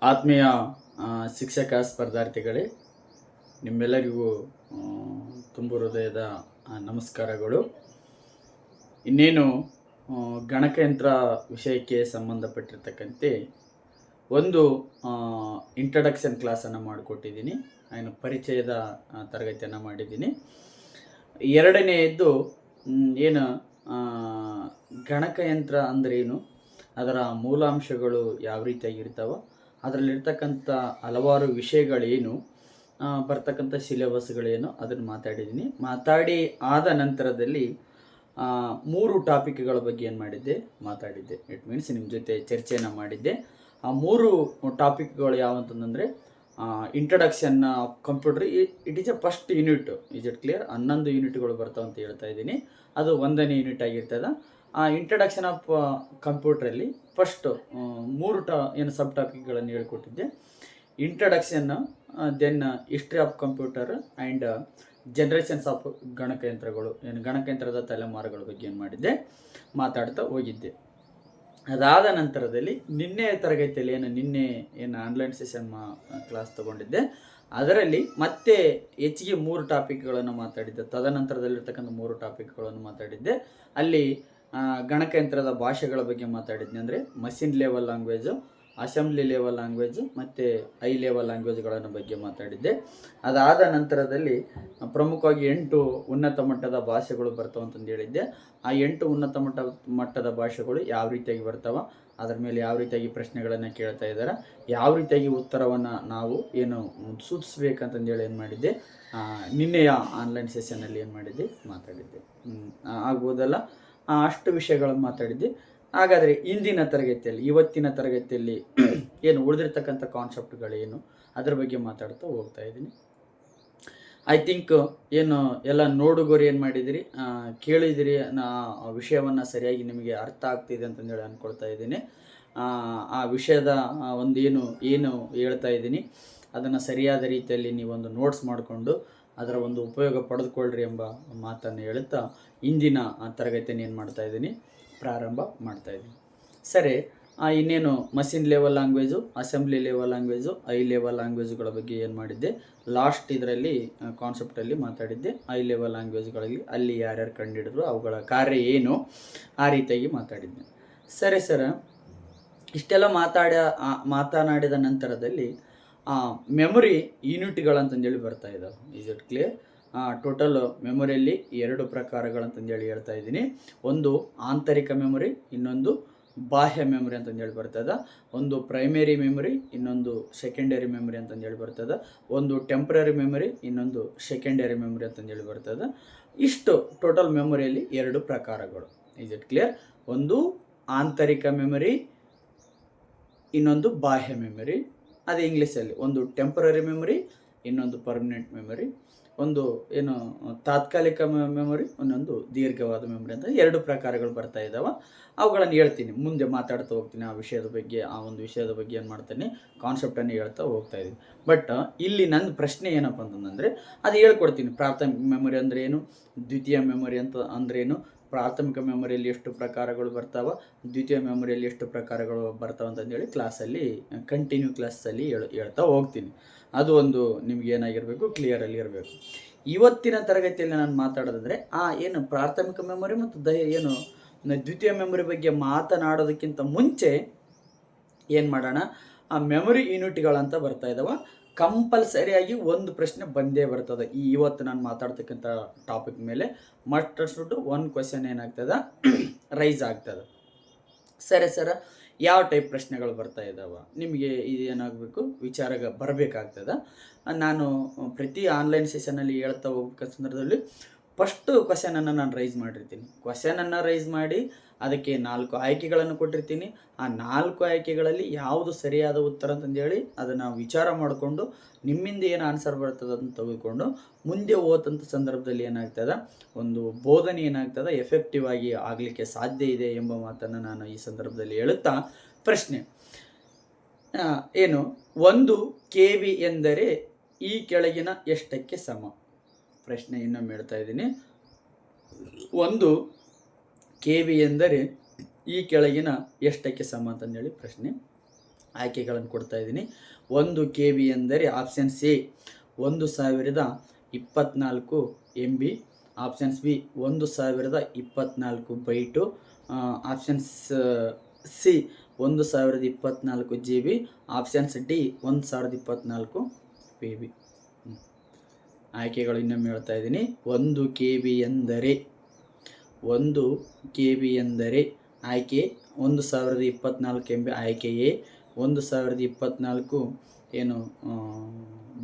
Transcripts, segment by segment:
ಆತ್ಮೀಯ ಶಿಕ್ಷಕ ಸ್ಪರ್ಧಾರ್ಥಿಗಳೇ, ನಿಮ್ಮೆಲ್ಲರಿಗೂ ತುಂಬು ಹೃದಯದ ನಮಸ್ಕಾರಗಳು. ಇನ್ನೇನು ಗಣಕಯಂತ್ರ ವಿಷಯಕ್ಕೆ ಸಂಬಂಧಪಟ್ಟಿರ್ತಕ್ಕಂತೆ ಒಂದು ಇಂಟ್ರಡಕ್ಷನ್ ಕ್ಲಾಸನ್ನು ಮಾಡಿಕೊಟ್ಟಿದ್ದೀನಿ. ನಾನು ಪರಿಚಯದ ತರಗತಿಯನ್ನು ಮಾಡಿದ್ದೀನಿ. ಎರಡನೆಯದ್ದು ಏನು ಗಣಕಯಂತ್ರ ಅಂದ್ರೇನು, ಅದರ ಮೂಲಾಂಶಗಳು ಯಾವ ರೀತಿಯಾಗಿರ್ತಾವ, ಅದರಲ್ಲಿರ್ತಕ್ಕಂಥ ಹಲವಾರು ವಿಷಯಗಳೇನು, ಬರ್ತಕ್ಕಂಥ ಸಿಲೆಬಸ್ಗಳೇನು ಅದನ್ನು ಮಾತಾಡಿ ಆದ ನಂತರದಲ್ಲಿ 3 ಟಾಪಿಕ್ಗಳ ಬಗ್ಗೆ ಏನು ಮಾಡಿದ್ದೆ ಮಾತಾಡಿದ್ದೆ. ಇಟ್ ಮೀನ್ಸ್ ನಿಮ್ಮ ಜೊತೆ ಚರ್ಚೆಯನ್ನು ಮಾಡಿದ್ದೆ. ಆ 3 ಟಾಪಿಕ್ಗಳು ಯಾವಂತಂದರೆ introduction of computer, it is a first unit. Is it clear? 11 ಯೂನಿಟ್ಗಳು ಬರ್ತಾವೆ ಅಂತ ಹೇಳ್ತಾ ಇದ್ದೀನಿ. ಅದು 1ನೇ ಯೂನಿಟ್ ಆಗಿರ್ತದೆ. ಆ ಇಂಟ್ರಡಕ್ಷನ್ ಆಫ್ ಕಂಪ್ಯೂಟ್ರಲ್ಲಿ ಫಸ್ಟು 3 ಸಬ್ ಟಾಪಿಕ್ಗಳನ್ನು ಹೇಳ್ಕೊಟ್ಟಿದ್ದೆ. Introduction, then history of computer and generations of ಗಣಕಯಂತ್ರಗಳು, ಗಣಕಯಂತ್ರದ ತಲೆಮಾರುಗಳ ಬಗ್ಗೆ ಏನು ಮಾಡಿದ್ದೆ ಮಾತಾಡ್ತಾ ಹೋಗಿದ್ದೆ. ಅದಾದ ನಂತರದಲ್ಲಿ ನಿನ್ನೆ ತರಗತಿಯಲ್ಲಿ ನಿನ್ನೆ ಆನ್ಲೈನ್ ಸೆಷನ್ ಕ್ಲಾಸ್ ತೊಗೊಂಡಿದ್ದೆ. ಅದರಲ್ಲಿ ಮತ್ತೆ ಹೆಚ್ಚಿಗೆ 3 ಟಾಪಿಕ್ಗಳನ್ನು ಮಾತಾಡಿದ್ದೆ. ತದನಂತರದಲ್ಲಿರ್ತಕ್ಕಂಥ 3 ಟಾಪಿಕ್ಗಳನ್ನು ಮಾತಾಡಿದ್ದೆ. ಅಲ್ಲಿ ಗಣಕಯಂತ್ರದ ಭಾಷೆಗಳ ಬಗ್ಗೆ ಮಾತಾಡಿದ್ದೆ. ಅಂದರೆ machine level language, assembly level language ಮತ್ತು ಹೈ ಲೆವೆಲ್ ಲ್ಯಾಂಗ್ವೇಜ್ಗಳನ್ನು ಬಗ್ಗೆ ಮಾತಾಡಿದ್ದೆ. ಅದಾದ ನಂತರದಲ್ಲಿ ಪ್ರಮುಖವಾಗಿ 8 ಉನ್ನತ ಮಟ್ಟದ ಭಾಷೆಗಳು ಬರ್ತಾವೆ ಅಂತಂದು ಹೇಳಿದ್ದೆ. ಆ 8 ಉನ್ನತ ಮಟ್ಟದ ಭಾಷೆಗಳು ಯಾವ ರೀತಿಯಾಗಿ ಬರ್ತಾವೆ, ಅದರ ಮೇಲೆ ಯಾವ ರೀತಿಯಾಗಿ ಪ್ರಶ್ನೆಗಳನ್ನು ಕೇಳ್ತಾ ಇದ್ದಾರೆ, ಯಾವ ರೀತಿಯಾಗಿ ಉತ್ತರವನ್ನು ನಾವು ಸೂಚಿಸ್ಬೇಕಂತಂದೇಳಿ ಏನು ಮಾಡಿದ್ದೆ ನಿನ್ನೆಯ ಆನ್ಲೈನ್ ಸೆಷನಲ್ಲಿ ಏನು ಮಾಡಿದ್ದೆ ಮಾತಾಡಿದ್ದೆ. ಆಗ್ಬೋದಲ್ಲ, ಅಷ್ಟು ವಿಷಯಗಳನ್ನು ಮಾತಾಡಿದ್ದೆ. ಹಾಗಾದರೆ ಇವತ್ತಿನ ತರಗತಿಯಲ್ಲಿ ಉಳಿದಿರ್ತಕ್ಕಂಥ ಕಾನ್ಸೆಪ್ಟ್ಗಳೇನು ಅದರ ಬಗ್ಗೆ ಮಾತಾಡ್ತಾ ಹೋಗ್ತಾ ಇದ್ದೀನಿ. ಐ ಥಿಂಕ್ ಎಲ್ಲ ನೋಡುಗೋರಿ ಏನು ಮಾಡಿದಿರಿ, ಕೇಳಿದಿರಿ, ಆ ವಿಷಯವನ್ನು ಸರಿಯಾಗಿ ನಿಮಗೆ ಅರ್ಥ ಆಗ್ತಿದೆ ಅಂತಂದೇಳಿ ಅಂದ್ಕೊಳ್ತಾ ಇದ್ದೀನಿ. ಆ ವಿಷಯದ ಏನು ಹೇಳ್ತಾ ಇದ್ದೀನಿ ಅದನ್ನು ಸರಿಯಾದ ರೀತಿಯಲ್ಲಿ ನೀವೊಂದು ನೋಟ್ಸ್ ಮಾಡಿಕೊಂಡು ಅದರ ಒಂದು ಉಪಯೋಗ ಪಡೆದುಕೊಳ್ಳ್ರಿ ಎಂಬ ಮಾತನ್ನು ಹೇಳುತ್ತಾ ಇಂದಿನ ತರಗತಿಯನ್ನು ಏನು ಮಾಡ್ತಾ ಇದ್ದೀನಿ ಪ್ರಾರಂಭ ಮಾಡ್ತಾಯಿದ್ದೀನಿ. ಸರಿ, ಇನ್ನೇನು machine level language, assembly level language, high level ಲ್ಯಾಂಗ್ವೇಜ್ಗಳ ಬಗ್ಗೆ ಏನು ಮಾಡಿದ್ದೆ ಲಾಸ್ಟ್ ಇದರಲ್ಲಿ ಕಾನ್ಸೆಪ್ಟಲ್ಲಿ ಮಾತಾಡಿದ್ದೆ. ಹೈ ಲೆವೆಲ್ ಲ್ಯಾಂಗ್ವೇಜ್ಗಳಲ್ಲಿ ಅಲ್ಲಿ ಯಾರ್ಯಾರು ಕಂಡುಹಿಡಿದ್ರು, ಅವುಗಳ ಕಾರ್ಯ ಏನು, ಆ ರೀತಿಯಾಗಿ ಮಾತಾಡಿದ್ದೆ. ಸರಿ ಸರ್, ಇಷ್ಟೆಲ್ಲ ಮಾತನಾಡಿದ ನಂತರದಲ್ಲಿ ಮೆಮೊರಿ ಯೂನಿಟ್ಗಳಂತಂದೇಳಿ ಬರ್ತಾ ಇದ್ದಾವೆ. Is it clear? ಟೋಟಲ್ ಮೆಮೊರಿಯಲ್ಲಿ 2 ಪ್ರಕಾರಗಳಂತಂದೇಳಿ ಹೇಳ್ತಾ ಇದ್ದೀನಿ. ಒಂದು ಆಂತರಿಕ ಮೆಮೊರಿ, ಇನ್ನೊಂದು ಬಾಹ್ಯ ಮೆಮೊರಿ ಅಂತಂದೇಳಿ ಬರ್ತದೆ. ಒಂದು ಪ್ರೈಮರಿ ಮೆಮೊರಿ, ಇನ್ನೊಂದು ಸೆಕೆಂಡರಿ ಮೆಮೊರಿ ಅಂತಂದೇಳಿ ಬರ್ತದೆ. ಒಂದು ಟೆಂಪ್ರರಿ ಮೆಮೊರಿ, ಇನ್ನೊಂದು ಸೆಕೆಂಡರಿ ಮೆಮೊರಿ ಅಂತಂದೇಳಿ ಬರ್ತದೆ. ಇಷ್ಟು ಟೋಟಲ್ ಮೆಮೊರಿಯಲ್ಲಿ 2 ಪ್ರಕಾರಗಳು. Is it clear? ಒಂದು ಆಂತರಿಕ ಮೆಮೊರಿ, ಇನ್ನೊಂದು ಬಾಹ್ಯ ಮೆಮೊರಿ. ಅದೇ ಇಂಗ್ಲೀಷಲ್ಲಿ ಒಂದು ಟೆಂಪರರಿ ಮೆಮೊರಿ, ಇನ್ನೊಂದು ಪರ್ಮನೆಂಟ್ ಮೆಮೊರಿ. ಒಂದು ತಾತ್ಕಾಲಿಕ ಮೆಮೊರಿ, ಇನ್ನೊಂದು ದೀರ್ಘವಾದ ಮೆಮೊರಿ ಅಂತ 2 ಪ್ರಕಾರಗಳು ಬರ್ತಾ ಇದ್ದಾವೆ. ಅವುಗಳನ್ನು ಹೇಳ್ತೀನಿ, ಮುಂದೆ ಮಾತಾಡ್ತಾ ಹೋಗ್ತೀನಿ. ಆ ಒಂದು ವಿಷಯದ ಬಗ್ಗೆ ಏನು ಮಾಡ್ತೀನಿ, ಕಾನ್ಸೆಪ್ಟನ್ನು ಹೇಳ್ತಾ ಹೋಗ್ತಾ ಇದ್ದೀನಿ. ಬಟ್ ಇಲ್ಲಿ ನನ್ನ ಪ್ರಶ್ನೆ ಏನಪ್ಪ ಅಂತಂದರೆ, ಅದು ಹೇಳ್ಕೊಡ್ತೀನಿ. ಪ್ರಾಥಮಿಕ ಮೆಮೊರಿ ಅಂದರೆ ಏನು, ದ್ವಿತೀಯ ಮೆಮೊರಿ ಅಂದ್ರೇನು, ಪ್ರಾಥಮಿಕ ಮೆಮೊರಿಯಲ್ಲಿ ಎಷ್ಟು ಪ್ರಕಾರಗಳು ಬರ್ತಾವೆ, ದ್ವಿತೀಯ ಮೆಮೊರಿಯಲ್ಲಿ ಎಷ್ಟು ಪ್ರಕಾರಗಳು ಬರ್ತಾವೆ ಅಂತಂದೇಳಿ ಕ್ಲಾಸಲ್ಲಿ ಕಂಟಿನ್ಯೂ ಕ್ಲಾಸಲ್ಲಿ ಹೇಳ್ತಾ ಹೋಗ್ತೀನಿ. ಅದು ಒಂದು ನಿಮ್ಗೆ ಏನಾಗಿರಬೇಕು, ಕ್ಲಿಯರಲ್ಲಿ ಇರಬೇಕು. ಇವತ್ತಿನ ತರಗತಿಯಲ್ಲಿ ನಾನು ಮಾತಾಡೋದಂದರೆ ಪ್ರಾಥಮಿಕ ಮೆಮೊರಿ ಮತ್ತು ದ್ವಿತೀಯ ಮೆಮೊರಿ ಬಗ್ಗೆ ಮಾತನಾಡೋದಕ್ಕಿಂತ ಮುಂಚೆ ಏನು ಮಾಡೋಣ, ಆ ಮೆಮೊರಿ ಯೂನಿಟ್ಗಳಂತ ಬರ್ತಾ ಇದ್ದಾವೆ. ಕಂಪಲ್ಸರಿಯಾಗಿ ಒಂದು ಪ್ರಶ್ನೆ ಬಂದೇ ಬರ್ತದೆ ಇವತ್ತು ನಾನು ಮಾತಾಡ್ತಕ್ಕಂಥ ಟಾಪಿಕ್ ಮೇಲೆ. ಮಸ್ಟ್ ಒಂದು ಕ್ವೆಶನ್ ಏನಾಗ್ತದೆ ರೈಸ್ ಆಗ್ತದೆ. ಸರಿ ಸರ್, ಯಾವ ಟೈಪ್ ಪ್ರಶ್ನೆಗಳು ಬರ್ತಾ ಇದ್ದಾವೆ, ನಿಮಗೆ ಇದೇನಾಗಬೇಕು, ವಿಚಾರ ಬರಬೇಕಾಗ್ತದೆ. ನಾನು ಪ್ರತಿ ಆನ್ಲೈನ್ ಸೆಷನಲ್ಲಿ ಹೇಳ್ತಾ ಹೋಗ್ಬೇಕ ಸಂದರ್ಭದಲ್ಲಿ ಫಸ್ಟು ಕ್ವಶನನ್ನು ನಾನು ರೈಸ್ ಮಾಡಿರ್ತೀನಿ. ಕ್ವಶನನ್ನು ರೈಸ್ ಮಾಡಿ ಅದಕ್ಕೆ 4 ಆಯ್ಕೆಗಳನ್ನು ಕೊಟ್ಟಿರ್ತೀನಿ. ಆ 4 ಆಯ್ಕೆಗಳಲ್ಲಿ ಯಾವುದು ಸರಿಯಾದ ಉತ್ತರ ಅಂತಂದೇಳಿ ಅದನ್ನು ವಿಚಾರ ಮಾಡಿಕೊಂಡು ನಿಮ್ಮಿಂದ ಏನು ಆನ್ಸರ್ ಬರ್ತದೆ ಅದನ್ನು ತೆಗೆದುಕೊಂಡು ಮುಂದೆ ಓದಂಥ ಸಂದರ್ಭದಲ್ಲಿ ಏನಾಗ್ತದೆ, ಒಂದು ಬೋಧನೆ ಏನಾಗ್ತದೆ ಎಫೆಕ್ಟಿವ್ ಆಗಿ ಆಗಲಿಕ್ಕೆ ಸಾಧ್ಯ ಇದೆ ಎಂಬ ಮಾತನ್ನು ನಾನು ಈ ಸಂದರ್ಭದಲ್ಲಿ ಹೇಳುತ್ತಾ, ಪ್ರಶ್ನೆ 1 KB ಎಂದರೆ ಈ ಕೆಳಗಿನ ಎಷ್ಟಕ್ಕೆ ಸಮ? ಪ್ರಶ್ನೆ ಇನ್ನೊಮ್ಮೆ ಹೇಳ್ತಾ ಇದ್ದೀನಿ. 1 KB ಎಂದರೆ ಈ ಕೆಳಗಿನ ಎಷ್ಟಕ್ಕೆ ಸಮ ಅಂತಂದೇಳಿ ಪ್ರಶ್ನೆ. ಆಯ್ಕೆಗಳನ್ನು ಕೊಡ್ತಾ ಇದ್ದೀನಿ. 1 KB ಎಂದರೆ option C 1024 MB, options B 1024 bite, options C 1024 GB, options D 1024 PB. ಆಯ್ಕೆಗಳು ಇನ್ನೊಮ್ಮೆ ಹೇಳ್ತಾ ಇದ್ದೀನಿ. 1 KB ಎಂದರೆ ಆಯ್ಕೆ 1024 MB ಆಯ್ಕೆ ಎ, 1024 ಏನು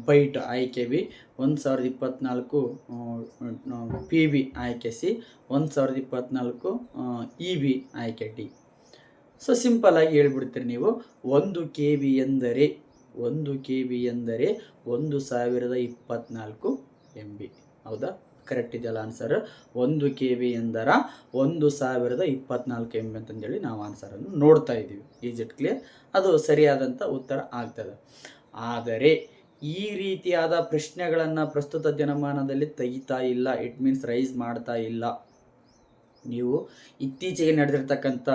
ಬೈಟ್ ಆಯ್ಕೆ ಬಿ, 1024 PB ಆಯ್ಕೆ ಸಿ, 1024 EB ಆಯ್ಕೆ ಡಿ. ಸೊ ಸಿಂಪಲ್ಲಾಗಿ ಹೇಳ್ಬಿಡ್ತೀರಿ ನೀವು. 1 KB ಎಂದರೆ 1024 MB. ಹೌದಾ? ಕರೆಕ್ಟ್ ಇದೆಯಲ್ಲ ಆನ್ಸರ್. 1 KB ಎಂದರ 1024 MB ಅಂತಂದೇಳಿ ನಾವು ಆನ್ಸರನ್ನು ನೋಡ್ತಾ ಇದ್ದೀವಿ. Is it clear? ಅದು ಸರಿಯಾದಂಥ ಉತ್ತರ ಆಗ್ತದೆ. ಆದರೆ ಈ ರೀತಿಯಾದ ಪ್ರಶ್ನೆಗಳನ್ನು ಪ್ರಸ್ತುತ ದಿನಮಾನದಲ್ಲಿ ತೆಗಿತಾ ಇಲ್ಲ. ಇಟ್ ಮೀನ್ಸ್ ರೈಸ್ ಮಾಡ್ತಾ ಇಲ್ಲ. ನೀವು ಇತ್ತೀಚೆಗೆ ನಡೆದಿರ್ತಕ್ಕಂಥ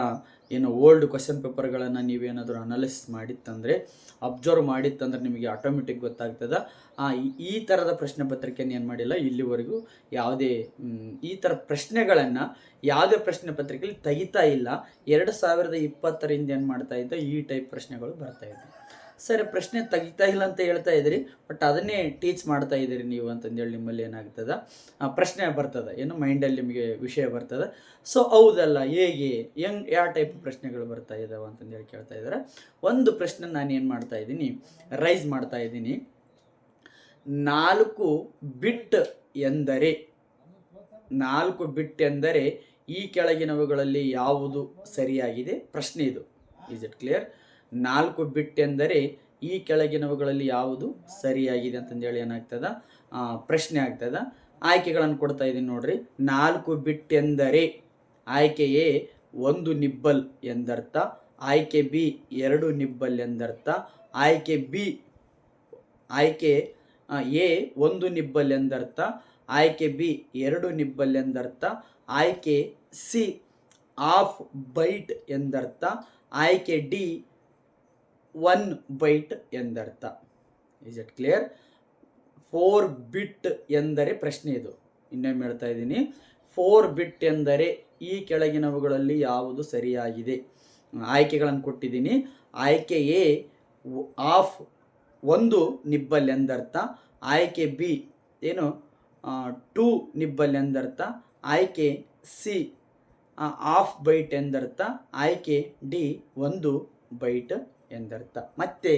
ಏನು ಓಲ್ಡ್ ಕ್ವಶನ್ ಪೇಪರ್ಗಳನ್ನು ನೀವೇನಾದರೂ ಅನಾಲಿಸಿಸ್ ಮಾಡಿತ್ತಂದರೆ, ಅಬ್ಸರ್ವ್ ಮಾಡಿತ್ತಂದ್ರೆ ನಿಮಗೆ ಆಟೋಮೆಟಿಕ್ ಗೊತ್ತಾಗ್ತದೆ. ಈ ಥರದ ಪ್ರಶ್ನೆ ಪತ್ರಿಕೆಯನ್ನು ಏನು ಮಾಡಿಲ್ಲ ಇಲ್ಲಿವರೆಗೂ. ಯಾವುದೇ ಈ ಥರ ಪ್ರಶ್ನೆಗಳನ್ನು ಯಾವುದೇ ಪ್ರಶ್ನೆ ಪತ್ರಿಕೆಯಲ್ಲಿ ತೆಗಿತಾ ಇಲ್ಲ. 2020ರಿಂದ ಏನು ಮಾಡ್ತಾ ಇದ್ದ ಈ ಟೈಪ್ ಪ್ರಶ್ನೆಗಳು ಬರ್ತಾ ಇದ್ದೆ. ಸರಿ, ಪ್ರಶ್ನೆ ತೆಗಿತಾ ಇಲ್ಲ ಅಂತ ಹೇಳ್ತಾ ಇದ್ದೀರಿ, ಬಟ್ ಅದನ್ನೇ ಟೀಚ್ ಮಾಡ್ತಾ ಇದ್ದೀರಿ ನೀವು ಅಂತಂದೇಳಿ ನಿಮ್ಮಲ್ಲಿ ಏನಾಗ್ತದೆ, ಪ್ರಶ್ನೆ ಬರ್ತದೆ, ಏನು ಮೈಂಡಲ್ಲಿ ನಿಮಗೆ ವಿಷಯ ಬರ್ತದೆ. ಸೊ ಹೌದಲ್ಲ, ಹೇಗೆ ಯಾವ ಟೈಪ್ ಪ್ರಶ್ನೆಗಳು ಬರ್ತಾ ಇದ್ದಾವೆ ಅಂತಂದೇಳಿ ಕೇಳ್ತಾ ಇದ್ದಾರೆ. ಒಂದು ಪ್ರಶ್ನೆ ನಾನು ಏನು ಮಾಡ್ತಾ ಇದ್ದೀನಿ, ರೈಸ್ ಮಾಡ್ತಾ ಇದ್ದೀನಿ. 4 ಬಿಟ್ ಎಂದರೆ ಈ ಕೆಳಗಿನವುಗಳಲ್ಲಿ ಯಾವುದು ಸರಿಯಾಗಿದೆ? ಪ್ರಶ್ನೆ ಇದು. Is it clear? 4 ಬಿಟ್ ಎಂದರೆ ಈ ಕೆಳಗಿನವುಗಳಲ್ಲಿ ಯಾವುದು ಸರಿಯಾಗಿದೆ ಅಂತಂದೇಳಿ ಏನಾಗ್ತದ ಪ್ರಶ್ನೆ ಆಗ್ತದ. ಆಯ್ಕೆಗಳನ್ನು ಕೊಡ್ತಾ ಇದ್ದೀನಿ ನೋಡ್ರಿ. 4 ಬಿಟ್ ಎಂದರೆ ಆಯ್ಕೆ ಎ 1 ನಿಬ್ಬಲ್ ಎಂದರ್ಥ, ಆಯ್ಕೆ ಬಿ 2 ನಿಬ್ಬಲ್ ಎಂದರ್ಥ, ಆಯ್ಕೆ ಎ 1 ನಿಬ್ಬಲ್ ಎಂದರ್ಥ, ಆಯ್ಕೆ ಬಿ 2 ನಿಬ್ಬಲ್ ಎಂದರ್ಥ, ಆಯ್ಕೆ ಸಿ ಹಾಫ್ ಬೈಟ್ ಎಂದರ್ಥ, ಆಯ್ಕೆ ಡಿ 1 ಬೈಟ್ ಎಂದರ್ಥ. Is it clear? 4 ಬಿಟ್ ಎಂದರೆ ಪ್ರಶ್ನೆ ಇದು. ಇನ್ನೊಮ್ಮೆ ಹೇಳ್ತಾ ಇದ್ದೀನಿ. 4 ಬಿಟ್ ಎಂದರೆ ಈ ಕೆಳಗಿನವುಗಳಲ್ಲಿ ಯಾವುದು ಸರಿಯಾಗಿದೆ? ಆಯ್ಕೆಗಳನ್ನು ಕೊಟ್ಟಿದ್ದೀನಿ. ಆಯ್ಕೆ ಎ ಹಾಫ್ 1 ನಿಬ್ಬಲ್ ಎಂದರ್ಥ, ಆಯ್ಕೆ ಬಿ 2 ನಿಬ್ಬಲ್ ಎಂದರ್ಥ, ಆಯ್ಕೆ ಸಿ ಹಾಫ್ ಬೈಟ್ ಎಂದರ್ಥ, ಆಯ್ಕೆ ಡಿ 1 ಬೈಟ್ ಎಂದರ್ಥ. ಮತ್ತೆ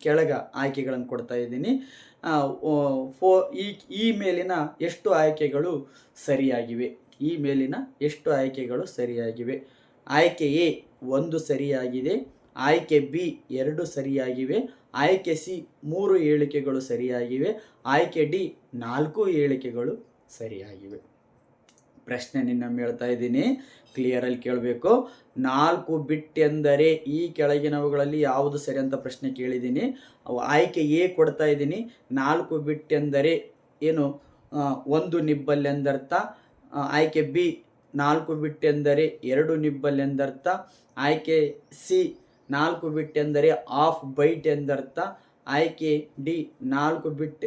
ಕೆಳಗ ಆಯ್ಕೆಗಳನ್ನು ಕೊಡ್ತಾ ಇದ್ದೀನಿ. ಈ ಮೇಲಿನ ಎಷ್ಟು ಆಯ್ಕೆಗಳು ಸರಿಯಾಗಿವೆ? ಆಯ್ಕೆ ಎ 1 ಸರಿಯಾಗಿದೆ, ಆಯ್ಕೆ ಬಿ 2 ಸರಿಯಾಗಿವೆ, ಆಯ್ಕೆ ಸಿ 3 ಹೇಳಿಕೆಗಳು ಸರಿಯಾಗಿವೆ, ಆಯ್ಕೆ ಡಿ 4 ಹೇಳಿಕೆಗಳು ಸರಿಯಾಗಿವೆ. ಪ್ರಶ್ನೆ ನಿನ್ನೊಮ್ಮೆ ಹೇಳ್ತಾ ಇದ್ದೀನಿ, ಕ್ಲಿಯರಲ್ಲಿ ಕೇಳಬೇಕು. 4 ಬಿಟ್ ಎಂದರೆ ಈ ಕೆಳಗಿನವುಗಳಲ್ಲಿ ಯಾವುದು ಸರಿ ಅಂತ ಪ್ರಶ್ನೆ ಕೇಳಿದ್ದೀನಿ. ಆಯ್ಕೆ ಎ ಕೊಡ್ತಾ ಇದ್ದೀನಿ. 4 ಬಿಟ್ ಎಂದರೆ 1 ನಿಬ್ಬಲ್ ಎಂದರ್ಥ, ಆಯ್ಕೆ ಬಿ 4 ಬಿಟ್ ಎಂದರೆ 2 ನಿಬ್ಬಲ್ ಎಂದರ್ಥ, ಆಯ್ಕೆ ಸಿ 4 ಬಿಟ್ ಎಂದರೆ ಹಾಫ್ ಬೈಟ್ ಎಂದರ್ಥ, ಆಯ್ಕೆ ಡಿ 4 ಬಿಟ್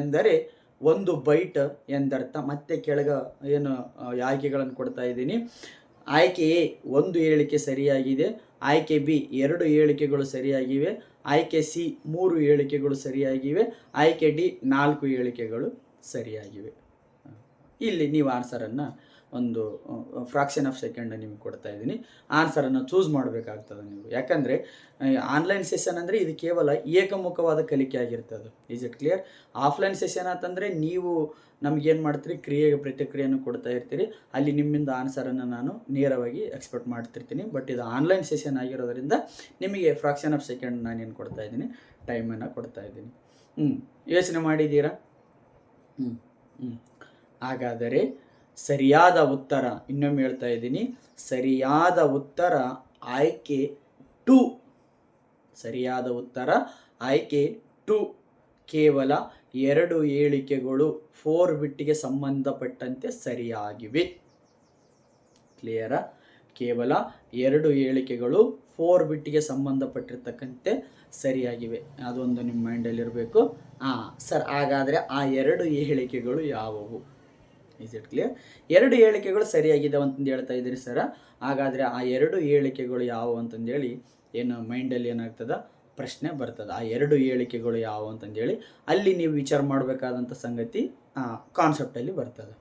ಎಂದರೆ 1 ಬೈಟ್ ಎಂದರ್ಥ. ಮತ್ತೆ ಕೆಳಗ ಆಯ್ಕೆಗಳನ್ನು ಕೊಡ್ತಾ ಇದ್ದೀನಿ. ಆಯ್ಕೆ ಎ 1 ಹೇಳಿಕೆ ಸರಿಯಾಗಿದೆ, ಆಯ್ಕೆ ಬಿ 2 ಹೇಳಿಕೆಗಳು ಸರಿಯಾಗಿವೆ, ಆಯ್ಕೆ ಸಿ 3 ಹೇಳಿಕೆಗಳು ಸರಿಯಾಗಿವೆ, ಆಯ್ಕೆ ಡಿ 4 ಹೇಳಿಕೆಗಳು ಸರಿಯಾಗಿವೆ. ಇಲ್ಲಿ ನೀವು ಆನ್ಸರನ್ನು ಒಂದು ಫ್ರಾಕ್ಷನ್ ಆಫ್ ಸೆಕೆಂಡ್ ನಿಮ್ಗೆ ಕೊಡ್ತಾ ಇದ್ದೀನಿ. ಆನ್ಸರನ್ನು ಚೂಸ್ ಮಾಡಬೇಕಾಗ್ತದೆ ನೀವು. ಯಾಕಂದರೆ ಆನ್ಲೈನ್ ಸೆಷನ್ ಅಂದರೆ ಇದು ಕೇವಲ ಏಕಮುಖವಾದ ಕಲಿಕೆ ಆಗಿರ್ತದೆ. Is it clear? Offline session ಅಂತಂದರೆ ನೀವು ನಮಗೇನು ಮಾಡ್ತೀರಿ, ಪ್ರತಿಕ್ರಿಯೆಯನ್ನು ಕೊಡ್ತಾ ಇರ್ತೀರಿ. ಅಲ್ಲಿ ನಿಮ್ಮಿಂದ ಆನ್ಸರನ್ನು ನಾನು ನೇರವಾಗಿ ಎಕ್ಸ್ಪೆಕ್ಟ್ ಮಾಡ್ತಿರ್ತೀನಿ. ಬಟ್ ಇದು ಆನ್ಲೈನ್ ಸೆಷನ್ ಆಗಿರೋದರಿಂದ ನಿಮಗೆ ಫ್ರಾಕ್ಷನ್ ಆಫ್ ಸೆಕೆಂಡ್ ನಾನೇನು ಕೊಡ್ತಾ ಇದ್ದೀನಿ, ಟೈಮನ್ನು ಕೊಡ್ತಾ ಇದ್ದೀನಿ. ಯೋಚನೆ ಮಾಡಿದ್ದೀರಾ? ಹಾಗಾದರೆ ಸರಿಯಾದ ಉತ್ತರ ಇನ್ನೊಮ್ಮೆ ಹೇಳ್ತಾ ಇದ್ದೀನಿ. ಸರಿಯಾದ ಉತ್ತರ ಆಯ್ಕೆ 2. ಸರಿಯಾದ ಉತ್ತರ ಆಯ್ಕೆ 2. ಕೇವಲ 2 ಹೇಳಿಕೆಗಳು 4 ಬಿಟ್ಟಿಗೆ ಸಂಬಂಧಪಟ್ಟಂತೆ ಸರಿಯಾಗಿವೆ. ಕ್ಲಿಯರಾ? ಕೇವಲ 2 ಹೇಳಿಕೆಗಳು 4 ಬಿಟ್ಗೆ ಸಂಬಂಧಪಟ್ಟಿರ್ತಕ್ಕಂತೆ ಸರಿಯಾಗಿವೆ. ಅದೊಂದು ನಿಮ್ಮ ಮೈಂಡಲ್ಲಿರಬೇಕು. ಸರ್ ಹಾಗಾದರೆ ಆ 2 ಹೇಳಿಕೆಗಳು ಯಾವುವು? Is it clear? 2 ಹೇಳಿಕೆಗಳು ಸರಿಯಾಗಿದ್ದಾವೆ ಅಂತಂದು ಹೇಳ್ತಾ ಇದ್ದೀರಿ ಸರ. ಹಾಗಾದರೆ ಆ 2 ಹೇಳಿಕೆಗಳು ಯಾವುವು ಅಂತಂದೇಳಿ ಏನು ಮೈಂಡಲ್ಲಿ ಏನಾಗ್ತದೆ ಪ್ರಶ್ನೆ ಬರ್ತದೆ. ಆ 2 ಹೇಳಿಕೆಗಳು ಯಾವುವು ಅಂತಂದೇಳಿ ಅಲ್ಲಿ ನೀವು ವಿಚಾರ ಮಾಡಬೇಕಾದಂಥ ಸಂಗತಿ ಕಾನ್ಸೆಪ್ಟಲ್ಲಿ ಬರ್ತದೆ.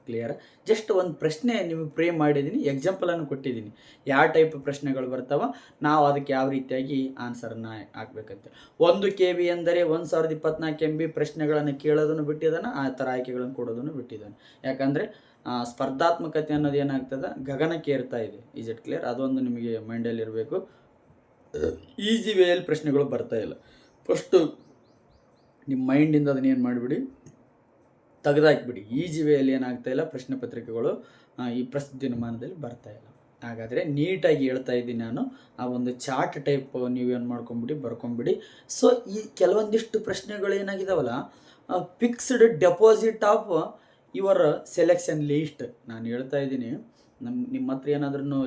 ಕ್ಲಿಯರ್? ಜಸ್ಟ್ ಒಂದು ಪ್ರಶ್ನೆ ನಿಮಗೆ ಫ್ರೇಮ್ ಮಾಡಿದ್ದೀನಿ, ಎಕ್ಸಾಂಪಲನ್ನು ಕೊಟ್ಟಿದ್ದೀನಿ. ಯಾವ ಟೈಪ್ ಪ್ರಶ್ನೆಗಳು ಬರ್ತಾವ, ನಾವು ಅದಕ್ಕೆ ಯಾವ ರೀತಿಯಾಗಿ ಆನ್ಸರನ್ನು ಹಾಕ್ಬೇಕಂತ. 1 KB ಅಂದರೆ 1024 MB ಪ್ರಶ್ನೆಗಳನ್ನು ಕೇಳೋದನ್ನು ಬಿಟ್ಟಿದ್ದಾನೆ, ಆ ಥರ ಆಯ್ಕೆಗಳನ್ನು ಕೊಡೋದನ್ನು ಬಿಟ್ಟಿದ್ದಾನೆ. ಯಾಕಂದರೆ ಸ್ಪರ್ಧಾತ್ಮಕತೆ ಅನ್ನೋದು ಏನಾಗ್ತದೆ ಗಗನಕ್ಕೆ ಏರ್ತಾ ಇದೆ. Is it clear? ಅದೊಂದು ನಿಮಗೆ ಮೈಂಡಲ್ಲಿರಬೇಕು. ಈಸಿ ವೇಯಲ್ಲಿ ಪ್ರಶ್ನೆಗಳು ಬರ್ತಾ ಇಲ್ಲ. ಫಸ್ಟು ನಿಮ್ಮ ಮೈಂಡಿಂದ ಅದನ್ನೇನು ಮಾಡಿಬಿಡಿ, ತೆಗೆದಾಕ್ಬಿಡಿ. ಈಸಿ ವೇಯಲ್ಲಿ ಏನಾಗ್ತಾ ಇಲ್ಲ, ಪ್ರಶ್ನೆ ಪತ್ರಿಕೆಗಳು ಈ ಪ್ರಸ್ತುತ ದಿನಮಾನದಲ್ಲಿ ಬರ್ತಾ ಇಲ್ಲ. ಹಾಗಾದರೆ ನೀಟಾಗಿ ಹೇಳ್ತಾ ಇದ್ದೀನಿ ನಾನು. ಆ ಒಂದು ಚಾರ್ಟ್ ಟೈಪ್ ನೀವೇನು ಮಾಡ್ಕೊಂಬಿಡಿ, ಬರ್ಕೊಂಬಿಡಿ. ಸೊ ಈ ಕೆಲವೊಂದಿಷ್ಟು ಪ್ರಶ್ನೆಗಳು ಏನಾಗಿದಾವಲ್ಲ, fixed deposit of your selection list. ನಾನು ಹೇಳ್ತಾ ಇದ್ದೀನಿ, ನಿಮ್ಮ ಹತ್ರ ಏನಾದ್ರೂ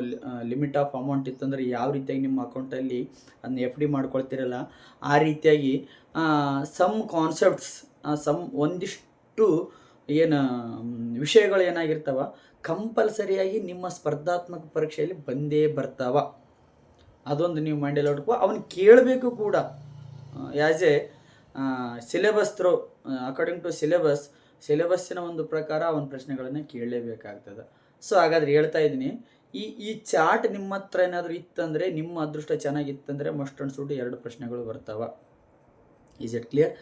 ಲಿಮಿಟ್ ಆಫ್ ಅಮೌಂಟ್ ಇತ್ತಂದರೆ ಯಾವ ರೀತಿಯಾಗಿ ನಿಮ್ಮ ಅಕೌಂಟಲ್ಲಿ ಅದನ್ನ FD ಮಾಡ್ಕೊಳ್ತೀರಲ್ಲ, ಆ ರೀತಿಯಾಗಿ ಸಮ್ ಕಾನ್ಸೆಪ್ಟ್ಸ್, ಒಂದಿಷ್ಟು ಏನು ವಿಷಯಗಳು ಏನಾಗಿರ್ತಾವ ಕಂಪಲ್ಸರಿಯಾಗಿ ನಿಮ್ಮ ಸ್ಪರ್ಧಾತ್ಮಕ ಪರೀಕ್ಷೆಯಲ್ಲಿ ಬಂದೇ ಬರ್ತಾವ. ಅದೊಂದು ನೀವು ಮೈಂಡಲ್ಲಿ ಹೊಡ್ಕೊ. ಅವನು ಕೇಳಬೇಕು ಕೂಡ as a syllabus through, according to ಸಿಲೆಬಸ್ಸಿನ ಒಂದು ಪ್ರಕಾರ ಅವನ ಪ್ರಶ್ನೆಗಳನ್ನು ಕೇಳಲೇಬೇಕಾಗ್ತದೆ. ಸೊ ಹಾಗಾದ್ರೆ ಹೇಳ್ತಾ ಇದ್ದೀನಿ, ಈ ಚಾರ್ಟ್ ನಿಮ್ಮ ಹತ್ರ ಏನಾದರೂ ಇತ್ತಂದರೆ, ನಿಮ್ಮ ಅದೃಷ್ಟ ಚೆನ್ನಾಗಿತ್ತಂದರೆ ಮಸ್ಟ್ ಅಂಡ್ ಶುಡ್ 2 ಪ್ರಶ್ನೆಗಳು ಬರ್ತಾವ. Is it clear?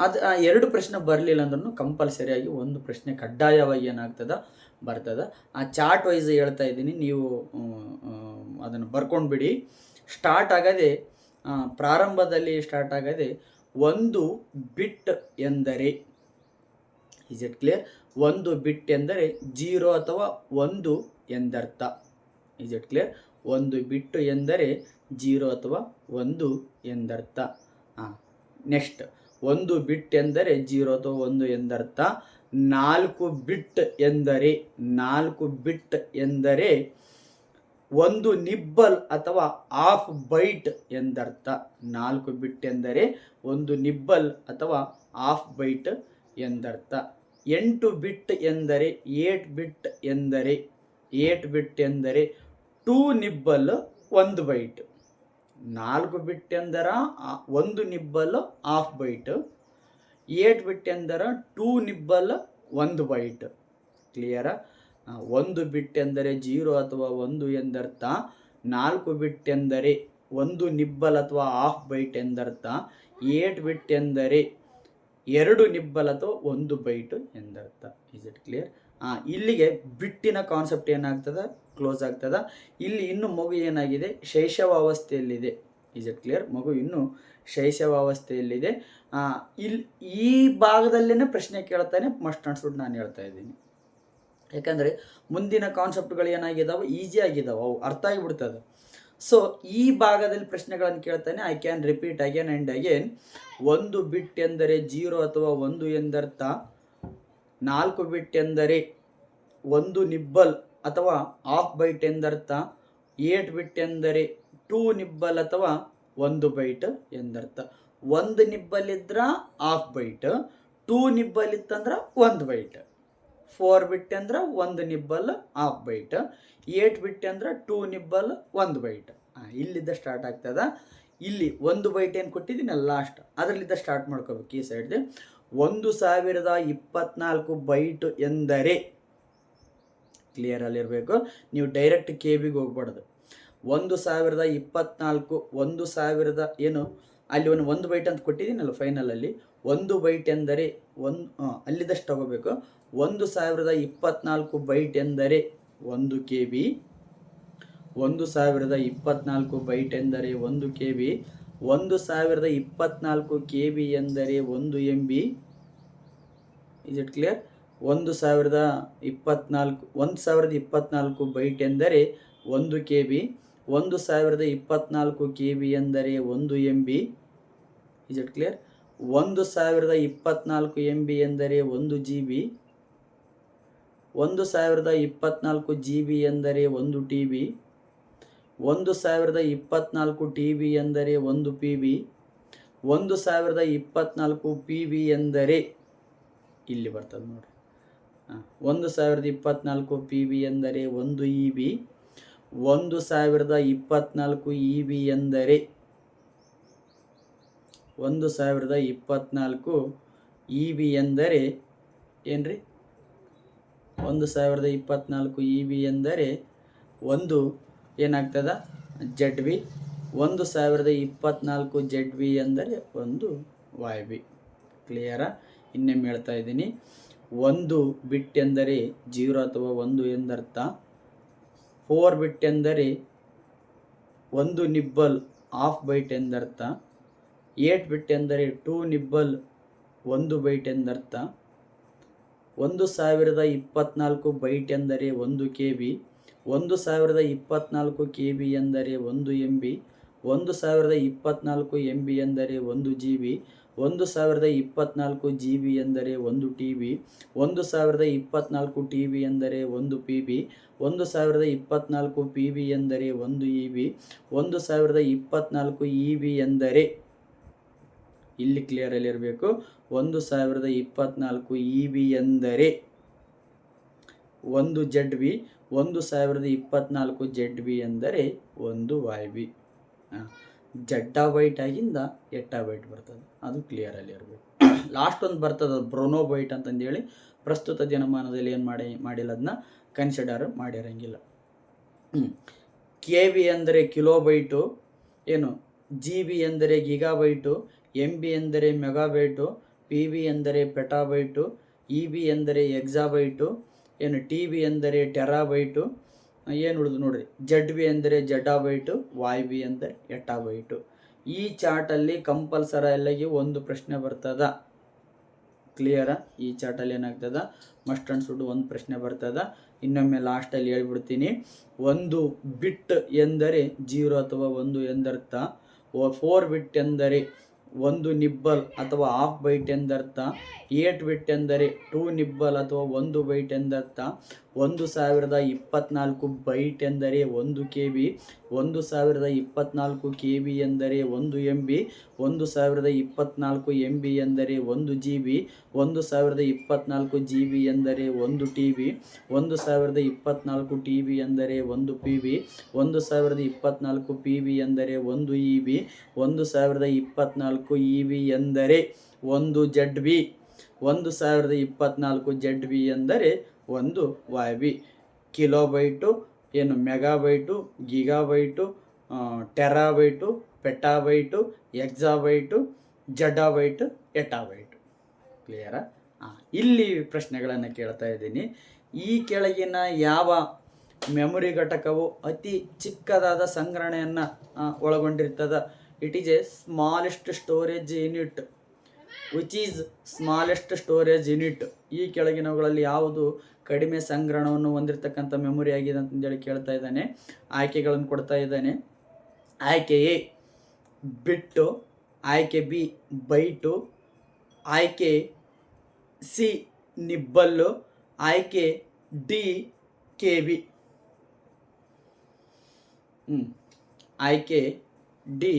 ಅದು 2 ಪ್ರಶ್ನೆ ಬರಲಿಲ್ಲ ಅಂದ್ರೂ ಕಂಪಲ್ಸರಿಯಾಗಿ 1 ಪ್ರಶ್ನೆ ಕಡ್ಡಾಯವಾಗಿ ಏನಾಗ್ತದೆ ಬರ್ತದೆ. ಆ ಚಾರ್ಟ್ ವೈಸ್ ಹೇಳ್ತಾ ಇದ್ದೀನಿ, ನೀವು ಅದನ್ನು ಬರ್ಕೊಂಡ್ಬಿಡಿ. ಸ್ಟಾರ್ಟ್ ಆಗದೆ, ಪ್ರಾರಂಭದಲ್ಲಿ ಸ್ಟಾರ್ಟ್ ಆಗದೆ 1 ಬಿಟ್ ಎಂದರೆ, ಈಸ್ ಇಟ್ ಕ್ಲಿಯರ್? 1 ಬಿಟ್ ಎಂದರೆ 0 ಅಥವಾ 1 ಎಂದರ್ಥ. Is it clear? 1 ಬಿಟ್ಟು ಎಂದರೆ 0 ಅಥವಾ 1 ಎಂದರ್ಥ. ನೆಕ್ಸ್ಟ್ 1 ಬಿಟ್ ಎಂದರೆ 0 ಅಥವಾ 1 ಎಂದರ್ಥ. 4 ಬಿಟ್ ಎಂದರೆ 1 ನಿಬ್ಬಲ್ ಅಥವಾ ಹಾಫ್ ಬೈಟ್ ಎಂದರ್ಥ. 4 ಬಿಟ್ ಎಂದರೆ 1 ನಿಬ್ಬಲ್ ಅಥವಾ ಹಾಫ್ ಬೈಟ್ ಎಂದರ್ಥ. 8 ಬಿಟ್ ಎಂದರೆ 8 ಬಿಟ್ ಎಂದರೆ 2 ನಿಬ್ಬಲ್ 1 ಬೈಟ್. 4 ಬಿಟ್ ಎಂದರ 1 ನಿಬ್ಬಲ್ ಹಾಫ್ ಬೈಟ್. 8 ಬಿಟ್ ಎಂದರ 2 ನಿಬ್ಬಲ್ 1 ಬೈಟ್. ಕ್ಲಿಯರ? 1 ಬಿಟ್ ಎಂದರೆ 0 ಅಥವಾ 1 ಎಂದರ್ಥ. 4 ಬಿಟ್ ಎಂದರೆ 1 ನಿಬ್ಬಲ್ ಅಥವಾ ಹಾಫ್ ಬೈಟ್ ಎಂದರ್ಥ. 8 ಬಿಟ್ ಎಂದರೆ 2 ನಿಬ್ಬಲ್ ಅಥವಾ 1 ಬೈಟ್ ಎಂದರ್ಥ. Is it clear? ಇಲ್ಲಿಗೆ ಬಿಟ್ಟಿನ ಕಾನ್ಸೆಪ್ಟ್ ಏನಾಗ್ತದೆ ಕ್ಲೋಸ್ ಆಗ್ತದ. ಇಲ್ಲಿ ಇನ್ನು ಮಗು ಏನಾಗಿದೆ, ಶೈಶವಾವಸ್ಥೆಯಲ್ಲಿದೆ. Is it clear? ಮಗು ಇನ್ನು ಶೈಶವಾವಸ್ಥೆಯಲ್ಲಿದೆ. ಇಲ್ಲಿ ಈ ಭಾಗದಲ್ಲೇ ಪ್ರಶ್ನೆ ಕೇಳ್ತಾನೆ ಮಸ್ಟ್ ಅಂಡ್ ಶುಡ್ ನಾನು ಹೇಳ್ತಾ ಇದ್ದೀನಿ. ಯಾಕಂದರೆ ಮುಂದಿನ ಕಾನ್ಸೆಪ್ಟ್ಗಳು ಏನಾಗಿದ್ದಾವೆ, ಈಸಿ ಆಗಿದ್ದಾವೆ, ಅವು ಅರ್ಥ ಆಗಿಬಿಡ್ತದೆ. ಸೊ ಈ ಭಾಗದಲ್ಲಿ ಪ್ರಶ್ನೆಗಳನ್ನು ಕೇಳ್ತಾನೆ. I can repeat again and again. 1 ಬಿಟ್ ಎಂದರೆ 0 ಅಥವಾ 1 ಎಂದರ್ಥ. 4 ಬಿಟ್ ಎಂದರೆ 1 ನಿಬ್ಬಲ್ ಅಥವಾ ಹಾಫ್ ಬೈಟ್ ಎಂದರ್ಥ. 8 ಬಿಟ್ ಎಂದರೆ 2 ನಿಬ್ಬಲ್ ಅಥವಾ 1 ಬೈಟ್ ಎಂದರ್ಥ. 1 ನಿಬ್ಬಲ್ ಇದ್ರ ಹಾಫ್ ಬೈಟ್, 2 ನಿಬ್ಬಲ್ ಇತ್ತಂದ್ರೆ 1 ಬೈಟ್. 4 ಬಿಟ್ ಅಂದ್ರೆ 1 ನಿಬ್ಬಲ್ ಹಾಫ್ ಬೈಟ್. 8 ಬಿಟ್ ಅಂದ್ರೆ 2 ನಿಬ್ಬಲ್ 1 ಬೈಟ್. ಇಲ್ಲಿದ್ದ ಸ್ಟಾರ್ಟ್ ಆಗ್ತದ. ಇಲ್ಲಿ 1 ಬೈಟ್ ಏನು ಕೊಟ್ಟಿದ್ದೀನಿ ಲಾಸ್ಟ್, ಅದರಲ್ಲಿದ್ದ ಸ್ಟಾರ್ಟ್ ಮಾಡ್ಕೋಬೇಕು. ಈ ಸೈಡ್ 1024 ಬೈಟ್ ಎಂದರೆ, ಕ್ಲಿಯರ್ ಅಲ್ಲಿರಬೇಕು. ನೀವು ಡೈರೆಕ್ಟ್ KBಗೆ ಹೋಗ್ಬಾರ್ದು. 1024 1000 ಏನು ಅಲ್ಲಿ 1 ಬೈಟ್ ಅಂತ ಕೊಟ್ಟಿದ್ದೀನಲ್ಲ ಫೈನಲಲ್ಲಿ. 1 ಬೈಟ್ ಎಂದರೆ ಅಲ್ಲಿದ್ದಷ್ಟು ತಗೋಬೇಕು. 1024 ಬೈಟ್ ಎಂದರೆ 1 KB. 1024 ಬೈಟ್ ಎಂದರೆ 1 KB. 1024 KB ಎಂದರೆ 1 MB. Is it clear? 1024 byte ಎಂದರೆ 1 KB. 1024 KB ಎಂದರೆ 1 MB. Is it clear? 1024 MB ಎಂದರೆ 1 GB. 1024 GB ಎಂದರೆ 1 TB. 1024 TB ಎಂದರೆ 1 PB. 1024 PB ಎಂದರೆ ಇಲ್ಲಿ ಬರ್ತದೆ ನೋಡಿ. 1024 PB ಎಂದರೆ 1 EB. 1024 EB ಎಂದರೆ 1024 EB ಎಂದರೆ ಏನ್ರಿ? 1024 EB ಎಂದರೆ ಒಂದು ಏನಾಗ್ತದ ZB. 1024 ZB ಎಂದರೆ ಒಂದು YB. ಕ್ಲಿಯರಾ? ಇನ್ನೊಮ್ಮೆ ಹೇಳ್ತಾ ಇದ್ದೀನಿ. 1 ಬಿಟ್ ಎಂದರೆ 0 ಅಥವಾ 1 ಎಂದರ್ಥ. 4 ಬಿಟ್ ಎಂದರೆ 1 ನಿಬ್ಬಲ್ ಹಾಫ್ ಬೈಟ್ ಎಂದರ್ಥ. 8 ಬಿಟ್ ಎಂದರೆ 2 ನಿಬ್ಬಲ್ 1 ಬೈಟ್ ಎಂದರ್ಥ. 1024 ಬೈಟ್ ಎಂದರೆ 1 KB. 1024 KB ಎಂದರೆ 1 MB. 1024 MB ಎಂದರೆ 1 GB. 1024 GB ಎಂದರೆ 1 TB. 1024 TB ಎಂದರೆ 1 PB. 1024 PB ಎಂದರೆ 1 EB. 1024 EB ಎಂದರೆ ಇಲ್ಲಿ ಕ್ಲಿಯರಲ್ಲಿ ಇರಬೇಕು. 1024 EB ಎಂದರೆ ಒಂದು ZB. 1024 ZB ಎಂದರೆ ಒಂದು YB. ಜೆಡ್ಡಾಬೈಟ್ ಆಗಿಂದ ಎಟ್ಟಾಬೈಟ್ ಬರ್ತದೆ, ಅದು ಕ್ಲಿಯರಲ್ಲಿ ಇರಬೇಕು. ಲಾಸ್ಟ್ ಒಂದು ಬರ್ತದೆ ಬ್ರೋನೋಬೈಟ್ ಅಂತಂದೇಳಿ ಪ್ರಸ್ತುತ ದಿನಮಾನದಲ್ಲಿ ಏನು ಮಾಡಿಲ್ಲ, ಅದನ್ನ ಕನ್ಸಿಡರ್ ಮಾಡಿರಂಗಿಲ್ಲ. KB ಅಂದರೆ ಕಿಲೋಬೈಟು, ಏನು GB ಎಂದರೆ ಗಿಗಾಬೈಟು, MB ಎಂದರೆ ಮೆಗಾಬೈಟು, PB ಎಂದರೆ ಪೆಟಾಬೈಟು, EB ಎಂದರೆ ಎಕ್ಸಾಬೈಟು, ಏನು TB ಎಂದರೆ ಟೆರಾಬೈಟು, ಏನು ಉಳಿದು ನೋಡ್ರಿ ZB ಎಂದರೆ ಜೆಡ್ಡಾಬೈಟು, YB ಎಂದರೆ ಎಟ್ಟಾಬೈಟು. ಈ ಚಾರ್ಟಲ್ಲಿ ಕಂಪಲ್ಸರ ಎಲ್ಲಗೆ ಒಂದು ಪ್ರಶ್ನೆ ಬರ್ತದ. ಕ್ಲಿಯರಾ? ಈ ಚಾರ್ಟಲ್ಲಿ ಏನಾಗ್ತದ, ಮಸ್ಟ್ ಅಂಡ್ ಶುಡ್ ಒಂದು ಪ್ರಶ್ನೆ ಬರ್ತದ. ಇನ್ನೊಮ್ಮೆ ಲಾಸ್ಟಲ್ಲಿ ಹೇಳ್ಬಿಡ್ತೀನಿ. 1 ಬಿಟ್ ಎಂದರೆ 0 ಅಥವಾ 1 ಎಂದರ್ಥ. 4 ಬಿಟ್ ಎಂದರೆ 1 ನಿಬ್ಬಲ್ ಅಥವಾ ಹಾಫ್ ಬೈಟ್ ಎಂದರ್ಥ. 8 ಬಿಟ್ ಎಂದರೆ 2 ನಿಬ್ಬಲ್ ಅಥವಾ 1 ಬೈಟ್ ಎಂದರ್ಥ. 1024 ಬೈಟ್ ಎಂದರೆ 1 KB. 1024 KB ಎಂದರೆ 1 MB. 1024 MB ಎಂದರೆ 1 GB. 1024 GB ಎಂದರೆ 1 TB. 1024 TB ಎಂದರೆ 1 PB. 1024 PB ಎಂದರೆ 1 EB. 1024 EB ಎಂದರೆ ಒಂದು ZB. 1024 ZB ಎಂದರೆ ಒಂದು YB. ಕಿಲೋಬೈಟು, ಏನು ಮೆಗಾಬೈಟು, ಗಿಗಾಬೈಟು, ಟೆರಾಬೈಟು, ಪೆಟಾಬೈಟು, ಎಕ್ಸಾಬೈಟು, ಜೆಡ್ಡಾಬೈಟು, ಎಟಾಬೈಟು. ಕ್ಲಿಯರಾ? ಇಲ್ಲಿ ಪ್ರಶ್ನೆಗಳನ್ನು ಕೇಳ್ತಾ ಇದ್ದೀನಿ. ಈ ಕೆಳಗಿನ ಯಾವ ಮೆಮೊರಿ ಘಟಕವು ಅತಿ ಚಿಕ್ಕದಾದ ಸಂಗ್ರಹಣೆಯನ್ನು ಒಳಗೊಂಡಿರ್ತದ? It is a smallest storage unit. Which is smallest storage unit. ಈ ಕೆಳಗಿನವುಗಳಲ್ಲಿ ಯಾವುದು ಕಡಿಮೆ ಸಂಗ್ರಹಣವನ್ನು ಹೊಂದಿರತಕ್ಕಂಥ ಮೆಮೊರಿ ಆಗಿದೆ ಅಂತಂದೇಳಿ ಕೇಳ್ತಾ ಇದ್ದಾನೆ. ಆಯ್ಕೆಗಳನ್ನು ಕೊಡ್ತಾ ಇದ್ದಾನೆ. ಆಯ್ಕೆ ಎ ಬಿಟ್ಟು, ಆಯ್ಕೆ ಬಿ ಬೈಟು, ಆಯ್ಕೆ ಸಿ ನಿಬ್ಬಲ್ಲು, ಆಯ್ಕೆ ಡಿ KB. ಆಯ್ಕೆ ಡಿ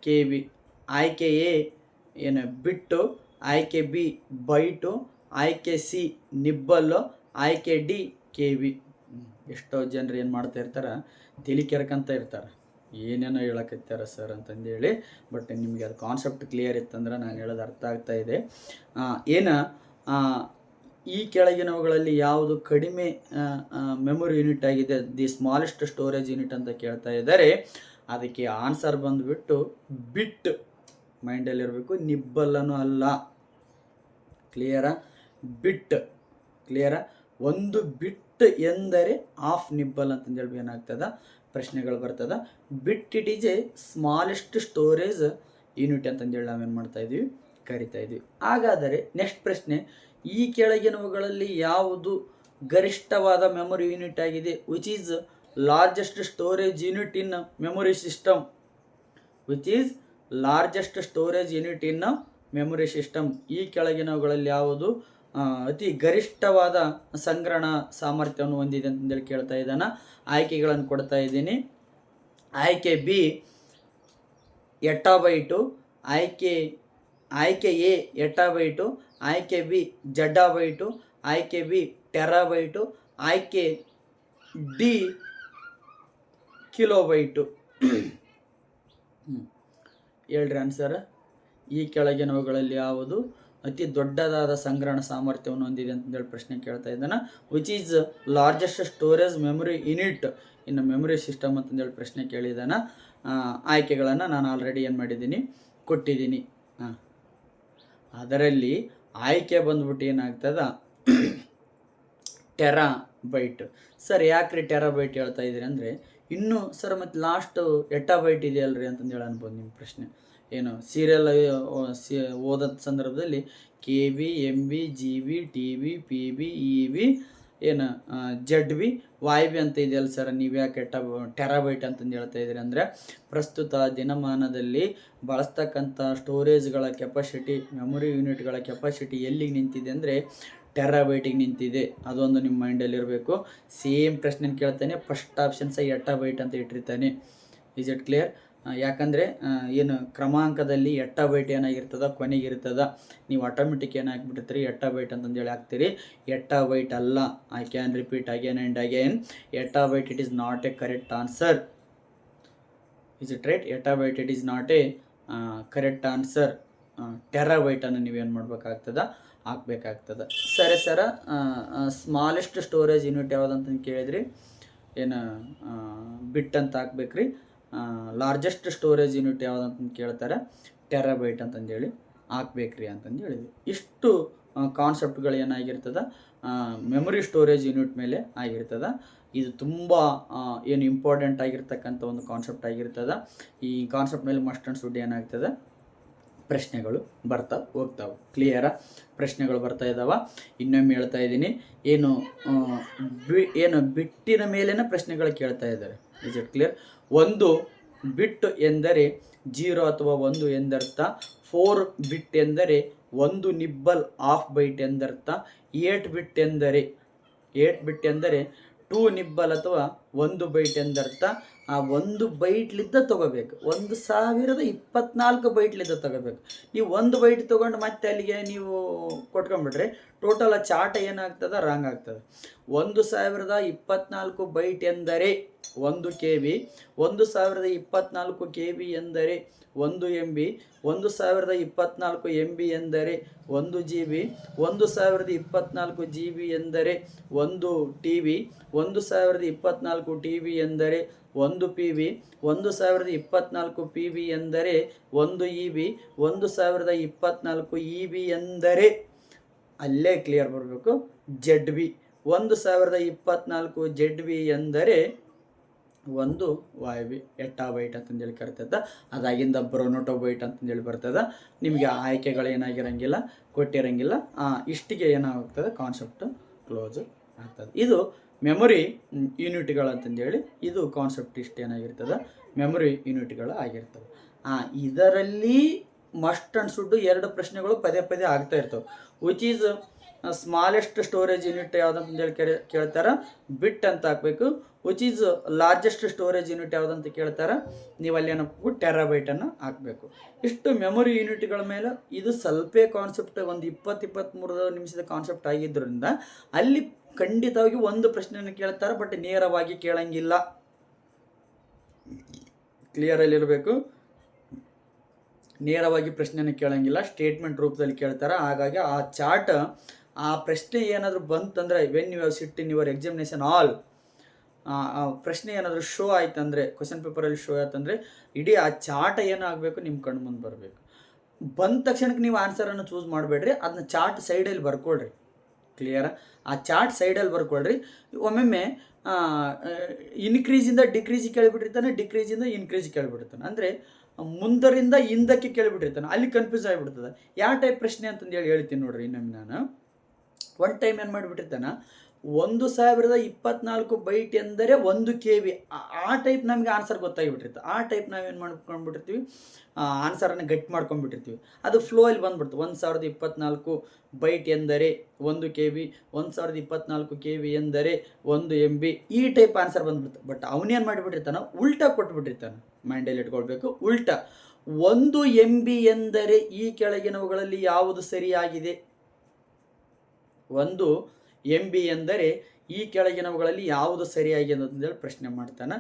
KB. ಆಯ್ಕೆ ಎ ಏನು ಬಿಟ್ಟು, ಆಯ್ಕೆ ಬಿ ಬೈಟು, ಆಯ್ಕೆ ಸಿ ನಿಬ್ಬಲ್ಲು, ಆಯ್ಕೆ ಡಿ KB. ಎಷ್ಟೋ ಜನರು ಏನು ಮಾಡ್ತಾ ಇರ್ತಾರೆ, ತಲೆ ಕೆರ್ಕಂತ ಇರ್ತಾರೆ, ಏನೇನೋ ಹೇಳಕತ್ತಾರ ಸರ್ ಅಂತಂದೇಳಿ. ಬಟ್ ನಿಮಗೆ ಅದು ಕಾನ್ಸೆಪ್ಟ್ ಕ್ಲಿಯರ್ ಇತ್ತಂದ್ರೆ ನಾನು ಹೇಳೋದು ಅರ್ಥ ಆಗ್ತಾ ಇದೆ. ಈ ಕೆಳಗಿನವುಗಳಲ್ಲಿ ಯಾವುದು ಕಡಿಮೆ ಮೆಮೊರಿ ಯೂನಿಟ್ ಆಗಿದೆ, ದಿ ಸ್ಮಾಲೆಸ್ಟ್ ಸ್ಟೋರೇಜ್ ಯೂನಿಟ್ ಅಂತ ಕೇಳ್ತಾ ಇದ್ದಾರೆ. ಅದಕ್ಕೆ ಆನ್ಸರ್ ಬಂದುಬಿಟ್ಟು ಬಿಟ್. ಮೈಂಡಲ್ಲಿರಬೇಕು, ನಿಬ್ಬಲ್ಲನೂ ಅಲ್ಲ. ಕ್ಲಿಯರಾ? ಬಿಟ್. ಕ್ಲಿಯರಾ? ಒಂದು ಬಿಟ್ ಎಂದರೆ ಹಾಫ್ ನಿಬ್ಬಲ್ ಅಂತಂದೇಳಿ ಏನಾಗ್ತದ, ಪ್ರಶ್ನೆಗಳು ಬರ್ತದ. Bit it is a smallest storage unit ಅಂತಂದೇಳಿ ನಾವೇನು ಮಾಡ್ತಾ ಇದೀವಿ, ಕರಿತಾ ಇದೀವಿ. ಹಾಗಾದರೆ ನೆಕ್ಸ್ಟ್ ಪ್ರಶ್ನೆ, ಈ ಕೆಳಗಿನವುಗಳಲ್ಲಿ ಯಾವುದು ಗರಿಷ್ಠವಾದ ಮೆಮೊರಿ ಯೂನಿಟ್ ಆಗಿದೆ? Which is largest storage unit in memory system. Which is largest storage unit in memory system. ಈ ಕೆಳಗಿನವುಗಳಲ್ಲಿ ಯಾವುದು ಅತಿ ಗರಿಷ್ಠವಾದ ಸಂಗ್ರಹಣ ಸಾಮರ್ಥ್ಯವನ್ನು ಹೊಂದಿದೆ ಅಂತಂದೇಳಿ ಕೇಳ್ತಾ ಇದ್ದಾನೆ. ಆಯ್ಕೆಗಳನ್ನು ಕೊಡ್ತಾ ಇದ್ದೀನಿ. ಆಯ್ಕೆ ಬಿ ಎಟ್ಟಾಬೈಟು, ಆಯ್ಕೆ ಎ ಎಟ್ಟಾಬೈಟು, ಆಯ್ಕೆ ಬಿ ಜಡ್ಡಾಬೈಟು, ಆಯ್ಕೆ ಬಿ ಟೆರಾಬೈಟು, ಆಯ್ಕೆ ಡಿ ಕಿಲೋಬೈಟು. ಹೇಳ್ರಿ ಆನ್ಸರ್. ಈ ಕೆಳಗಿನವುಗಳಲ್ಲಿ ಯಾವುದು ಅತಿ ದೊಡ್ಡದಾದ ಸಂಗ್ರಹಣ ಸಾಮರ್ಥ್ಯವನ್ನು ಹೊಂದಿದೆ ಅಂತಂದೇಳಿ ಪ್ರಶ್ನೆ ಕೇಳ್ತಾ ಇದ್ದಾನೆ. Which is largest storage memory unit ಇನ್ನು ಮೆಮೊರಿ ಸಿಸ್ಟಮ್ ಅಂತಂದೇಳಿ ಪ್ರಶ್ನೆ ಕೇಳಿದ್ದಾನೆ. ಆಯ್ಕೆಗಳನ್ನು ನಾನು ಆಲ್ರೆಡಿ ಏನು ಮಾಡಿದ್ದೀನಿ, ಕೊಟ್ಟಿದ್ದೀನಿ. ಅದರಲ್ಲಿ ಆಯ್ಕೆ ಬಂದ್ಬಿಟ್ಟು ಏನಾಗ್ತದ ಟೆರಾಬೈಟ್. ಸರ್ ಯಾಕ್ರಿ ಟೆರಾಬೈಟ್ ಹೇಳ್ತಾ ಇದ್ದೀರಿ ಅಂದರೆ, ಇನ್ನೂ ಸರ್ ಮತ್ತು ಲಾಸ್ಟು ಎಟ್ಟಾಬೈಟ್ ಇದೆಯಲ್ರಿ ಅಂತಂದೇಳಿ ಅನ್ಬೋದು ನಿಮ್ಮ ಪ್ರಶ್ನೆ. ಏನು ಸೀರಿಯಲ್ ಓದೋ ಸಂದರ್ಭದಲ್ಲಿ K B, M B, G B, T B, P B, E B, ಏನು ಜಡ್ ಬಿ, ವಾಯ್ ಬಿ ಅಂತ ಇದೆಯಲ್ಲ ಸರ್, ನೀವು ಯಾಕೆ ಟೆರಾಬೈಟ್ ಅಂತಂದು ಹೇಳ್ತಾ ಇದ್ದೀರಿ ಅಂದರೆ, ಪ್ರಸ್ತುತ ದಿನಮಾನದಲ್ಲಿ ಬಳಸ್ತಕ್ಕಂಥ ಸ್ಟೋರೇಜ್ಗಳ ಕೆಪಾಸಿಟಿ, ಮೆಮೊರಿ ಯೂನಿಟ್ಗಳ ಕೆಪಾಸಿಟಿ ಎಲ್ಲಿಗೆ ನಿಂತಿದೆ ಅಂದರೆ ಟೆರಾಬೈಟಿಗೆ ನಿಂತಿದೆ. ಅದೊಂದು ನಿಮ್ಮ ಮೈಂಡಲ್ಲಿ ಇರಬೇಕು. ಸೇಮ್ ಪ್ರಶ್ನೆ ಕೇಳ್ತಾನೆ, ಫಸ್ಟ್ ಆಪ್ಷನ್ ಸಹ ಎಟ್ಟಾಬೈಟ್ ಅಂತ ಇಟ್ಟಿರ್ತಾನೆ. Is it clear? ಯಾಕಂದರೆ ಏನು ಕ್ರಮಾಂಕದಲ್ಲಿ ಎಟ್ಟಾಬೈಟ್ ಏನಾಗಿರ್ತದ ಕೊನೆಗಿರ್ತದ. ನೀವು ಆಟೋಮೆಟಿಕ್ ಏನಾಗ್ಬಿಟ್ಟಿರ್ತೀರಿ ಎಟ್ಟಾಬೈಟ್ ಅಂತಂದೇಳಿ ಹಾಕ್ತೀರಿ. ಎಟ್ಟಾಬೈಟ್ ಅಲ್ಲ. I can repeat again and again, zettabyte it is not a correct answer. Is it right? Zettabyte it is not a correct answer. ಟೆರಾಬೈಟನ್ನು ನೀವೇನು ಮಾಡ್ಬೇಕಾಗ್ತದ, ಹಾಕ್ಬೇಕಾಗ್ತದೆ. ಸರಿ ಸರ, ಸ್ಮಾಲೆಸ್ಟ್ ಸ್ಟೋರೇಜ್ ಯೂನಿಟ್ ಯಾವುದಂತ ಕೇಳಿದ್ರಿ, ಏನು ಬಿಟ್ ಅಂತ ಹಾಕ್ಬೇಕ್ರಿ. ಲಾರ್ಜೆಸ್ಟ್ ಸ್ಟೋರೇಜ್ ಯೂನಿಟ್ ಯಾವುದಂತ ಕೇಳ್ತಾರೆ, ಟೆರಾಬೈಟ್ ಅಂತಂದೇಳಿ ಹಾಕ್ಬೇಕ್ರಿ ಅಂತಂದು ಹೇಳಿದ್ವಿ. ಇಷ್ಟು ಕಾನ್ಸೆಪ್ಟ್ಗಳು ಏನಾಗಿರ್ತದೆ ಮೆಮೊರಿ ಸ್ಟೋರೇಜ್ ಯೂನಿಟ್ ಮೇಲೆ ಆಗಿರ್ತದೆ. ಇದು ತುಂಬ ಏನು ಇಂಪಾರ್ಟೆಂಟ್ ಆಗಿರ್ತಕ್ಕಂಥ ಒಂದು ಕಾನ್ಸೆಪ್ಟ್ ಆಗಿರ್ತದೆ. ಈ ಕಾನ್ಸೆಪ್ಟ್ ಮೇಲೆ ಮಸ್ಟ್ ಆ್ಯಂಡ್ ಶುಡ್ ಏನಾಗ್ತದೆ, ಪ್ರಶ್ನೆಗಳು ಬರ್ತಾ ಹೋಗ್ತಾವೆ. ಕ್ಲಿಯರ? ಪ್ರಶ್ನೆಗಳು ಬರ್ತಾ ಇದ್ದಾವೆ. ಇನ್ನೊಮ್ಮೆ ಹೇಳ್ತಾ ಇದ್ದೀನಿ, ಏನು ಬಿಟ್ಟಿನ ಮೇಲಿನ ಪ್ರಶ್ನೆಗಳು ಕೇಳ್ತಾ ಇದ್ದಾರೆ. Is it clear? 1 ಬಿಟ್ ಎಂದರೆ 0 ಅಥವಾ 1 ಎಂದರ್ಥ. 4 ಬಿಟ್ ಎಂದರೆ 1 ನಿಬ್ಬಲ್ ಹಾಫ್ ಬೈಟ್ ಎಂದರ್ಥ. 8 ಬಿಟ್ ಎಂದರೆ 2 ನಿಬ್ಬಲ್ ಅಥವಾ 1 ಬೈಟ್ ಎಂದರ್ಥ. ಆ 1 ಬೈಟ್ಲಿದ್ದ ತೊಗೋಬೇಕು. 1024 ಬೈಟ್ಲಿದ್ದ ತೊಗೋಬೇಕು. ನೀವು 1 ಬೈಟ್ ತೊಗೊಂಡು ಮತ್ತೆ ಅಲ್ಲಿಗೆ ನೀವು ಕೊಟ್ಕೊಂಡ್ಬಿಟ್ರೆ ಟೋಟಲ್ ಆ ಚಾರ್ಟ್ ಏನಾಗ್ತದೆ, ರಾಂಗ್ ಆಗ್ತದೆ. 1024 ಬೈಟ್ ಎಂದರೆ 1 KB, 1024 KB ಎಂದರೆ 1 MB, 1024 MB ಎಂದರೆ 1 GB, 1024 GB ಎಂದರೆ 1 TB, 1024 TB ಎಂದರೆ 1 PB, 1024 PB ಎಂದರೆ 1 EB, 1024 EB ಎಂದರೆ ಅಲ್ಲೇ ಕ್ಲಿಯರ್ ಬರಬೇಕು ZB, 1024 ZB ಎಂದರೆ 1 YB ಎಟ್ಟಾಬೈಟ್ ಅಂತಂದೇಳಿ ಕರ್ತದ. ಅದಾಗಿಂದ ಬ್ರೋನೋಟೋಬೈಟ್ ಅಂತಂದೇಳಿ ಬರ್ತದೆ. ನಿಮಗೆ ಆಯ್ಕೆಗಳು ಏನಾಗಿರಂಗಿಲ್ಲ, ಕೊಟ್ಟಿರಂಗಿಲ್ಲ. ಇಷ್ಟಿಗೆ ಏನಾಗ್ತದೆ, ಕಾನ್ಸೆಪ್ಟ್ ಕ್ಲೋಸ್ ಆಗ್ತದೆ. ಇದು ಮೆಮೊರಿ ಯೂನಿಟ್ಗಳಂತಂದೇಳಿ ಇದು ಕಾನ್ಸೆಪ್ಟ್ ಇಷ್ಟು ಏನಾಗಿರ್ತದೆ, ಮೆಮೊರಿ ಯೂನಿಟ್ಗಳು ಆಗಿರ್ತವೆ. ಇದರಲ್ಲಿ ಮಸ್ಟ್ ಆ್ಯಂಡ್ ಶುಡ್ 2 ಪ್ರಶ್ನೆಗಳು ಪದೇ ಆಗ್ತಾ ಇರ್ತವೆ. Which is smallest storage unit ಯಾವುದಂತಂದೇಳಿ ಕೇಳ್ತಾರೆ, ಬಿಟ್ ಅಂತ ಹಾಕಬೇಕು. Which is largest storage unit ಯಾವುದಂತ ಕೇಳ್ತಾರೆ, ನೀವು ಅಲ್ಲಿ ಏನಪ್ಪ ಟೆರಾಬೈಟನ್ನು ಹಾಕಬೇಕು. ಇಷ್ಟು ಮೆಮೊರಿ ಯೂನಿಟ್ಗಳ ಮೇಲೆ ಇದು ಸ್ವಲ್ಪ ಕಾನ್ಸೆಪ್ಟ್ ಒಂದು 20-23 ನಿಮಿಷದ ಕಾನ್ಸೆಪ್ಟ್ ಆಗಿದ್ದರಿಂದ ಅಲ್ಲಿ ಖಂಡಿತವಾಗಿ ಒಂದು ಪ್ರಶ್ನೆಯನ್ನು ಕೇಳ್ತಾರೆ, ಬಟ್ ನೇರವಾಗಿ ಕೇಳಂಗಿಲ್ಲ. ಕ್ಲಿಯರಲ್ಲಿರಬೇಕು. ನೇರವಾಗಿ ಪ್ರಶ್ನೆಯನ್ನು ಕೇಳಂಗಿಲ್ಲ, ಸ್ಟೇಟ್ಮೆಂಟ್ ರೂಪದಲ್ಲಿ ಕೇಳ್ತಾರೆ. ಹಾಗಾಗಿ ಆ ಚಾರ್ಟ್, ಆ ಪ್ರಶ್ನೆ ಏನಾದರೂ ಬಂತಂದರೆ when you have sit in your examination hall, ಪ್ರಶ್ನೆ ಏನಾದರೂ ಶೋ ಆಯ್ತಂದರೆ, ಕ್ವಶನ್ ಪೇಪರಲ್ಲಿ ಶೋ ಆಯ್ತಂದರೆ ಇಡೀ ಆ ಚಾರ್ಟ್ ಏನಾಗಬೇಕು ನಿಮ್ಮ ಕಣ್ಣು ಮುಂದೆ ಬರಬೇಕು. ಬಂದ ತಕ್ಷಣಕ್ಕೆ ನೀವು ಆನ್ಸರನ್ನು ಚೂಸ್ ಮಾಡಬೇಡ್ರಿ, ಅದನ್ನ ಚಾರ್ಟ್ ಸೈಡಲ್ಲಿ ಬರ್ಕೊಳ್ರಿ. ಕ್ಲಿಯರ? ಆ ಚಾರ್ಟ್ ಸೈಡಲ್ಲಿ ಬರ್ಕೊಳ್ರಿ. ಒಮ್ಮೊಮ್ಮೆ ಇನ್ಕ್ರೀಸಿಂದ ಡಿಕ್ರೀಸಿಗೆ ಕೇಳಿಬಿಟ್ಟಿರ್ತಾನೆ, ಡಿಕ್ರೀಸಿಂದ ಇನ್ಕ್ರೀಸಿಗೆ ಕೇಳಿಬಿಟ್ಟಿರ್ತಾನೆ. ಅಂದರೆ ಮುಂದರಿಂದ ಹಿಂದಕ್ಕೆ ಕೇಳಿಬಿಟ್ಟಿರ್ತಾನೆ, ಅಲ್ಲಿ ಕನ್ಫ್ಯೂಸ್ ಆಗಿಬಿಡ್ತದೆ. ಯಾವ ಟೈಪ್ ಪ್ರಶ್ನೆ ಅಂತಂದು ಹೇಳ್ತೀನಿ ನೋಡ್ರಿ. ಇನ್ನೊಮ್ಮೆ ನಾನು ಒನ್ ಟೈಮ್ ಏನು ಮಾಡಿಬಿಟ್ಟಿರ್ತಾನೆ, 1024 ಬೈಟ್ ಎಂದರೆ 1 KB. ಆ ಟೈಪ್ ನಮಗೆ ಆನ್ಸರ್ ಗೊತ್ತಾಗಿಬಿಟ್ಟಿರುತ್ತೆ. ಆ ಟೈಪ್ ನಾವೇನು ಮಾಡ್ಕೊಂಡ್ಬಿಟ್ಟಿರ್ತೀವಿ, ಆನ್ಸರನ್ನು ಗಟ್ಟಿ ಮಾಡ್ಕೊಂಡ್ಬಿಟ್ಟಿರ್ತೀವಿ. ಅದು ಫ್ಲೋ ಅಲ್ಲಿ ಬಂದ್ಬಿಡ್ತು. 1024 ಬೈಟ್ ಎಂದರೆ 1 KB, 1024 KB ಎಂದರೆ 1 MB, ಈ ಟೈಪ್ ಆನ್ಸರ್ ಬಂದ್ಬಿಡ್ತು. ಬಟ್ ಅವನೇನು ಮಾಡಿಬಿಟ್ಟಿರ್ತಾನೆ, ಉಲ್ಟಾ ಕೊಟ್ಬಿಟ್ಟಿರ್ತಾನೆ. ಮೈಂಡಲ್ಲಿ ಇಟ್ಕೊಳ್ಬೇಕು, ಉಲ್ಟಾ 1 MB ಎಂದರೆ ಈ ಕೆಳಗಿನವುಗಳಲ್ಲಿ ಯಾವುದು ಸರಿಯಾಗಿದೆ. 1 MB ಎಂದರೆ ಈ ಕೆಳಗಿನವುಗಳಲ್ಲಿ ಯಾವುದು ಸರಿಯಾಗಿದೆ ಅಂತೇಳಿ ಪ್ರಶ್ನೆ ಮಾಡ್ತಾನೆ.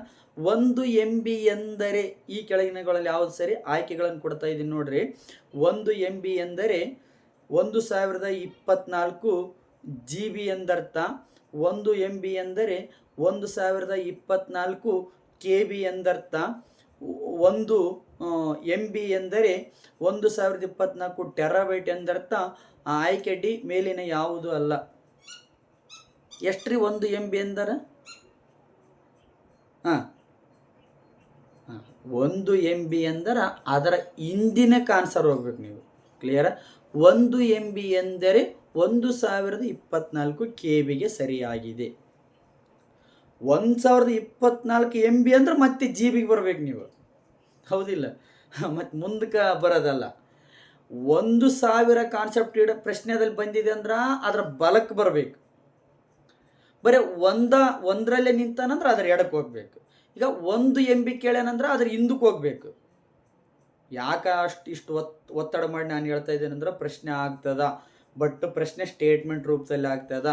1 MB ಎಂದರೆ ಈ ಕೆಳಗಿನವುಗಳಲ್ಲಿ ಯಾವುದು ಸರಿ, ಆಯ್ಕೆಗಳನ್ನು ಕೊಡ್ತಾ ಇದ್ದೀನಿ ನೋಡ್ರಿ. 1 MB ಎಂದರೆ 1024 GB ಎಂದರ್ಥ. 1 MB ಎಂದರೆ 1024 KB ಎಂದರ್ಥ. 1 MB ಎಂದರೆ 1024 ಟೆರಾಬೈಟ್ ಎಂದರ್ಥ. ಆಯ್ಕೆ ಡಿ ಮೇಲಿನ ಯಾವುದು ಅಲ್ಲ. ಎಷ್ಟ್ರಿ 1 MB ಎಂದರೆ? 1 MB ಎಂದರೆ ಅದರ ಹಿಂದಿನಕ್ಕೆ ಆನ್ಸರ್ ಹೋಗ್ಬೇಕು ನೀವು. ಕ್ಲಿಯರ? 1 MB ಎಂದರೆ 1024 KBಗೆ ಸರಿಯಾಗಿದೆ. 1024 MB ಅಂದ್ರೆ ಮತ್ತೆ GB ಬರ್ಬೇಕು ನೀವು, ಹೌದಿಲ್ಲ? ಮತ್ತು ಮುಂದಕ್ಕೆ ಬರೋದಲ್ಲ. 1000 ಕಾನ್ಸೆಪ್ಟ್ ಇಡೋ ಪ್ರಶ್ನೆದಲ್ಲಿ ಬಂದಿದೆ ಅಂದ್ರೆ ಅದರ ಬಲಕ್ಕೆ ಬರಬೇಕು. ಬರೀ ಒಂದರಲ್ಲೇ ನಿಂತಾನಂದ್ರೆ ಅದ್ರ ಎಡಕ್ಕೆ ಹೋಗ್ಬೇಕು. ಈಗ 1 MB ಕೇಳ್ಯಾನಂದ್ರೆ ಅದ್ರ ಹಿಂದಕ್ಕೆ ಹೋಗ್ಬೇಕು. ಯಾಕೆ ಇಷ್ಟು ಒತ್ತಡ ಮಾಡಿ ನಾನು ಹೇಳ್ತಾ ಇದ್ದೇನೆ ಅಂದ್ರೆ ಪ್ರಶ್ನೆ ಆಗ್ತದ, ಬಟ್ ಪ್ರಶ್ನೆ ಸ್ಟೇಟ್ಮೆಂಟ್ ರೂಪದಲ್ಲಿ ಆಗ್ತದ,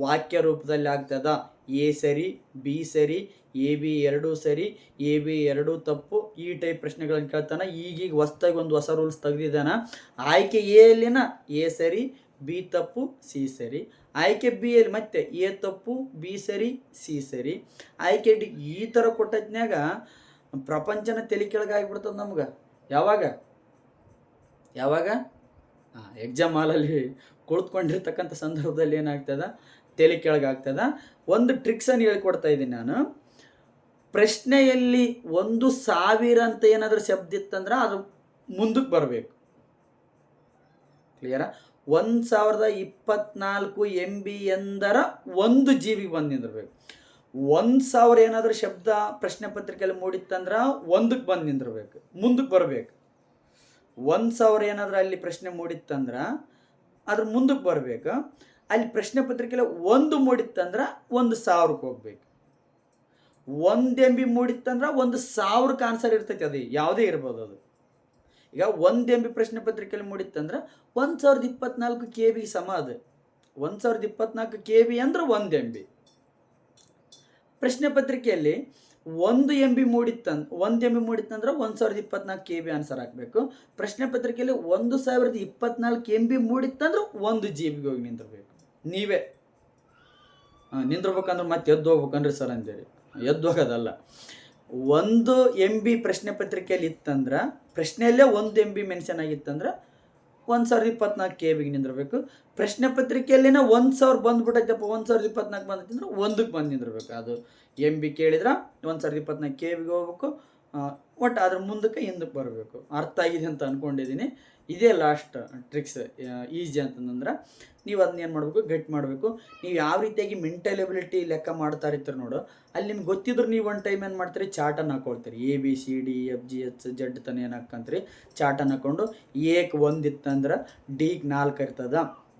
ವಾಕ್ಯ ರೂಪದಲ್ಲಿ ಆಗ್ತದ. A ಸರಿ, B ಸರಿ, AB ಎರಡೂ ಸರಿ, AB ಎರಡೂ ತಪ್ಪು, ಈ ಟೈಪ್ ಪ್ರಶ್ನೆಗಳನ್ನು ಕೇಳ್ತಾನೆ. ಈಗೀಗ ಹೊಸ್ದಾಗಿ ಒಂದು ಹೊಸ ರೂಲ್ಸ್ ತೆಗೆದಿದ್ದಾನ. ಆಯ್ಕೆ A ಯಲ್ಲಿನ A ಸರಿ, B ತಪ್ಪು, C ಸರಿ. ಆಯ್ಕೆ B ಯಲ್ಲಿ ಮತ್ತೆ A ತಪ್ಪು, B ಸರಿ, C ಸರಿ. ಆಯ್ಕೆ ಡಿ. ಈ ಥರ ಕೊಟ್ಟದ್ನ್ಯಾಗ ಪ್ರಪಂಚನ ತಲೆ ಕೆಳಗಾಗಿಬಿಡ್ತದೆ ನಮ್ಗೆ. ಯಾವಾಗ ಎಕ್ಸಾಮ್ ಹಾಲಲ್ಲಿ ಕುಳಿತುಕೊಂಡಿರ್ತಕ್ಕಂಥ ಸಂದರ್ಭದಲ್ಲಿ ಏನಾಗ್ತದ, ತಲೆ ಕೆಳಗಾಗ್ತದ. ಒಂದು ಟ್ರಿಕ್ಸನ್ನು ಹೇಳ್ಕೊಡ್ತಾ ಇದ್ದೀನಿ ನಾನು. ಪ್ರಶ್ನೆಯಲ್ಲಿ 1000 ಅಂತ ಏನಾದರೂ ಶಬ್ದ ಇತ್ತಂದ್ರೆ ಅದು ಮುಂದಕ್ಕೆ ಬರಬೇಕು. ಕ್ಲಿಯರಾ? 1024 MB ಎಂದರ 1 GB ಬಂದು ನಿಂದಿರ್ಬೇಕು. 1000 ಏನಾದರೂ ಶಬ್ದ ಪ್ರಶ್ನೆ ಪತ್ರಿಕೆಯಲ್ಲಿ ಮೂಡಿತ್ತಂದ್ರೆ 1ಕ್ಕೆ ಬಂದು ನಿಂದಿರ್ಬೇಕು, ಮುಂದಕ್ಕೆ ಬರಬೇಕು. 1000 ಏನಾದರೂ ಅಲ್ಲಿ ಪ್ರಶ್ನೆ ಮೂಡಿತ್ತಂದ್ರೆ ಅದ್ರ ಮುಂದಕ್ಕೆ ಬರಬೇಕು. ಅಲ್ಲಿ ಪ್ರಶ್ನೆ ಪತ್ರಿಕೆಯಲ್ಲಿ 1 ಮೂಡಿತ್ತಂದ್ರೆ 1000ಕ್ಕೆ ಹೋಗ್ಬೇಕು. 1 MB ಮೂಡಿತ್ತಂದ್ರೆ 1000ಕ್ಕೆ ಆನ್ಸರ್ ಇರ್ತೈತಿ. ಅದು ಯಾವುದೇ ಇರ್ಬೋದು. ಅದು ಈಗ 1 MB ಪ್ರಶ್ನೆ ಪತ್ರಿಕೆಯಲ್ಲಿ ಮೂಡಿತ್ತಂದ್ರೆ 1024 KB ಸಮ. ಅದು 1024 KB ಅಂದ್ರೆ 1 MB. ಪ್ರಶ್ನೆ ಪತ್ರಿಕೆಯಲ್ಲಿ 1 MB ಮೂಡಿತ್ತಂದ್ರೆ 1024 KB ಆನ್ಸರ್ ಹಾಕಬೇಕು. ಪ್ರಶ್ನೆ ಪತ್ರಿಕೆಯಲ್ಲಿ 1024 MB ಮೂಡಿತ್ತಂದ್ರೆ 1 GBಗೆ ಹೋಗಿ ನಿಂದಿರ್ಬೇಕು. ನೀವೇ ನಿಂದಿರ್ಬೇಕಂದ್ರೆ ಮತ್ತೆ ಎದ್ದು ಹೋಗ್ಬೇಕಂದ್ರೆ ಸರ್ ಅಂತೇಳಿ ಎದ್ದು ಹೋಗೋದಲ್ಲ. 1 MB ಪ್ರಶ್ನೆ ಪತ್ರಿಕೆಯಲ್ಲಿ ಇತ್ತಂದ್ರೆ, ಪ್ರಶ್ನೆಯಲ್ಲೇ 1 MB ಮೆನ್ಷನ್ ಆಗಿತ್ತಂದ್ರೆ 1024 KBಗೆ ನಿಂದಿರ್ಬೇಕು. ಪ್ರಶ್ನೆ ಪತ್ರಿಕೆಯಲ್ಲಿನ 1000 ಬಂದ್ಬಿಟ್ಟೈತಪ್ಪ, 1024 ಬಂದೈತಂದ್ರೆ 1ಕ್ಕೆ ಬಂದು ನಿಂದಿರ್ಬೇಕು. ಅದು MB ಕೇಳಿದ್ರೆ 1024 KBಗೆ ಹೋಗ್ಬೇಕು. ಒಟ್ಟು ಅದ್ರ ಮುಂದಕ್ಕೆ ಹಿಂದಕ್ಕೆ ಬರಬೇಕು. ಅರ್ಥ ಆಗಿದೆ ಅಂತ ಅಂದ್ಕೊಂಡಿದ್ದೀನಿ. ಇದೇ ಲಾಸ್ಟ್ ಟ್ರಿಕ್ಸ್, ಈಸಿ ಅಂತಂದ್ರೆ ನೀವು ಅದನ್ನ ಏನು ಮಾಡಬೇಕು, ಗಟ್ ಮಾಡಬೇಕು. ನೀವು ಯಾವ ರೀತಿಯಾಗಿ ಮೆಂಟಲ್ ಎಬಿಲಿಟಿ ಲೆಕ್ಕ ಮಾಡ್ತಾ ಇರ್ತೀರಿ ನೋಡು, ಅಲ್ಲಿ ನಿಮ್ಗೆ ಗೊತ್ತಿದ್ರು ನೀವು ಒಂದು ಟೈಮ್ ಏನು ಮಾಡ್ತೀರಿ, ಚಾರ್ಟನ್ನು ಹಾಕೊಳ್ತೀರಿ. ABCDEFGH ತನ ಏನು ಹಾಕಂತೀರಿ, ಚಾರ್ಟನ್ನು ಹಾಕ್ಕೊಂಡು Aಕ್ಕೆ 1 ಇತ್ತಂದ್ರೆ Dಗೆ 4 ಇರ್ತದ.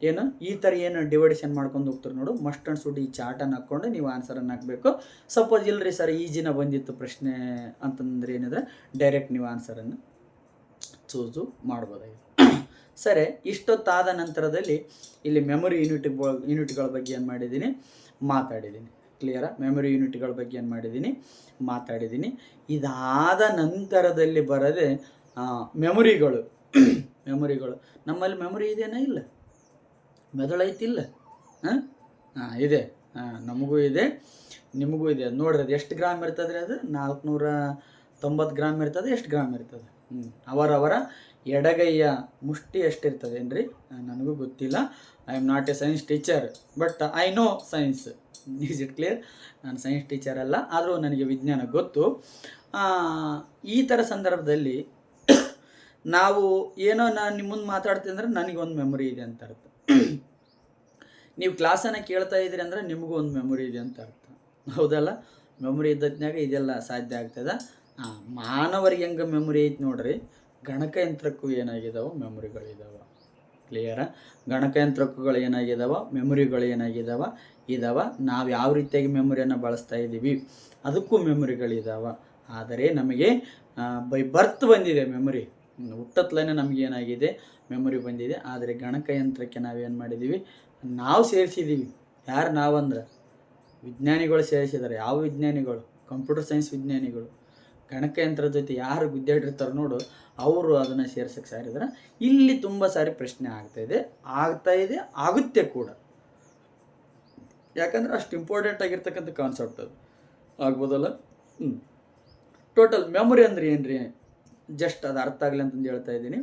ಏನು ಈ ಥರ ಏನು ಡಿವೈಡೇಷನ್ ಮಾಡ್ಕೊಂಡು ಹೋಗ್ತಾರೆ ನೋಡು, ಮಸ್ಟ್ ಆ್ಯಂಡ್ ಶುಡ್ ಈ ಚಾರ್ಟನ್ನು ಹಾಕ್ಕೊಂಡು ನೀವು ಆನ್ಸರನ್ನು ಹಾಕಬೇಕು. ಸಪೋಸ್ ಇಲ್ಲರಿ ಸರ್ ಈಜಿನ ಬಂದಿತ್ತು ಪ್ರಶ್ನೆ ಅಂತಂದ್ರೆ ಏನಿದ್ರೆ ಡೈರೆಕ್ಟ್ ನೀವು ಆನ್ಸರನ್ನು ಚೂಸು ಮಾಡ್ಬೋದಾಗಿದೆ. ಸರಿ, ಇಷ್ಟೊತ್ತಾದ ನಂತರದಲ್ಲಿ ಇಲ್ಲಿ ಮೆಮೊರಿ ಯೂನಿಟ್ಗಳ ಬಗ್ಗೆ ಏನು ಮಾಡಿದ್ದೀನಿ, ಮಾತಾಡಿದ್ದೀನಿ. ಕ್ಲಿಯರಾ? ಮೆಮೊರಿ ಯೂನಿಟ್ಗಳ ಬಗ್ಗೆ ಏನು ಮಾಡಿದ್ದೀನಿ, ಮಾತಾಡಿದ್ದೀನಿ. ಇದಾದ ನಂತರದಲ್ಲಿ ಬರದೆ ಮೆಮೊರಿಗಳು ನಮ್ಮಲ್ಲಿ ಮೆಮೊರಿ ಇದೆಯಾ? ಇಲ್ಲ. ಮೆದುಳೈತಿಲ್ಲ? ಇದೆ. ನಮಗೂ ಇದೆ, ನಿಮಗೂ ಇದೆ. ನೋಡ್ರಿ ಅದು ಎಷ್ಟು ಗ್ರಾಮ್ ಇರ್ತದೆ? ಅದು 490 ಗ್ರಾಮ್ ಇರ್ತದೆ. ಎಷ್ಟು ಗ್ರಾಮ್ ಇರ್ತದೆ? ಅವರವರ ಎಡಗೈಯ ಮುಷ್ಟಿ ಎಷ್ಟಿರ್ತದೆ ಏನ್ರಿ? ನನಗೂ ಗೊತ್ತಿಲ್ಲ. I am not A science teacher, but I know science. Is it clear? ನಾನು ಸೈನ್ಸ್ ಟೀಚರ್ ಅಲ್ಲ, ಆದರೂ ನನಗೆ ವಿಜ್ಞಾನ ಗೊತ್ತು. ಈ ಥರ ಸಂದರ್ಭದಲ್ಲಿ ನಾವು ಏನೋ ನಾನು ನಿಮ್ಮ ಮುಂದೆ ಮಾತಾಡ್ತೀನಿ ಅಂದರೆ ನನಗೊಂದು ಮೆಮೊರಿ ಇದೆ ಅಂತ ಅರ್ಥ. ನೀವು ಕ್ಲಾಸನ್ನು ಕೇಳ್ತಾ ಇದ್ದೀರಿ ಅಂದ್ರೆ ನಿಮಗೂ ಒಂದು ಮೆಮೊರಿ ಇದೆ ಅಂತ ಅರ್ಥ, ಹೌದಲ್ಲ? ಮೆಮೊರಿ ಇದ್ದತ್ನಾಗ ಇದೆಲ್ಲ ಸಾಧ್ಯ ಆಗ್ತದೆ. ಮಾನವರಿಗೆ ಹೆಂಗೆ ಮೆಮೊರಿ ಐತಿ ನೋಡ್ರಿ, ಗಣಕಯಂತ್ರಕ್ಕೂ ಏನಾಗಿದ್ದಾವೆ, ಮೆಮೊರಿಗಳಿದ್ದಾವೆ. ಕ್ಲಿಯರಾ? ಗಣಕಯಂತ್ರಕ್ಕುಗಳು ಏನಾಗಿದ್ದಾವೆ, ಮೆಮೊರಿಗಳು ಏನಾಗಿದ್ದಾವೆ, ಇದ್ದಾವೆ. ನಾವು ಯಾವ ರೀತಿಯಾಗಿ ಮೆಮೊರಿಯನ್ನು ಬಳಸ್ತಾ ಇದ್ದೀವಿ ಅದಕ್ಕೂ ಮೆಮೊರಿಗಳಿದ್ದಾವೆ. ಆದರೆ ನಮಗೆ ಬೈ ಬರ್ತ್ ಬಂದಿದೆ ಮೆಮೊರಿ, ಹುಟ್ಟತ್ಲೇ ನಮಗೇನಾಗಿದೆ, ಮೆಮೊರಿ ಬಂದಿದೆ. ಆದರೆ ಗಣಕಯಂತ್ರಕ್ಕೆ ನಾವೇನು ಮಾಡಿದ್ದೀವಿ, ನಾವು ಸೇರಿಸಿದ್ದೀವಿ. ಯಾರು ನಾವಂದ್ರೆ ವಿಜ್ಞಾನಿಗಳು ಸೇರಿಸಿದ್ದಾರೆ. ಯಾವ ವಿಜ್ಞಾನಿಗಳು? ಕಂಪ್ಯೂಟರ್ ಸೈನ್ಸ್ ವಿಜ್ಞಾನಿಗಳು. ಗಣಕಯಂತ್ರದ ಜೊತೆ ಯಾರು ಗುದ್ದಾಡಿರ್ತಾರೆ ನೋಡು, ಅವರು ಅದನ್ನು ಸೇರ್ಸಕ್ಕೆ ಸಾರಿದ್ರೆ. ಇಲ್ಲಿ ತುಂಬ ಸಾರಿ ಪ್ರಶ್ನೆ ಆಗ್ತಾಯಿದೆ, ಆಗುತ್ತೆ ಕೂಡ. ಯಾಕಂದ್ರೆ ಅಷ್ಟು ಇಂಪಾರ್ಟೆಂಟ್ ಆಗಿರ್ತಕ್ಕಂಥ ಕಾನ್ಸೆಪ್ಟ್ ಅದು, ಆಗ್ಬೋದಲ್ಲ? ಟೋಟಲ್ ಮೆಮೊರಿ ಅಂದ್ರೆ ಏನ್ರಿ, ಜಸ್ಟ್ ಅದು ಅರ್ಥ ಆಗಲಿ ಅಂತಂದು ಹೇಳ್ತಾ ಇದ್ದೀನಿ.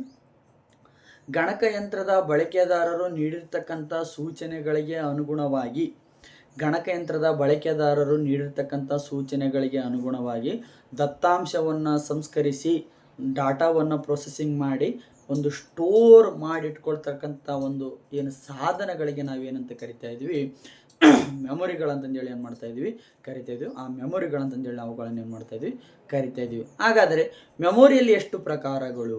ಗಣಕಯಂತ್ರದ ಬಳಕೆದಾರರು ನೀಡಿರ್ತಕ್ಕಂಥ ಸೂಚನೆಗಳಿಗೆ ಅನುಗುಣವಾಗಿ ದತ್ತಾಂಶವನ್ನು ಸಂಸ್ಕರಿಸಿ ಡಾಟಾವನ್ನು ಪ್ರೊಸೆಸಿಂಗ್ ಮಾಡಿ ಒಂದು ಸ್ಟೋರ್ ಮಾಡಿಟ್ಕೊಳ್ತಕ್ಕಂಥ ಒಂದು ಏನು ಸಾಧನಗಳಿಗೆ ನಾವೇನಂತ ಕರಿತಾ ಇದ್ವಿ, ಮೆಮೊರಿಗಳಂತಂದೇಳಿ ಏನು ಮಾಡ್ತಾ ಇದ್ವಿ, ಕರಿತಾ ಇದ್ವಿ. ಆ ಮೆಮೊರಿಗಳಂತಂದೇಳಿ ಅವುಗಳನ್ನು ಏನು ಮಾಡ್ತಾ ಇದ್ವಿ, ಕರಿತಾ ಇದ್ವಿ. ಹಾಗಾದರೆ ಮೆಮೊರಿಯಲ್ಲಿ ಎಷ್ಟು ಪ್ರಕಾರಗಳು?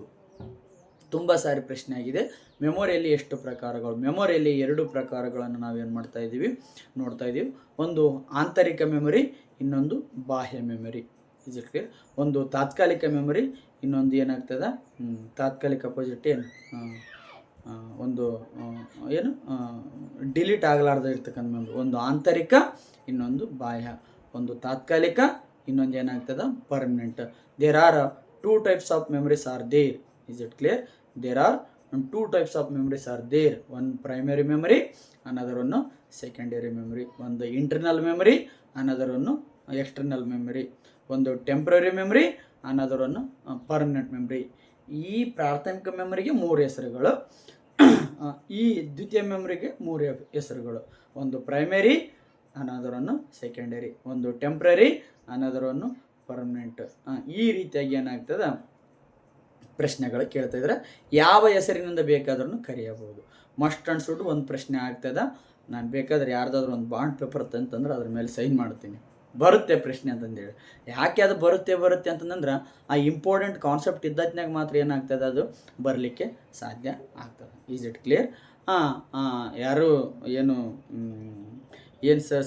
ತುಂಬ ಸಾರಿ ಪ್ರಶ್ನೆ ಆಗಿದೆ. ಮೆಮೊರಿಯಲ್ಲಿ ಎಷ್ಟು ಪ್ರಕಾರಗಳು? ಮೆಮೊರಿಯಲ್ಲಿ 2 ಪ್ರಕಾರಗಳನ್ನು ನಾವೇನು ಮಾಡ್ತಾ ಇದ್ದೀವಿ, ನೋಡ್ತಾ ಇದ್ದೀವಿ. ಒಂದು ಆಂತರಿಕ ಮೆಮೊರಿ, ಇನ್ನೊಂದು ಬಾಹ್ಯ ಮೆಮೊರಿ. Is it clear? ಒಂದು ತಾತ್ಕಾಲಿಕ ಮೆಮೊರಿ, ಇನ್ನೊಂದು ಏನಾಗ್ತದೆ, ತಾತ್ಕಾಲಿಕ ಅಪೋಸಿಟ್ ಏನು, ಒಂದು ಏನು ಡಿಲೀಟ್ ಆಗಲಾರ್ದ ಇರ್ತಕ್ಕಂಥ ಮೆಮೊರಿ. ಒಂದು ಆಂತರಿಕ, ಇನ್ನೊಂದು ಬಾಹ್ಯ. ಒಂದು ತಾತ್ಕಾಲಿಕ, ಇನ್ನೊಂದು ಏನಾಗ್ತದೆ, permanent. There are 2 types of memories are there. Is it clear? There are 2 types of memories are there. One primary memory, another one secondary memory. One the internal memory, another one external memory. One the temporary memory, another one permanent memory. ಈ ಪ್ರಾಥಮಿಕ ಮೆಮೊರಿಗೆ 3 ಹೆಸರುಗಳು, ಈ ದ್ವಿತೀಯ ಮೆಮೊರಿಗೆ 3 ಹೆಸರುಗಳು. ಒಂದು primary, another one secondary. ಒಂದು temporary, another one permanent. ಈ ರೀತಿಯಾಗಿ ಏನಾಗ್ತದೆ, ಪ್ರಶ್ನೆಗಳು ಕೇಳ್ತಾ ಇದ್ರೆ ಯಾವ ಹೆಸರಿನಿಂದ ಬೇಕಾದ್ರೂ ಕರೆಯಬಹುದು. ಮಸ್ಟ್ ಆ್ಯಂಡ್ ಶುಡ್ ಒಂದು ಪ್ರಶ್ನೆ ಆಗ್ತದೆ. ನಾನು ಬೇಕಾದ್ರೆ ಯಾರ್ದಾದ್ರೂ ಒಂದು ಬಾಂಡ್ ಪೇಪರ್ ತಂತಂದ್ರೆ ಅದ್ರ ಮೇಲೆ ಸೈನ್ ಮಾಡ್ತೀನಿ, ಬರುತ್ತೆ ಪ್ರಶ್ನೆ ಅಂತಂದೇಳಿ. ಯಾಕೆ ಅದು ಬರುತ್ತೆ ಅಂತಂದ್ರೆ ಆ ಇಂಪಾರ್ಟೆಂಟ್ ಕಾನ್ಸೆಪ್ಟ್ ಇದ್ದತ್ನಾಗ ಮಾತ್ರ ಏನಾಗ್ತದೆ, ಅದು ಬರಲಿಕ್ಕೆ ಸಾಧ್ಯ ಆಗ್ತದೆ. Is it clear? ಯಾರು ಏನು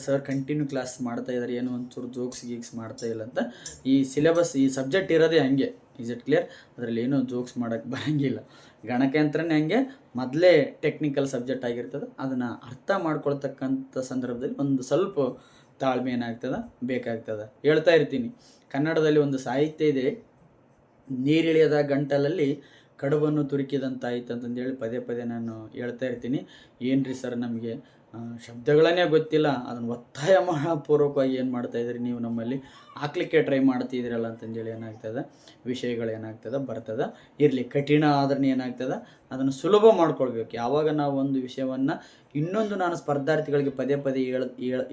ಸರ್ ಕಂಟಿನ್ಯೂ ಕ್ಲಾಸ್ ಮಾಡ್ತಾ ಇದ್ದಾರೆ, ಏನು ಒಂಚೂರು ಜೋಕ್ಸ್ ಮಾಡ್ತಾ ಇಲ್ಲ ಅಂತ. ಈ ಸಿಲೆಬಸ್, ಈ ಸಬ್ಜೆಕ್ಟ್ ಇರೋದೇ ಹಂಗೆ. Is it clear? ಅದರಲ್ಲಿ ಏನೂ ಜೋಕ್ಸ್ ಮಾಡೋಕ್ಕೆ ಬರೋಂಗಿಲ್ಲ. ಗಣಕಯಂತ್ರನೇ ಹಂಗೆ, ಮೊದಲೇ ಟೆಕ್ನಿಕಲ್ ಸಬ್ಜೆಕ್ಟ್ ಆಗಿರ್ತದೆ. ಅದನ್ನು ಅರ್ಥ ಮಾಡ್ಕೊಳ್ತಕ್ಕಂಥ ಸಂದರ್ಭದಲ್ಲಿ ಒಂದು ಸ್ವಲ್ಪ ತಾಳ್ಮೆ ಏನಾಗ್ತದೆ, ಬೇಕಾಗ್ತದೆ. ಹೇಳ್ತಾ ಇರ್ತೀನಿ, ಕನ್ನಡದಲ್ಲಿ ಒಂದು ಸಾಹಿತ್ಯ ಇದೆ, ನೀರಿಳಿಯದ ಗಂಟಲಲ್ಲಿ ಕಡುಬನ್ನು ತುರುಕಿದಂತಾಯ್ತು ಅಂತಂದೇಳಿ ಪದೇ ನಾನು ಹೇಳ್ತಾ ಇರ್ತೀನಿ. ಏನ್ರಿ ಸರ್, ನಮಗೆ ಶಬ್ದಗಳನ್ನೇ ಗೊತ್ತಿಲ್ಲ, ಅದನ್ನು ಒತ್ತಾಯ ಪೂರ್ವಕವಾಗಿ ಏನು ಮಾಡ್ತಾಯಿದ್ರಿ ನೀವು, ನಮ್ಮಲ್ಲಿ ಹಾಕ್ಲಿಕ್ಕೆ ಟ್ರೈ ಮಾಡ್ತಿದ್ದೀರಲ್ಲ ಅಂತಂದೇಳಿ ಏನಾಗ್ತದೆ, ವಿಷಯಗಳು ಏನಾಗ್ತದೆ, ಬರ್ತದೆ. ಇರಲಿ, ಕಠಿಣ ಆದ್ರೆ ಏನಾಗ್ತದೆ, ಅದನ್ನು ಸುಲಭ ಮಾಡ್ಕೊಳ್ಬೇಕು. ಯಾವಾಗ ನಾವು ಒಂದು ವಿಷಯವನ್ನು ಇನ್ನೊಂದು, ನಾನು ಸ್ಪರ್ಧಾರ್ಥಿಗಳಿಗೆ ಪದೇ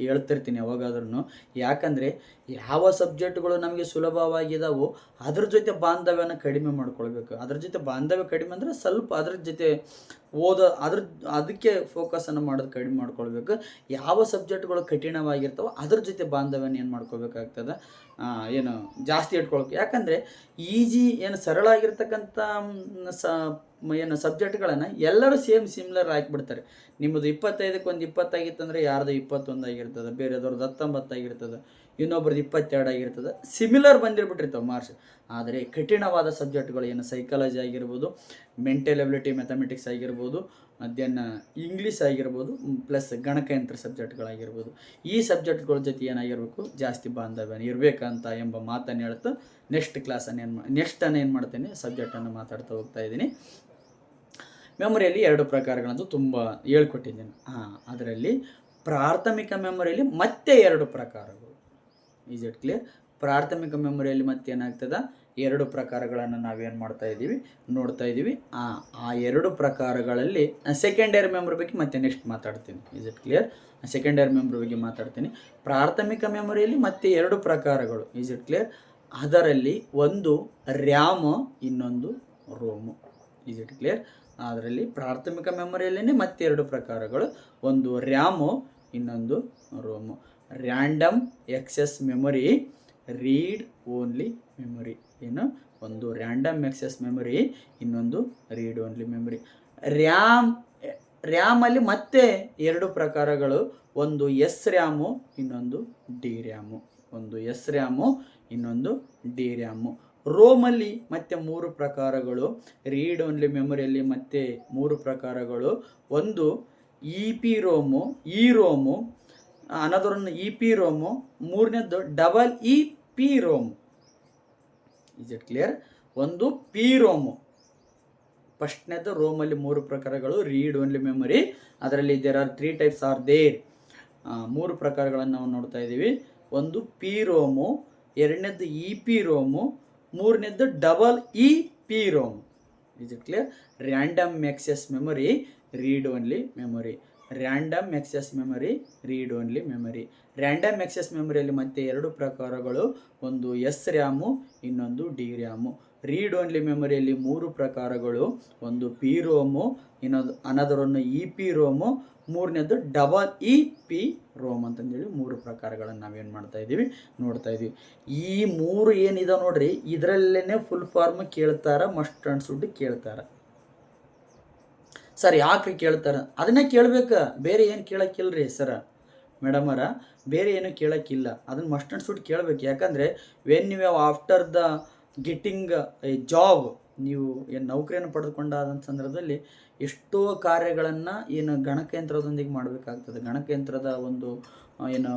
ಹೇಳ್ತಿರ್ತೀನಿ ಯಾವಾಗಾದ್ರೂ. ಯಾಕಂದರೆ ಯಾವ ಸಬ್ಜೆಕ್ಟ್ಗಳು ನಮಗೆ ಸುಲಭವಾಗಿದ್ದಾವೋ ಅದ್ರ ಜೊತೆ ಬಾಂಧವ್ಯನ ಕಡಿಮೆ ಮಾಡ್ಕೊಳ್ಬೇಕು. ಅದ್ರ ಜೊತೆ ಬಾಂಧವ್ಯ ಕಡಿಮೆ ಅಂದರೆ ಸ್ವಲ್ಪ ಅದ್ರ ಜೊತೆ ಅದಕ್ಕೆ ಫೋಕಸನ್ನು ಮಾಡೋದು ಕಡಿಮೆ ಮಾಡ್ಕೊಳ್ಬೇಕು. ಯಾವ ಸಬ್ಜೆಕ್ಟ್ಗಳು ಕಠಿಣವಾಗಿರ್ತಾವೋ ಅದ್ರ ಜೊತೆ ಬಾಂಧವ್ಯನ ಏನು ಮಾಡ್ಕೋಬೇಕಾಗ್ತದೆ, ಏನು ಜಾಸ್ತಿ ಇಟ್ಕೊಳ್ಬೇಕು. ಯಾಕಂದರೆ ಈಜಿ ಏನು ಸರಳ ಆಗಿರ್ತಕ್ಕಂಥ ಏನು ಸಬ್ಜೆಕ್ಟ್ಗಳನ್ನು ಎಲ್ಲರೂ ಸಿಮಿಲರ್ ಹಾಕಿಬಿಡ್ತಾರೆ. ನಿಮ್ಮದು 25ಕ್ಕೆ ಒಂದು 20 ಆಗಿತ್ತಂದರೆ ಯಾರ್ದು 21 ಆಗಿರ್ತದೆ, ಬೇರೆದವ್ರದ್ದು 19 ಆಗಿರ್ತದೆ, ಇನ್ನೊಬ್ರದ್ದು 22 ಆಗಿರ್ತದೆ. ಸಿಮಿಲರ್ ಬಂದಿರ್ಬಿಟ್ಟಿರ್ತಾವೆ ಮಾರ್ಕ್ಸ್. ಆದರೆ ಕಠಿಣವಾದ ಸಬ್ಜೆಕ್ಟ್ಗಳು ಏನು ಸೈಕಾಲಜಿ ಆಗಿರ್ಬೋದು, ಮೆಂಟಲ್ ಎಬಿಲಿಟಿ ಮ್ಯಾಥಮೆಟಿಕ್ಸ್ ಆಗಿರ್ಬೋದು, ದೆನ್ ಇಂಗ್ಲೀಷ್ ಆಗಿರ್ಬೋದು, ಪ್ಲಸ್ ಗಣಕಯಂತ್ರ ಸಬ್ಜೆಕ್ಟ್ಗಳಾಗಿರ್ಬೋದು, ಈ ಸಬ್ಜೆಕ್ಟ್ಗಳ ಜೊತೆ ಏನಾಗಿರಬೇಕು, ಜಾಸ್ತಿ ಬಾಂಧವ್ಯ ಇರಬೇಕಂತ ಎಂಬ ಮಾತನ್ನು ಹೇಳ್ತಾ ನೆಕ್ಸ್ಟ್ ಏನು ಮಾಡ್ತೇನೆ, ಸಬ್ಜೆಕ್ಟನ್ನು ಮಾತಾಡ್ತಾ ಹೋಗ್ತಾ ಇದ್ದೀನಿ. ಮೆಮೊರಿಯಲ್ಲಿ 2 ಪ್ರಕಾರಗಳಂತೂ ತುಂಬ ಹೇಳ್ಕೊಟ್ಟಿದ್ದೀನಿ. ಅದರಲ್ಲಿ ಪ್ರಾಥಮಿಕ ಮೆಮೊರಿಯಲ್ಲಿ ಮತ್ತೆ 2 ಪ್ರಕಾರಗಳು. Is it clear? ಪ್ರಾಥಮಿಕ ಮೆಮೊರಿಯಲ್ಲಿ ಮತ್ತೇನಾಗ್ತದೆ, 2 ಪ್ರಕಾರಗಳನ್ನು ನಾವೇನು ಮಾಡ್ತಾ ಇದ್ದೀವಿ, ನೋಡ್ತಾ ಇದ್ದೀವಿ. ಆ 2 ಪ್ರಕಾರಗಳಲ್ಲಿ ಸೆಕೆಂಡರಿ ಮೆಮೊರಿ ಬಗ್ಗೆ ಮತ್ತೆ ನೆಕ್ಸ್ಟ್ ಮಾತಾಡ್ತೀನಿ. Is it clear? Secondary memory ಬಗ್ಗೆ ಮಾತಾಡ್ತೀನಿ. ಪ್ರಾಥಮಿಕ ಮೆಮೊರಿಯಲ್ಲಿ ಮತ್ತೆ 2 ಪ್ರಕಾರಗಳು. Is it clear? ಅದರಲ್ಲಿ ಒಂದು ರ್ಯಾಮ್, ಇನ್ನೊಂದು ರೋಮು. Is it clear? ಅದರಲ್ಲಿ ಪ್ರಾಥಮಿಕ ಮೆಮೊರಿಯಲ್ಲೇ ಮತ್ತೆ 2 ಪ್ರಕಾರಗಳು, ಒಂದು ರ್ಯಾಮು, ಇನ್ನೊಂದು ROM. Random access memory, read only memory. ಏನು, ಒಂದು ರ್ಯಾಂಡಮ್ ಎಕ್ಸೆಸ್ ಮೆಮೊರಿ, ಇನ್ನೊಂದು ರೀಡ್ ಓನ್ಲಿ ಮೆಮೊರಿ. ರ್ಯಾಮಲ್ಲಿ ಮತ್ತೆ 2 ಪ್ರಕಾರಗಳು, ಒಂದು ಎಸ್ ರ್ಯಾಮು, ಇನ್ನೊಂದು ಡಿ ರ್ಯಾಮು. ಒಂದು ಎಸ್ ರ್ಯಾಮು, ಇನ್ನೊಂದು ಡಿ ರ್ಯಾಮು. ರೋಮಲ್ಲಿ ಮತ್ತೆ 3 ಪ್ರಕಾರಗಳು, ರೀಡ್ ಓನ್ಲಿ ಮೆಮೊರಿಯಲ್ಲಿ ಮತ್ತೆ 3 ಪ್ರಕಾರಗಳು, ಒಂದು E P ROM, E ROM, ಅನದರನ್ನು ಇ ಪಿ ರೋಮು, ಮೂರನೇದ್ದು double E P ROM. Is it clear? ಒಂದು ಪಿ ರೋಮು. ಫಸ್ಟ್ನೇದು ರೋಮಲ್ಲಿ 3 ಪ್ರಕಾರಗಳು, ರೀಡ್ ಓನ್ಲಿ ಮೆಮೊರಿ. ಅದರಲ್ಲಿ there are 3 types are there. 3 ಪ್ರಕಾರಗಳನ್ನು ನಾವು ನೋಡ್ತಾ ಇದ್ದೀವಿ. ಒಂದು ಪಿ ರೋಮು, ಎರಡನೇದ್ದು ಇ ಪಿ ರೋಮು, ಮೂರನೇದ್ದು double E P ROM. Is it clear? Random access memory, read only memory. Random access memory, read only memory. Random access ಮೆಮೊರಿಯಲ್ಲಿ ಮತ್ತೆ 2 ಪ್ರಕಾರಗಳು, ಒಂದು ಎಸ್ ರ್ಯಾಮು, ಇನ್ನೊಂದು ಡಿ ರ್ಯಾಮು. ರೀಡ್ ಓನ್ಲಿ ಮೆಮೊರಿಯಲ್ಲಿ 3 ಪ್ರಕಾರಗಳು, ಒಂದು P ROM, ಇನ್ನೊಂದು ಅನದರನ್ನು E P ರೋಮು, ಮೂರನೇದು double E P Rome ಅಂತಂದೇಳಿ 3 ಪ್ರಕಾರಗಳನ್ನು ನಾವೇನು ಮಾಡ್ತಾ ಇದ್ದೀವಿ, ನೋಡ್ತಾ ಇದ್ದೀವಿ. ಈ 3 ಏನಿದೆ ನೋಡ್ರಿ, ಇದರಲ್ಲೇ ಫುಲ್ ಫಾರ್ಮ್ ಕೇಳ್ತಾರ, ಮಸ್ಟ್ ಅಂಡ್ ಶುಡ್ ಕೇಳ್ತಾರ. ಸರ್ ಯಾಕ್ರಿ ಕೇಳ್ತಾರ? ಅದನ್ನೇ ಕೇಳ್ಬೇಕು, ಬೇರೆ ಏನು ಕೇಳೋಕ್ಕಿಲ್ರಿ ಸರ, ಮೇಡಮರ, ಬೇರೆ ಏನು ಕೇಳೋಕ್ಕಿಲ್ಲ. ಅದನ್ನು ಮಸ್ಟ್ ಆ್ಯಂಡ್ ಶುಡ್ ಕೇಳಬೇಕು. ಯಾಕಂದರೆ when you have after the getting a job, ನೀವು ಏನು ನೌಕರಿಯನ್ನು ಪಡೆದುಕೊಂಡಾದ ಸಂದರ್ಭದಲ್ಲಿ ಎಷ್ಟೋ ಕಾರ್ಯಗಳನ್ನು ಏನು ಗಣಕಯಂತ್ರದೊಂದಿಗೆ ಮಾಡಬೇಕಾಗ್ತದೆ. ಗಣಕಯಂತ್ರದ ಒಂದು ಏನು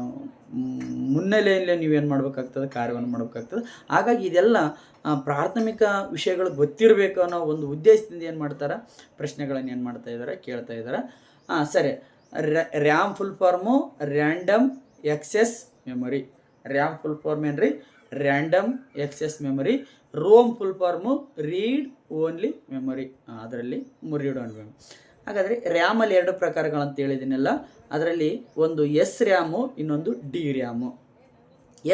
ಮುನ್ನೆಲೆಯಲ್ಲೇ ನೀವೇನು ಮಾಡಬೇಕಾಗ್ತದೆ, ಕಾರ್ಯವನ್ನು ಮಾಡಬೇಕಾಗ್ತದೆ. ಹಾಗಾಗಿ ಇದೆಲ್ಲ ಪ್ರಾಥಮಿಕ ವಿಷಯಗಳು ಗೊತ್ತಿರಬೇಕು ಅನ್ನೋ ಒಂದು ಉದ್ದೇಶದಿಂದ ಏನು ಮಾಡ್ತಾರೆ, ಪ್ರಶ್ನೆಗಳನ್ನು ಏನು ಮಾಡ್ತಾ ಇದ್ದಾರೆ, ಕೇಳ್ತಾ ಇದ್ದಾರೆ. ಸರಿ, RAM full form random access memory. RAM full form ಏನ್ರಿ? Random access memory. ROM full form read only memory. ಅದರಲ್ಲಿ ರೀಡ್ ಓನ್ಲಿ ಮೆಮೊರಿ. ಹಾಗಾದರೆ ರ್ಯಾಮಲ್ಲಿ 2 ಪ್ರಕಾರಗಳಂತ ಹೇಳಿದ್ದೀನಲ್ಲ, ಅದರಲ್ಲಿ ಒಂದು ಎಸ್ ರ್ಯಾಮು, ಇನ್ನೊಂದು ಡಿ ರ್ಯಾಮು.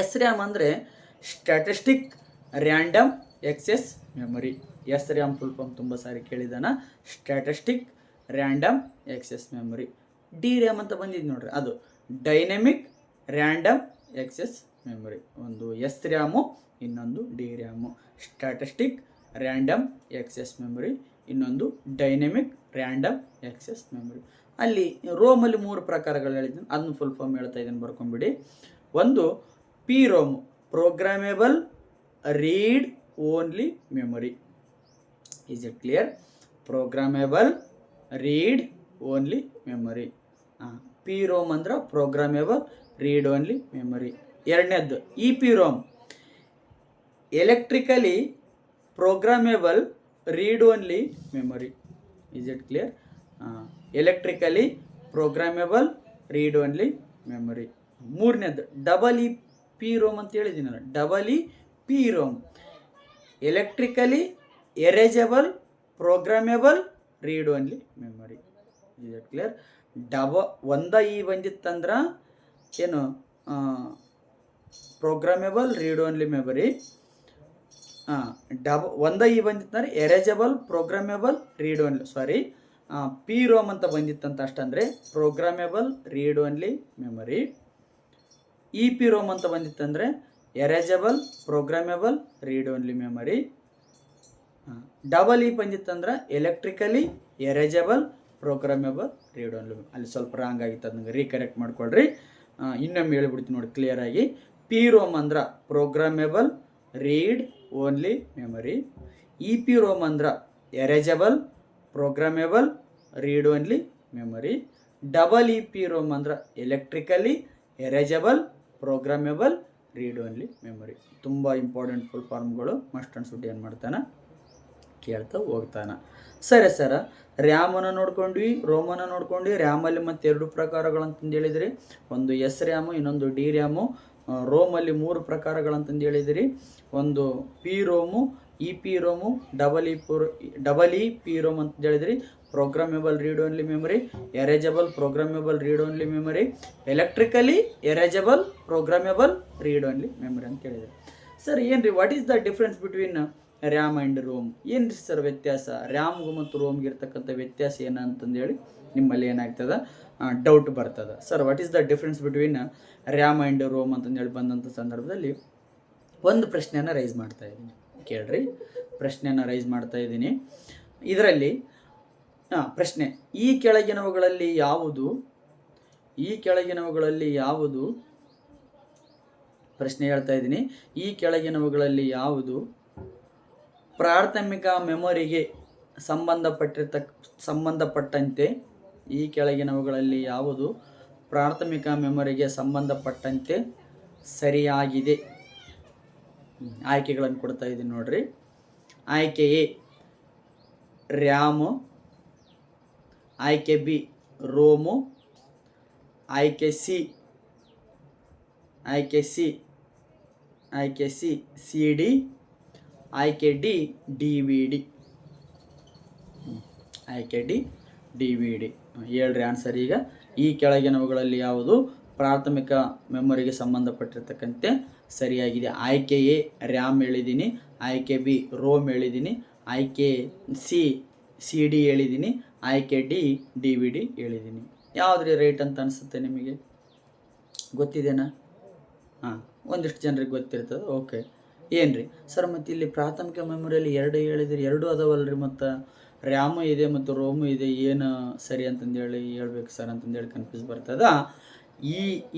ಎಸ್ ರ್ಯಾಮ್ ಅಂದರೆ statistic random access memory. S RAM full form ತುಂಬ ಸಾರಿ ಕೇಳಿದಾನ, statistic random access memory. D RAM ಅಂತ ಬಂದಿದ್ದು ನೋಡ್ರಿ, ಅದು ಡೈನಮಿಕ್ ರ್ಯಾಂಡಮ್ ಎಕ್ಸೆಸ್ ಮೆಮೊರಿ. ಒಂದು ಎಸ್ ರ್ಯಾಮು, ಇನ್ನೊಂದು D RAM. Statistic random access memory, ಇನ್ನೊಂದು ಡೈನಮಿಕ್ ರ್ಯಾಂಡಮ್ ಎಕ್ಸೆಸ್ ಮೆಮೊರಿ. ಅಲ್ಲಿ ರೋಮಲ್ಲಿ 3 ಪ್ರಕಾರಗಳು ಹೇಳಿದ್ದೀನಿ, ಅದನ್ನು ಫುಲ್ ಫಾರ್ಮ್ ಹೇಳ್ತಾ ಇದ್ದೀನಿ, ಬರ್ಕೊಂಬಿಡಿ. ಒಂದು P ROM, programmable read only memory. Is it clear? Programmable read only memory. P ROM ಅಂದ್ರೆ ಪ್ರೋಗ್ರಾಮೇಬಲ್ ರೀಡ್ ಓನ್ಲಿ ಮೆಮೊರಿ. ಎರಡನೇದ್ದು E P ROM, electrically programmable read only memory. Is it clear? Electrically programmable read only memory. ಮೂರನೇದು double E P ROM ಅಂತ ಹೇಳಿದ್ದೀನಲ್ಲ, double E P ROM, electrically erasable programmable read only memory. Is it clear? ಒಂದ E ಬಂದಿತ್ತಂದ್ರೆ ಏನು, programmable read only memory. ಒಂದ E ಬಂದಿತ್ತಂದ್ರೆ erasable programmable read only, sorry, P ROM ಅಂತ ಬಂದಿತ್ತಂತ ಅಷ್ಟಂದರೆ programmable read only memory. E P ROM ಅಂತ ಬಂದಿತ್ತಂದರೆ erasable programmable read only memory. Double E ಬಂದಿತ್ತಂದ್ರೆ electrically erasable programmable read only. ಅಲ್ಲಿ ಸ್ವಲ್ಪ ರಾಂಗ್ ಆಗಿತ್ತು, ಅದನ್ನ ರೀಕರೆಕ್ಟ್ ಮಾಡ್ಕೊಳ್ರಿ. ಇನ್ನೊಮ್ಮೆ ಹೇಳ್ಬಿಡ್ತೀನಿ ನೋಡಿ ಕ್ಲಿಯರಾಗಿ. ಪಿ ರೋಮ್ ಅಂದ್ರೆ programmable read only memory. E P ROM ಅಂದ್ರೆ erasable programmable read only memory. Double E P ROM ಅಂದ್ರೆ electrically erasable programmable read only memory. ತುಂಬ ಇಂಪಾರ್ಟೆಂಟ್ ಫುಲ್ ಫಾರ್ಮ್ಗಳು, ಮಸ್ಟ್ ಆ್ಯಂಡ್ ಶುಡ್ ಏನು ಮಾಡ್ತಾನೆ, ಕೇಳ್ತಾ ಹೋಗ್ತಾನೆ. ಸರಿ ಸರ, ರ್ಯಾಮನ್ನು ನೋಡ್ಕೊಂಡ್ವಿ, ರೋಮನ್ನು ನೋಡ್ಕೊಂಡ್ವಿ. ರ್ಯಾಮಲ್ಲಿ ಮತ್ತೆ 2 ಪ್ರಕಾರಗಳಂತಂದು ಹೇಳಿದಿರಿ, ಒಂದು ಎಸ್ ರ್ಯಾಮು, ಇನ್ನೊಂದು ಡಿ ರ್ಯಾಮು. ರೋಮಲ್ಲಿ 3 ಪ್ರಕಾರಗಳಂತಂದು ಹೇಳಿದಿರಿ, ಒಂದು P ROM, E P ROM, double E P ROM ಅಂತ ಹೇಳಿದಿರಿ. Programmable read only memory, erasable programmable read only memory, electrically erasable programmable read only memory ಅಂತ ಹೇಳಿದಿರಿ. ಸರ್ ಏನ್ರಿ, what is the difference between RAM and ROM. ಏನು ರೀ sir ವ್ಯತ್ಯಾಸ, ರ್ಯಾಮ್ಗೂ ಮತ್ತು ರೋಮ್ಗೆ ಇರ್ತಕ್ಕಂಥ ವ್ಯತ್ಯಾಸ ಏನಂತಂದೇಳಿ ನಿಮ್ಮಲ್ಲಿ ಏನಾಗ್ತದೆ ಡೌಟ್ ಬರ್ತದೆ. Sir what is the difference between RAM and ROM ಅಂತಂದೇಳಿ ಬಂದಂಥ ಸಂದರ್ಭದಲ್ಲಿ ಒಂದು ಪ್ರಶ್ನೆಯನ್ನು ರೈಸ್ ಮಾಡ್ತಾ ಇದ್ದೀನಿ, ಕೇಳ್ರಿ. ಪ್ರಶ್ನೆಯನ್ನು ರೈಸ್ ಮಾಡ್ತಾ ಇದ್ದೀನಿ. ಇದರಲ್ಲಿ ಪ್ರಶ್ನೆ, ಈ ಕೆಳಗಿನವುಗಳಲ್ಲಿ ಯಾವುದು ಪ್ರಶ್ನೆ ಹೇಳ್ತಾ ಇದ್ದೀನಿ, ಈ ಕೆಳಗಿನವುಗಳಲ್ಲಿ ಯಾವುದು ಪ್ರಾಥಮಿಕ ಮೆಮೊರಿಗೆ ಸಂಬಂಧಪಟ್ಟಂತೆ ಈ ಕೆಳಗಿನವುಗಳಲ್ಲಿ ಯಾವುದು ಪ್ರಾಥಮಿಕ ಮೆಮೊರಿಗೆ ಸಂಬಂಧಪಟ್ಟಂತೆ ಸರಿಯಾಗಿದೆ? ಆಯ್ಕೆಗಳನ್ನು ಕೊಡ್ತಾ ಇದ್ದೀನಿ ನೋಡ್ರಿ. ಆಯ್ಕೆ ಎ ರ್ಯಾಮು, ಆಯ್ಕೆ ಬಿ ರೋಮು, ಆಯ್ಕೆ ಸಿ ಸಿ ಡಿ, ಆಯ್ಕೆ ಡಿ DVD. ಆಯ್ಕೆ ಡಿ DVD. ಹೇಳ್ರಿ ಆನ್ಸರ್. ಈಗ ಈ ಕೆಳಗಿನವುಗಳಲ್ಲಿ ಯಾವುದು ಪ್ರಾಥಮಿಕ ಮೆಮೊರಿಗೆ ಸಂಬಂಧಪಟ್ಟಿರ್ತಕ್ಕಂತೆ ಸರಿಯಾಗಿದೆ? ಆಯ್ಕೆ ಎ ರ್ಯಾಮ್ ಹೇಳಿದ್ದೀನಿ, ಆಯ್ಕೆ ಬಿ ರೋಮ್ ಹೇಳಿದ್ದೀನಿ, ಆಯ್ಕೆ ಸಿ CD ಹೇಳಿದ್ದೀನಿ, ಆಯ್ಕೆ ಡಿ DVD ಹೇಳಿದ್ದೀನಿ. ಯಾವುದ್ರಿ ರೈಟ್ ಅಂತ ಅನಿಸುತ್ತೆ ನಿಮಗೆ? ಗೊತ್ತಿದೆನಾ? ಒಂದಿಷ್ಟು ಜನರಿಗೆ ಗೊತ್ತಿರ್ತದೆ. ಓಕೆ, ಏನು ರೀ ಸರ್, ಮತ್ತು ಇಲ್ಲಿ ಪ್ರಾಥಮಿಕ ಮೆಮೊರಿಯಲ್ಲಿ 2 ಹೇಳಿದ್ರಿ, 2 ಅದಾವಲ್ರಿ, ಮತ್ತು ರ್ಯಾಮು ಇದೆ ಮತ್ತು ರೋಮು ಇದೆ, ಏನು ಸರಿ ಅಂತಂದೇಳಿ ಹೇಳ್ಬೇಕು ಸರ್ ಅಂತಂದೇಳಿ ಕನ್ಫ್ಯೂಸ್ ಬರ್ತದ.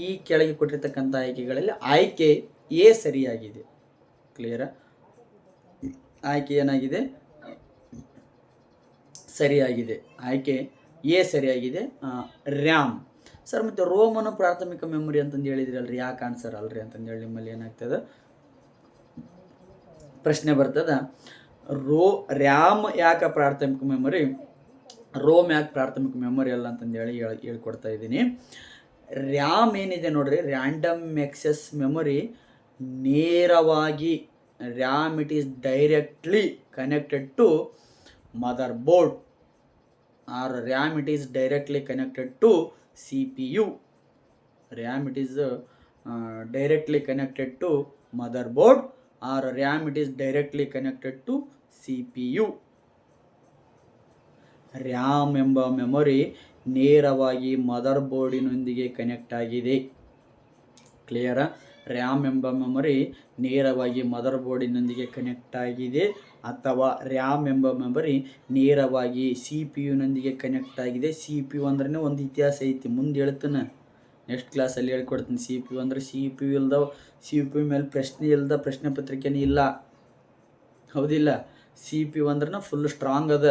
ಈ ಕೆಳಗೆ ಕೊಟ್ಟಿರ್ತಕ್ಕಂಥ ಆಯ್ಕೆಗಳಲ್ಲಿ ಆಯ್ಕೆ ಎ ಸರಿಯಾಗಿದೆ. ಕ್ಲಿಯರಾ? ಆಯ್ಕೆ ಏನಾಗಿದೆ? ಸರಿಯಾಗಿದೆ. ಆಯ್ಕೆ ಎ ಸರಿಯಾಗಿದೆ, ರ್ಯಾಮ್. ಸರ್ ಮತ್ತು ರೋಮನು ಪ್ರಾಥಮಿಕ ಮೆಮೊರಿ ಅಂತಂದು ಹೇಳಿದ್ರಿ ಅಲ್ರಿ, ಯಾಕೆ ಆನ್ಸರ್ ಅಲ್ರಿ ಅಂತಂದೇಳಿ ನಿಮ್ಮಲ್ಲಿ ಏನಾಗ್ತದೆ ಪ್ರಶ್ನೆ ಬರ್ತದೆ. ರ್ಯಾಮ್ ಯಾಕೆ ಪ್ರಾಥಮಿಕ ಮೆಮೊರಿ, ರೋಮ್ ಯಾಕೆ ಪ್ರಾಥಮಿಕ ಮೆಮೊರಿ ಅಲ್ಲ ಅಂತಂದೇಳಿ ಹೇಳ್ಕೊಡ್ತಾ ಇದ್ದೀನಿ. ರ್ಯಾಮ್ ಏನಿದೆ ನೋಡ್ರಿ, ರ್ಯಾಂಡಮ್ ಆಕ್ಸೆಸ್ ಮೆಮೊರಿ, ನೇರವಾಗಿ RAM it is directly connected to mother board or RAM it is directly connected to CPU. RAM it is directly connected to motherboard or RAM it is directly connected to CPU. RAM ಎಂಬ memory ನೇರವಾಗಿ mother ಬೋರ್ಡಿನೊಂದಿಗೆ connect ಆಗಿದೆ. ಕ್ಲಿಯರಾ? RAM ಎಂಬ memory ನೇರವಾಗಿ mother ಬೋರ್ಡಿನೊಂದಿಗೆ connect ಆಗಿದೆ, ಅಥವಾ ರ್ಯಾಮ್ ಎಂಬ ಮೆಮೊರಿ ನೇರವಾಗಿ CPU ಕನೆಕ್ಟ್ ಆಗಿದೆ. CPU ಅಂದ್ರೆ ಒಂದು ಇತಿಹಾಸ ಐತಿ, ಮುಂದೆ ಹೇಳ್ತಾನೆ, ನೆಕ್ಸ್ಟ್ ಕ್ಲಾಸಲ್ಲಿ ಹೇಳ್ಕೊಡ್ತೀನಿ. CPU ಅಂದರೆ CPU ಮೇಲೆ ಪ್ರಶ್ನೆ ಪತ್ರಿಕೆನೇ ಇಲ್ಲ, ಹೌದಿಲ್ಲ? CPU ಅಂದ್ರೆ ಫುಲ್ ಸ್ಟ್ರಾಂಗ್ ಅದ,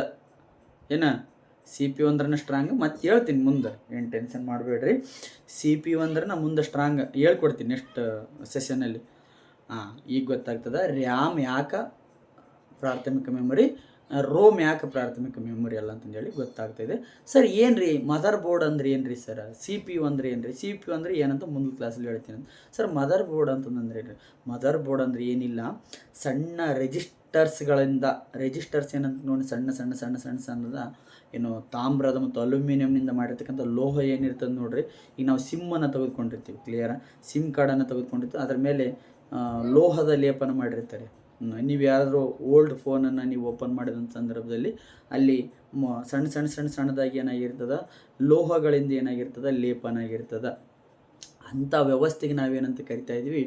CPU ಅಂದ್ರೆ ಸ್ಟ್ರಾಂಗ್. ಮತ್ತೆ ಹೇಳ್ತೀನಿ ಮುಂದೆ, ಏನು ಟೆನ್ಷನ್ ಮಾಡಬೇಡ್ರಿ. CPU ಅಂದ್ರೆ ಮುಂದೆ ಸ್ಟ್ರಾಂಗ್ ಹೇಳ್ಕೊಡ್ತೀನಿ ನೆಕ್ಸ್ಟ್ ಸೆಷನಲ್ಲಿ. ಈಗ ಗೊತ್ತಾಗ್ತದೆ ರ್ಯಾಮ್ ಯಾಕೆ ಪ್ರಾಥಮಿಕ ಮೆಮೊರಿ, ರೋಮ್ ಯಾಕೆ ಪ್ರಾಥಮಿಕ ಮೆಮೊರಿ ಅಲ್ಲ ಅಂತಂದೇಳಿ ಗೊತ್ತಾಗ್ತಾಯಿದೆ. ಸರ್ ಏನು ರೀ ಮದರ್ ಬೋರ್ಡ್ ಅಂದ್ರೆ ಏನು ರೀ ಸರ್, CPU ಅಂದ್ರೆ ಏನು ರೀ, CPU ಅಂದರೆ ಏನಂತ ಮುಂದಿನ ಕ್ಲಾಸಲ್ಲಿ ಹೇಳ್ತೀನಿ ಅಂತ. ಸರ್ ಮದರ್ ಬೋರ್ಡ್ ಅಂತಂದ್ರೆ ಏನು ರೀ? ಮದರ್ ಬೋರ್ಡ್ ಅಂದರೆ ಏನಿಲ್ಲ, ಸಣ್ಣ ರೆಜಿಸ್ಟರ್ಸ್ ಏನಂತ ನೋಡಿ, ಸಣ್ಣದ ಏನು ತಾಮ್ರದ ಮತ್ತು ಅಲ್ಯೂಮಿನಿಯಂನಿಂದ ಮಾಡಿರ್ತಕ್ಕಂಥ ಲೋಹ ಏನಿರ್ತದೆ ನೋಡ್ರಿ. ಈಗ ನಾವು ಸಿಮ್ಮನ್ನು ತೆಗೆದುಕೊಂಡಿರ್ತೀವಿ, ಕ್ಲಿಯರಾ? ಸಿಮ್ ಕಾರ್ಡನ್ನು ತೆಗೆದುಕೊಂಡಿರ್ತೀವಿ, ಅದರ ಮೇಲೆ ಲೋಹದ ಲೇಪನ ಮಾಡಿರ್ತಾರೆ. ನೀವು ಯಾರಾದರೂ ಓಲ್ಡ್ ಫೋನನ್ನು ನೀವು ಓಪನ್ ಮಾಡಿದಂಥ ಸಂದರ್ಭದಲ್ಲಿ ಅಲ್ಲಿ ಸಣ್ಣದಾಗಿ ಏನಾಗಿರ್ತದೆ, ಲೋಹಗಳಿಂದ ಏನಾಗಿರ್ತದೆ, ಲೇಪನ ಆಗಿರ್ತದೆ. ಅಂಥ ವ್ಯವಸ್ಥೆಗೆ ನಾವೇನಂತ ಕರಿತಾ ಇದ್ದೀವಿ,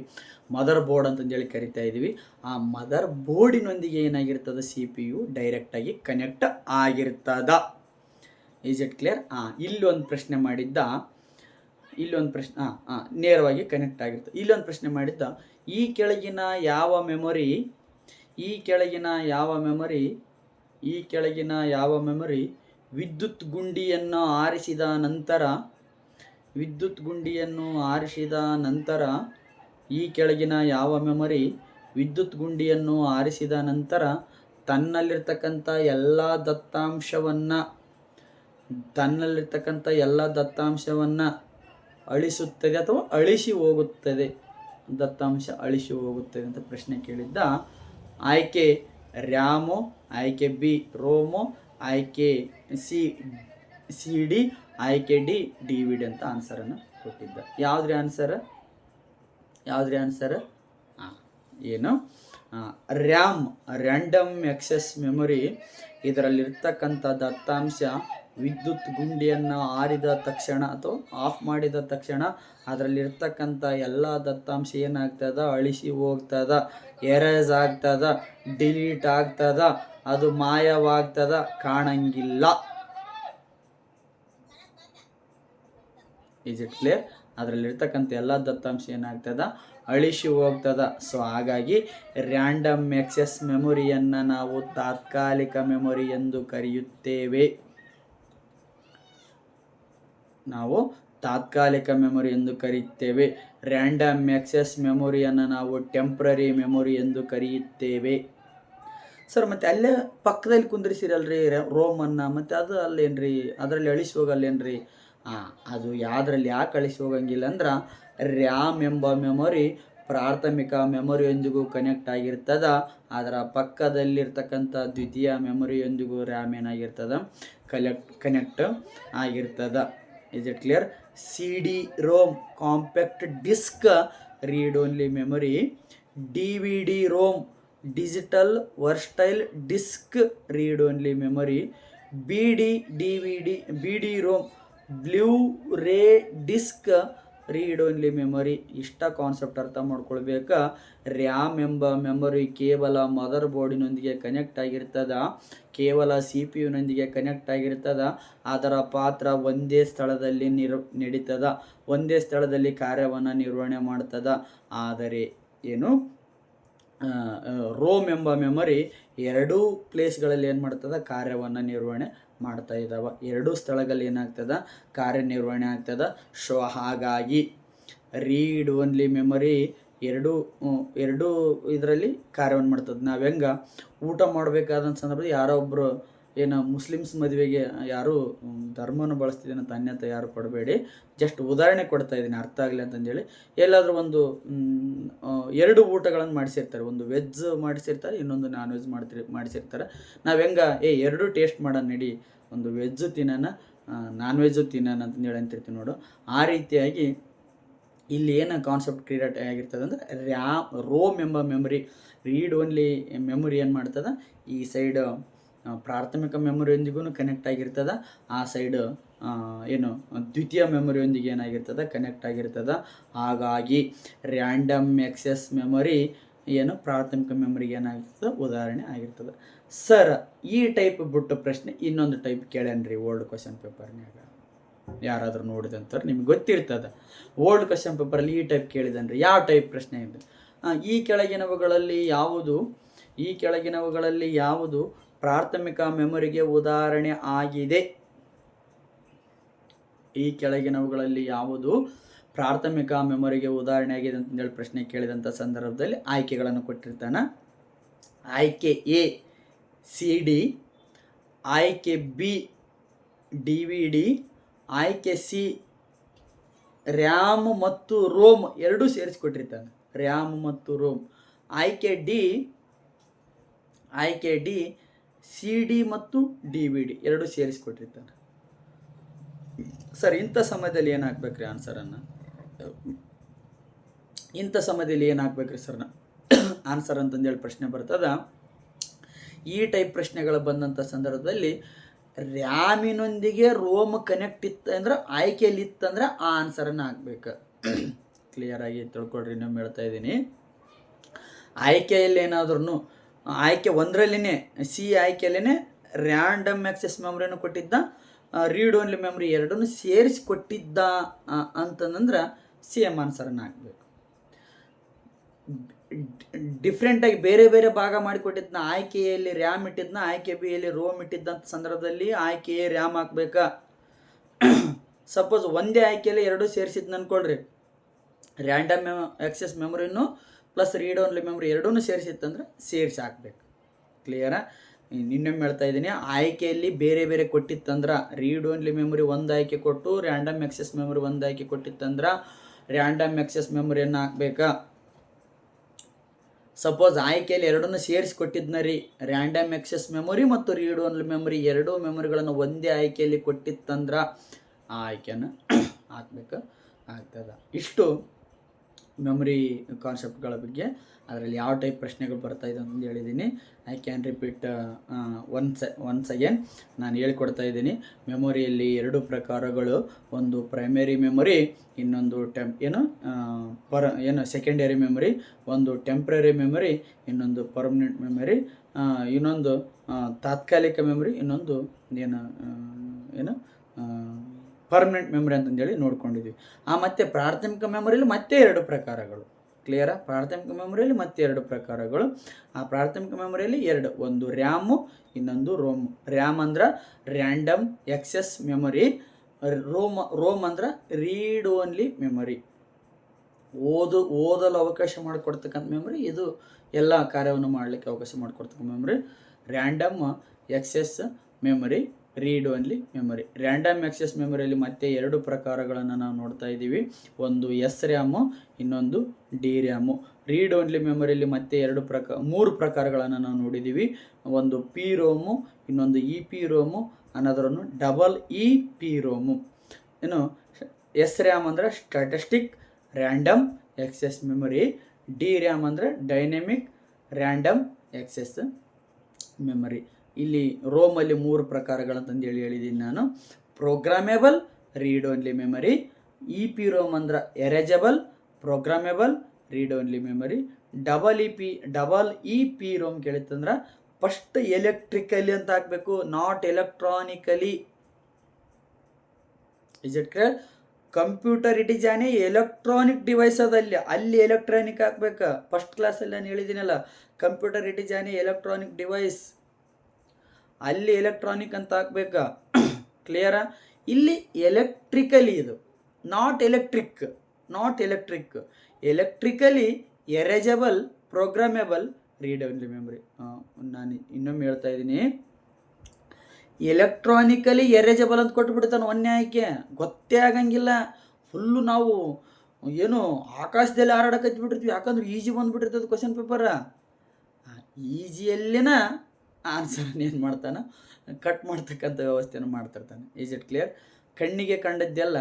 ಮದರ್ ಬೋರ್ಡ್ ಅಂತಂದೇಳಿ ಕರಿತಾ ಇದ್ದೀವಿ. ಆ ಮದರ್ ಬೋರ್ಡಿನೊಂದಿಗೆ ಏನಾಗಿರ್ತದೆ, CPU ಡೈರೆಕ್ಟಾಗಿ ಕನೆಕ್ಟ್ ಆಗಿರ್ತದ. Is it clear? ಇಲ್ಲೊಂದು ಪ್ರಶ್ನೆ ಮಾಡಿದ್ದ, ನೇರವಾಗಿ ಕನೆಕ್ಟ್ ಆಗಿರ್ತದೆ. ಇಲ್ಲೊಂದು ಪ್ರಶ್ನೆ ಮಾಡಿದ್ದ, ಈ ಕೆಳಗಿನ ಯಾವ ಮೆಮೊರಿ ವಿದ್ಯುತ್ ಗುಂಡಿಯನ್ನು ಆರಿಸಿದ ನಂತರ ಈ ಕೆಳಗಿನ ಯಾವ ಮೆಮೊರಿ ವಿದ್ಯುತ್ ಗುಂಡಿಯನ್ನು ಆರಿಸಿದ ನಂತರ ತನ್ನಲ್ಲಿರ್ತಕ್ಕಂಥ ಎಲ್ಲ ದತ್ತಾಂಶವನ್ನು ಅಳಿಸುತ್ತದೆ ಅಥವಾ ಅಳಿಸಿ ಹೋಗುತ್ತದೆ, ದತ್ತಾಂಶ ಅಳಿಸಿ ಹೋಗುತ್ತದೆ ಅಂತ ಪ್ರಶ್ನೆ ಕೇಳಿದ್ದ. ಆಯ್ಕೆ ರ್ಯಾಮು, ಆಯ್ಕೆ ಬಿ ರೋಮು, ಆಯ್ಕೆ ಸಿ CD, ಆಯ್ಕೆ ಡಿ DVD ಅಂತ ಆನ್ಸರನ್ನು ಕೊಟ್ಟಿದ್ದ. ಯಾವುದ್ರಿ ಆನ್ಸರ್? ಏನು ರ್ಯಾಂಡಮ್ ಆಕ್ಸೆಸ್ ಮೆಮೊರಿ, ಇದರಲ್ಲಿರ್ತಕ್ಕಂಥ ದತ್ತಾಂಶ ವಿದ್ಯುತ್ ಗುಂಡಿಯನ್ನು ಆರಿದ ತಕ್ಷಣ ಅಥವಾ ಆಫ್ ಮಾಡಿದ ತಕ್ಷಣ ಅದರಲ್ಲಿರ್ತಕ್ಕಂಥ ಎಲ್ಲ ದತ್ತಾಂಶ ಏನಾಗ್ತದ, ಅಳಿಸಿ ಹೋಗ್ತದ, ಎರೇಸ್ ಆಗ್ತದ, ಡಿಲೀಟ್ ಆಗ್ತದ, ಅದು ಮಾಯವಾಗ್ತದ, ಕಾಣಂಗಿಲ್ಲ. Is it clear? ಅದರಲ್ಲಿರ್ತಕ್ಕಂಥ ಎಲ್ಲ ದತ್ತಾಂಶ ಏನಾಗ್ತದ, ಅಳಿಸಿ ಹೋಗ್ತದ. ಸೊ ಹಾಗಾಗಿ ರ್ಯಾಂಡಮ್ ಆಕ್ಸೆಸ್ ಮೆಮೊರಿಯನ್ನು ನಾವು ತಾತ್ಕಾಲಿಕ ಮೆಮೊರಿ ಎಂದು ಕರೆಯುತ್ತೇವೆ. ನಾವು ತಾತ್ಕಾಲಿಕ ಮೆಮೊರಿ ಎಂದು ಕರೆಯುತ್ತೇವೆ. ರ್ಯಾಂಡಮ್ ಆಕ್ಸೆಸ್ ಮೆಮೊರಿಯನ್ನು ನಾವು ಟೆಂಪ್ರರಿ ಮೆಮೊರಿ ಎಂದು ಕರೆಯುತ್ತೇವೆ. ಸರ್ ಮತ್ತೆ ಅಲ್ಲೇ ಪಕ್ಕದಲ್ಲಿ ಕುಂದ್ರಿಸಿರಲ್ರಿ ರೋಮನ್ನು, ಮತ್ತು ಅದು ಅಲ್ಲೇನ್ರಿ, ಅದರಲ್ಲಿ ಅಳಿಸಿ ಹೋಗಲ್ಲೇನ್ರಿ? ಅದು ಯಾವುದ್ರಲ್ಲಿ ಯಾಕೆ ಅಳಿಸಿ ಹೋಗಂಗಿಲ್ಲ ಅಂದ್ರೆ, ರ್ಯಾಮ್ ಎಂಬ ಮೆಮೊರಿ ಪ್ರಾಥಮಿಕ ಮೆಮೊರಿಯೊಂದಿಗೂ ಕನೆಕ್ಟ್ ಆಗಿರ್ತದ. ಅದರ ಪಕ್ಕದಲ್ಲಿರ್ತಕ್ಕಂಥ ದ್ವಿತೀಯ ಮೆಮೊರಿಯೊಂದಿಗೂ ರ್ಯಾಮ್ ಏನಾಗಿರ್ತದ, ಕನೆಕ್ಟ್ ಆಗಿರ್ತದ. Is it clear? CD ROM compact disc read only memory, DVD ROM digital versatile disc read only memory, BD ROM blu ray disc read only memory. ಇಷ್ಟ ಕಾನ್ಸೆಪ್ಟ್ ಅರ್ಥ ಮಾಡ್ಕೊಳ್ಬೇಕಾ. ರ್ಯಾಮ್ ಎಂಬ ಮೆಮೊರಿ ಕೇವಲ ಮದರ್ ಬೋರ್ಡಿನೊಂದಿಗೆ connect ಆಗಿರ್ತದ, ಕೇವಲ CPU-ನೊಂದಿಗೆ ಕನೆಕ್ಟ್ ಆಗಿರ್ತದ. ಅದರ ಪಾತ್ರ ಒಂದೇ ಸ್ಥಳದಲ್ಲಿ ನಡೀತದ, ಒಂದೇ ಸ್ಥಳದಲ್ಲಿ ಕಾರ್ಯವನ್ನು ನಿರ್ವಹಣೆ ಮಾಡ್ತದ. ಆದರೆ ಏನು ರೋಮ್ ಎಂಬ ಮೆಮೊರಿ ಎರಡೂ ಪ್ಲೇಸ್ಗಳಲ್ಲಿ ಏನು ಮಾಡ್ತದ, ಕಾರ್ಯವನ್ನು ನಿರ್ವಹಣೆ ಮಾಡ್ತಾ ಇದ್ದಾವೆ. ಎರಡೂ ಸ್ಥಳಗಳಲ್ಲಿ ಏನಾಗ್ತದ, ಕಾರ್ಯನಿರ್ವಹಣೆ ಆಗ್ತದ. ಸೊ ಹಾಗಾಗಿ ರೀಡ್ ಓನ್ಲಿ ಮೆಮೊರಿ ಎರಡೂ ಇದರಲ್ಲಿ ಕಾರ್ಯವನ್ನು ಮಾಡ್ತದೆ. ನಾವು ಹೆಂಗೆ ಊಟ ಮಾಡಬೇಕಾದಂಥ ಸಂದರ್ಭದಲ್ಲಿ ಯಾರೋ ಒಬ್ಬರು ಏನು ಮುಸ್ಲಿಮ್ಸ್ ಮದುವೆಗೆ ಯಾರು ಧರ್ಮನ ಬಳಸ್ತಿದ್ದೀನಿ ಅಂತ ಅನ್ಯತೆ ಯಾರು ಕೊಡಬೇಡಿ, ಜಸ್ಟ್ ಉದಾಹರಣೆ ಕೊಡ್ತಾ ಇದ್ದೀನಿ ಅರ್ಥ ಆಗಲಿ ಅಂತಂದೇಳಿ. ಎಲ್ಲಾದರೂ ಒಂದು 2 ಊಟಗಳನ್ನು ಮಾಡಿಸಿರ್ತಾರೆ, ಒಂದು ವೆಜ್ ಮಾಡಿಸಿರ್ತಾರೆ, ಇನ್ನೊಂದು ನಾನ್ ವೆಜ್ ಮಾಡಿಸಿರ್ತಾರೆ. ನಾವು ಹೆಂಗೆ 2 ಟೇಸ್ಟ್ ಮಾಡೋಣ ನಡಿ, ಒಂದು ವೆಜ್ಜು ತಿನ್ನೋಣ ನಾನ್ ವೆಜ್ಜು ತಿನ್ನೋಣ ಅಂತಂದೇಳಿ ಅಂತಿರ್ತೀವಿ ನೋಡು. ಆ ರೀತಿಯಾಗಿ ಇಲ್ಲಿ ಏನು ಕಾನ್ಸೆಪ್ಟ್ ಕ್ರಿಯೇಟ್ ಆಗಿರ್ತದೆ ಅಂದರೆ, ರೋಮ್ ಎಂಬ ಮೆಮೊರಿ ರೀಡ್ ಓನ್ಲಿ ಮೆಮೊರಿ ಏನು ಮಾಡ್ತದೆ, ಈ ಸೈಡ್ ಪ್ರಾಥಮಿಕ ಮೆಮೊರಿಯೊಂದಿಗೂ ಕನೆಕ್ಟ್ ಆಗಿರ್ತದೆ, ಆ ಸೈಡ್ ಏನು ದ್ವಿತೀಯ ಮೆಮೊರಿಯೊಂದಿಗೆ ಏನಾಗಿರ್ತದೆ, ಕನೆಕ್ಟ್ ಆಗಿರ್ತದೆ. ಹಾಗಾಗಿ ರ್ಯಾಂಡಮ್ ಆಕ್ಸೆಸ್ ಮೆಮೊರಿ ಏನು ಪ್ರಾಥಮಿಕ ಮೆಮೊರಿಗೆ ಏನಾಗಿರ್ತದೆ, ಉದಾಹರಣೆ ಆಗಿರ್ತದೆ. ಸರ್ ಈ ಟೈಪ್ ಬಿಟ್ಟು ಪ್ರಶ್ನೆ ಇನ್ನೊಂದು ಟೈಪ್ ಕೇಳೇನ್ರಿ ಓಲ್ಡ್ ಕ್ವಶನ್ ಪೇಪರ್ನಾಗ, ಯಾರಾದರೂ ನೋಡಿದಂತಾರೆ ನಿಮ್ಗೆ ಗೊತ್ತಿರ್ತದೆ. ಓಲ್ಡ್ ಕ್ವಶನ್ ಪೇಪರಲ್ಲಿ ಈ ಟೈಪ್ ಕೇಳಿದನ್ರಿ. ಯಾವ ಟೈಪ್ ಪ್ರಶ್ನೆ ಇದೆ? ಈ ಕೆಳಗಿನವುಗಳಲ್ಲಿ ಯಾವುದು ಪ್ರಾಥಮಿಕ ಮೆಮೊರಿಗೆ ಉದಾಹರಣೆ ಆಗಿದೆ? ಈ ಕೆಳಗಿನವುಗಳಲ್ಲಿ ಯಾವುದು ಪ್ರಾಥಮಿಕ ಮೆಮೊರಿಗೆ ಉದಾಹರಣೆ ಆಗಿದೆ ಅಂತಂದೇಳಿ ಪ್ರಶ್ನೆ ಕೇಳಿದಂಥ ಸಂದರ್ಭದಲ್ಲಿ ಆಯ್ಕೆಗಳನ್ನು ಕೊಟ್ಟಿರ್ತಾನೆ. ಆಯ್ಕೆ ಎ CD, ಆಯ್ಕೆ ಬಿ DVD, ಆಯ್ಕೆ ಸಿ ರ್ಯಾಮ್ ಮತ್ತು ರೋಮ್ ಎರಡೂ ಸೇರಿಸಿಕೊಟ್ಟಿರ್ತಾನೆ, ರ್ಯಾಮ್ ಮತ್ತು ರೋಮ್. ಆಯ್ಕೆ ಡಿ CD ಮತ್ತು DVD ಎರಡೂ ಸೇರಿಸಿಕೊಟ್ಟಿರ್ತಾನೆ. ಸರ್ ಇಂಥ ಸಮಯದಲ್ಲಿ ಏನು ಹಾಕ್ಬೇಕ್ರಿ ಆನ್ಸರನ್ನು? ಇಂಥ ಸಮಯದಲ್ಲಿ ಏನು ಹಾಕ್ಬೇಕ್ರಿ ಸರ್ ಆನ್ಸರ್ ಅಂತಂದೇಳಿ ಪ್ರಶ್ನೆ ಬರ್ತದ. ಈ ಟೈಪ್ ಪ್ರಶ್ನೆಗಳು ಬಂದಂಥ ಸಂದರ್ಭದಲ್ಲಿ ರ್ಯಾಮಿನೊಂದಿಗೆ ರೋಮ್ ಕನೆಕ್ಟ್ ಇತ್ತು ಅಂದ್ರೆ, ಆಯ್ಕೆಯಲ್ಲಿ ಇತ್ತಂದ್ರೆ ಆ ಆನ್ಸರನ್ನು ಹಾಕ್ಬೇಕು. ಕ್ಲಿಯರಾಗಿ ತಿಳ್ಕೊಳ್ರಿ, ಇನ್ನೊಮ್ಮೆ ಹೇಳ್ತಾ ಇದ್ದೀನಿ. ಆಯ್ಕೆಯಲ್ಲಿ ಏನಾದ್ರೂ ಆಯ್ಕೆ 1ರಲ್ಲಿನೇ ಸಿ ಆಯ್ಕೆಯಲ್ಲೇ ರ್ಯಾಂಡಮ್ ಆಕ್ಸೆಸ್ ಮೆಮೊರಿಯನ್ನು ಕೊಟ್ಟಿದ್ದ, ರೀಡ್ ಓನ್ಲಿ ಮೆಮೊರಿ ಎರಡನ್ನೂ ಸೇರಿಸಿ ಕೊಟ್ಟಿದ್ದ ಅಂತಂದ್ರೆ ಸೇಮ್ ಆನ್ಸರನ್ನು ಹಾಕಬೇಕು. ಡಿಫ್ರೆಂಟಾಗಿ ಬೇರೆ ಬೇರೆ ಭಾಗ ಮಾಡಿಕೊಟ್ಟಿದ್ನ, ಆಯ್ಕೆಯಲ್ಲಿ ರ್ಯಾಮ್ ಇಟ್ಟಿದ್ನ, ಆಯ್ಕೆ ಬಿಯಲ್ಲಿ ರೋಮ್ ಇಟ್ಟಿದ್ದಂಥ ಸಂದರ್ಭದಲ್ಲಿ ಆಯ್ಕೆ ಎ ರ್ಯಾಮ್ ಹಾಕ್ಬೇಕಾ? ಸಪೋಸ್ ಒಂದೇ ಆಯ್ಕೆಯಲ್ಲಿ ಎರಡೂ ಸೇರಿಸಿದ್ನ ಅನ್ಕೊಳ್ರಿ, ರ್ಯಾಂಡಮ್ ಆಕ್ಸೆಸ್ ಮೆಮೊರಿನೂ ಪ್ಲಸ್ ರೀಡ್ ಓನ್ಲಿ ಮೆಮೊರಿ ಎರಡೂ ಸೇರಿಸಿತ್ತಂದ್ರೆ ಸೇರಿಸಿ ಹಾಕ್ಬೇಕು. ಕ್ಲಿಯರಾ? ಇನ್ನೊಮ್ಮೆ ಹೇಳ್ತಾ ಇದ್ದೀನಿ, ಆಯ್ಕೆಯಲ್ಲಿ ಬೇರೆ ಬೇರೆ ಕೊಟ್ಟಿತ್ತಂದ್ರೆ ರೀಡ್ ಓನ್ಲಿ ಮೆಮೊರಿ ಒಂದು ಆಯ್ಕೆ ಕೊಟ್ಟು ರ್ಯಾಂಡಮ್ ಆಕ್ಸೆಸ್ ಮೆಮೊರಿ ಒಂದು ಆಯ್ಕೆ ಕೊಟ್ಟಿತ್ತಂದ್ರೆ ರ್ಯಾಂಡಮ್ ಆಕ್ಸೆಸ್ ಮೆಮೊರಿಯನ್ನು ಹಾಕ್ಬೇಕಾ? ಸಪೋಸ್ ಆಯ್ಕೆಯಲ್ಲಿ ಎರಡನ್ನೂ ಸೇರಿಸಿ ಕೊಟ್ಟಿದ್ನ ರೀ, ರ್ಯಾಂಡಮ್ ಆಕ್ಸೆಸ್ ಮೆಮೊರಿ ಮತ್ತು ರೀಡ್ ಓನ್ಲಿ ಮೆಮೊರಿ ಎರಡೂ ಮೆಮೊರಿಗಳನ್ನು ಒಂದೇ ಆಯ್ಕೆಯಲ್ಲಿ ಕೊಟ್ಟಿತ್ತಂದ್ರೆ ಆ ಆಯ್ಕೆಯನ್ನು ಹಾಕ್ಬೇಕು ಆಗ್ತದೆ. ಇಷ್ಟು ಮೆಮೊರಿ ಕಾನ್ಸೆಪ್ಟ್ಗಳ ಬಗ್ಗೆ, ಅದರಲ್ಲಿ ಯಾವ ಟೈಪ್ ಪ್ರಶ್ನೆಗಳು ಬರ್ತಾ ಇದೆ ಅಂತ ಹೇಳಿದ್ದೀನಿ. I can repeat once again. ನಾನು ಹೇಳ್ಕೊಡ್ತಾ ಇದ್ದೀನಿ. ಮೆಮೊರಿಯಲ್ಲಿ 2 ಪ್ರಕಾರಗಳು, ಒಂದು ಪ್ರೈಮರಿ ಮೆಮೊರಿ, ಇನ್ನೊಂದು ಸೆಕೆಂಡರಿ ಮೆಮೊರಿ, ಒಂದು ಟೆಂಪ್ರರಿ ಮೆಮೊರಿ, ಇನ್ನೊಂದು ಪರ್ಮನೆಂಟ್ ಮೆಮೊರಿ, ಇನ್ನೊಂದು ತಾತ್ಕಾಲಿಕ ಮೆಮೊರಿ, ಇನ್ನೊಂದು ಪರ್ಮನೆಂಟ್ ಮೆಮೊರಿ ಅಂತಂದೇಳಿ ನೋಡ್ಕೊಂಡಿದ್ವಿ. ಮತ್ತು ಪ್ರಾಥಮಿಕ ಮೆಮೊರಿಯಲ್ಲಿ ಮತ್ತೆ 2 ಪ್ರಕಾರಗಳು. ಕ್ಲಿಯರಾ? ಪ್ರಾಥಮಿಕ ಮೆಮೊರಿಯಲ್ಲಿ ಮತ್ತೆ 2 ಪ್ರಕಾರಗಳು. ಆ ಪ್ರಾಥಮಿಕ ಮೆಮೊರಿಯಲ್ಲಿ 2, ಒಂದು ರ್ಯಾಮು, ಇನ್ನೊಂದು ರೋಮ್. ರ್ಯಾಮ್ ಅಂದ್ರೆ ರ್ಯಾಂಡಮ್ ಎಕ್ಸೆಸ್ ಮೆಮೊರಿ, ರೋಮ್ ಅಂದ್ರೆ ರೀಡ್ ಓನ್ಲಿ ಮೆಮೊರಿ, ಓದಲು ಅವಕಾಶ ಮಾಡಿಕೊಡ್ತಕ್ಕಂಥ ಮೆಮೊರಿ. ಇದು ಎಲ್ಲ ಕಾರ್ಯವನ್ನು ಮಾಡಲಿಕ್ಕೆ ಅವಕಾಶ ಮಾಡಿಕೊಡ್ತಕ್ಕಂಥ memory random access memory, read only memory. Random access ಮೆಮೊರಿಯಲ್ಲಿ ಮತ್ತೆ 2 ಪ್ರಕಾರಗಳನ್ನು ನಾವು ನೋಡ್ತಾ ಇದ್ದೀವಿ. ಒಂದು ಎಸ್ ರ್ಯಾಮು, ಇನ್ನೊಂದು ಡಿ ರ್ಯಾಮು. ರೀಡ್ ಓನ್ಲಿ ಮೆಮೊರಿಯಲ್ಲಿ ಮತ್ತೆ 3 ಪ್ರಕಾರಗಳನ್ನು ನಾವು ನೋಡಿದ್ದೀವಿ. ಒಂದು ಪಿ ರೋಮು, ಇನ್ನೊಂದು ಇ ಪಿ ರೋಮು, ಅನ್ನೋದರನ್ನು double E P ROM. S RAM ಅಂದರೆ statistic random access memory, D RAM ಅಂದರೆ ಡೈನಮಿಕ್ ರ್ಯಾಂಡಮ್ ಎಕ್ಸೆಸ್ ಮೆಮೊರಿ. ಇಲ್ಲಿ ರೋಮಲ್ಲಿ 3 ಪ್ರಕಾರಗಳಂತಂದು ಹೇಳಿದ್ದೀನಿ ನಾನು. Programmable read only memory, E P ROM ಅಂದ್ರೆ erasable programmable read only memory, double E P ROM ಕೇಳಿತ್ತಂದ್ರೆ first electrically ಅಂತ ಹಾಕಬೇಕು, not electronically. Is it clear? Computer it is an electronic device ಅದಲ್ಲಿ, ಅಲ್ಲಿ ಎಲೆಕ್ಟ್ರಾನಿಕ್ ಹಾಕ್ಬೇಕು. ಫಸ್ಟ್ ಕ್ಲಾಸಲ್ಲಿ ನಾನು ಹೇಳಿದ್ದೀನಲ್ಲ, computer it is an electronic device, ಅಲ್ಲಿ ಎಲೆಕ್ಟ್ರಾನಿಕ್ ಅಂತ ಹಾಕ್ಬೇಕಾ. ಕ್ಲಿಯರಾ? ಇಲ್ಲಿ ಎಲೆಕ್ಟ್ರಿಕಲಿ, ಇದು not electric. Electrically erasable programmable read only memory. ನಾನು ಇನ್ನೊಮ್ಮೆ ಹೇಳ್ತಾ ಇದ್ದೀನಿ, ಎಲೆಕ್ಟ್ರಾನಿಕಲಿ ಎರೇಜಬಲ್ ಅಂತ ಕೊಟ್ಬಿಡ್ತಾನೆ ಒಂದೇ ಆಯ್ಕೆ, ಗೊತ್ತೇ ಆಗಂಗಿಲ್ಲ. ಫುಲ್ಲು ನಾವು ಆಕಾಶದಲ್ಲಿ ಹಾರಾಡಕತ್ಬಿಟ್ಟಿರ್ತೀವಿ, ಯಾಕಂದ್ರೆ ಈಜಿ ಬಂದುಬಿಟ್ಟಿರ್ತದೆ ಕ್ವಶನ್ ಪೇಪರ. ಈಜಿಯಲ್ಲಿನ ಆನ್ಸರನ್ನು ಏನು ಮಾಡ್ತಾನೆ, ಕಟ್ ಮಾಡ್ತಕ್ಕಂಥ ವ್ಯವಸ್ಥೆಯನ್ನು ಮಾಡ್ತಿರ್ತಾನೆ. Is it clear? ಕಣ್ಣಿಗೆ ಕಂಡದ್ದೆಲ್ಲ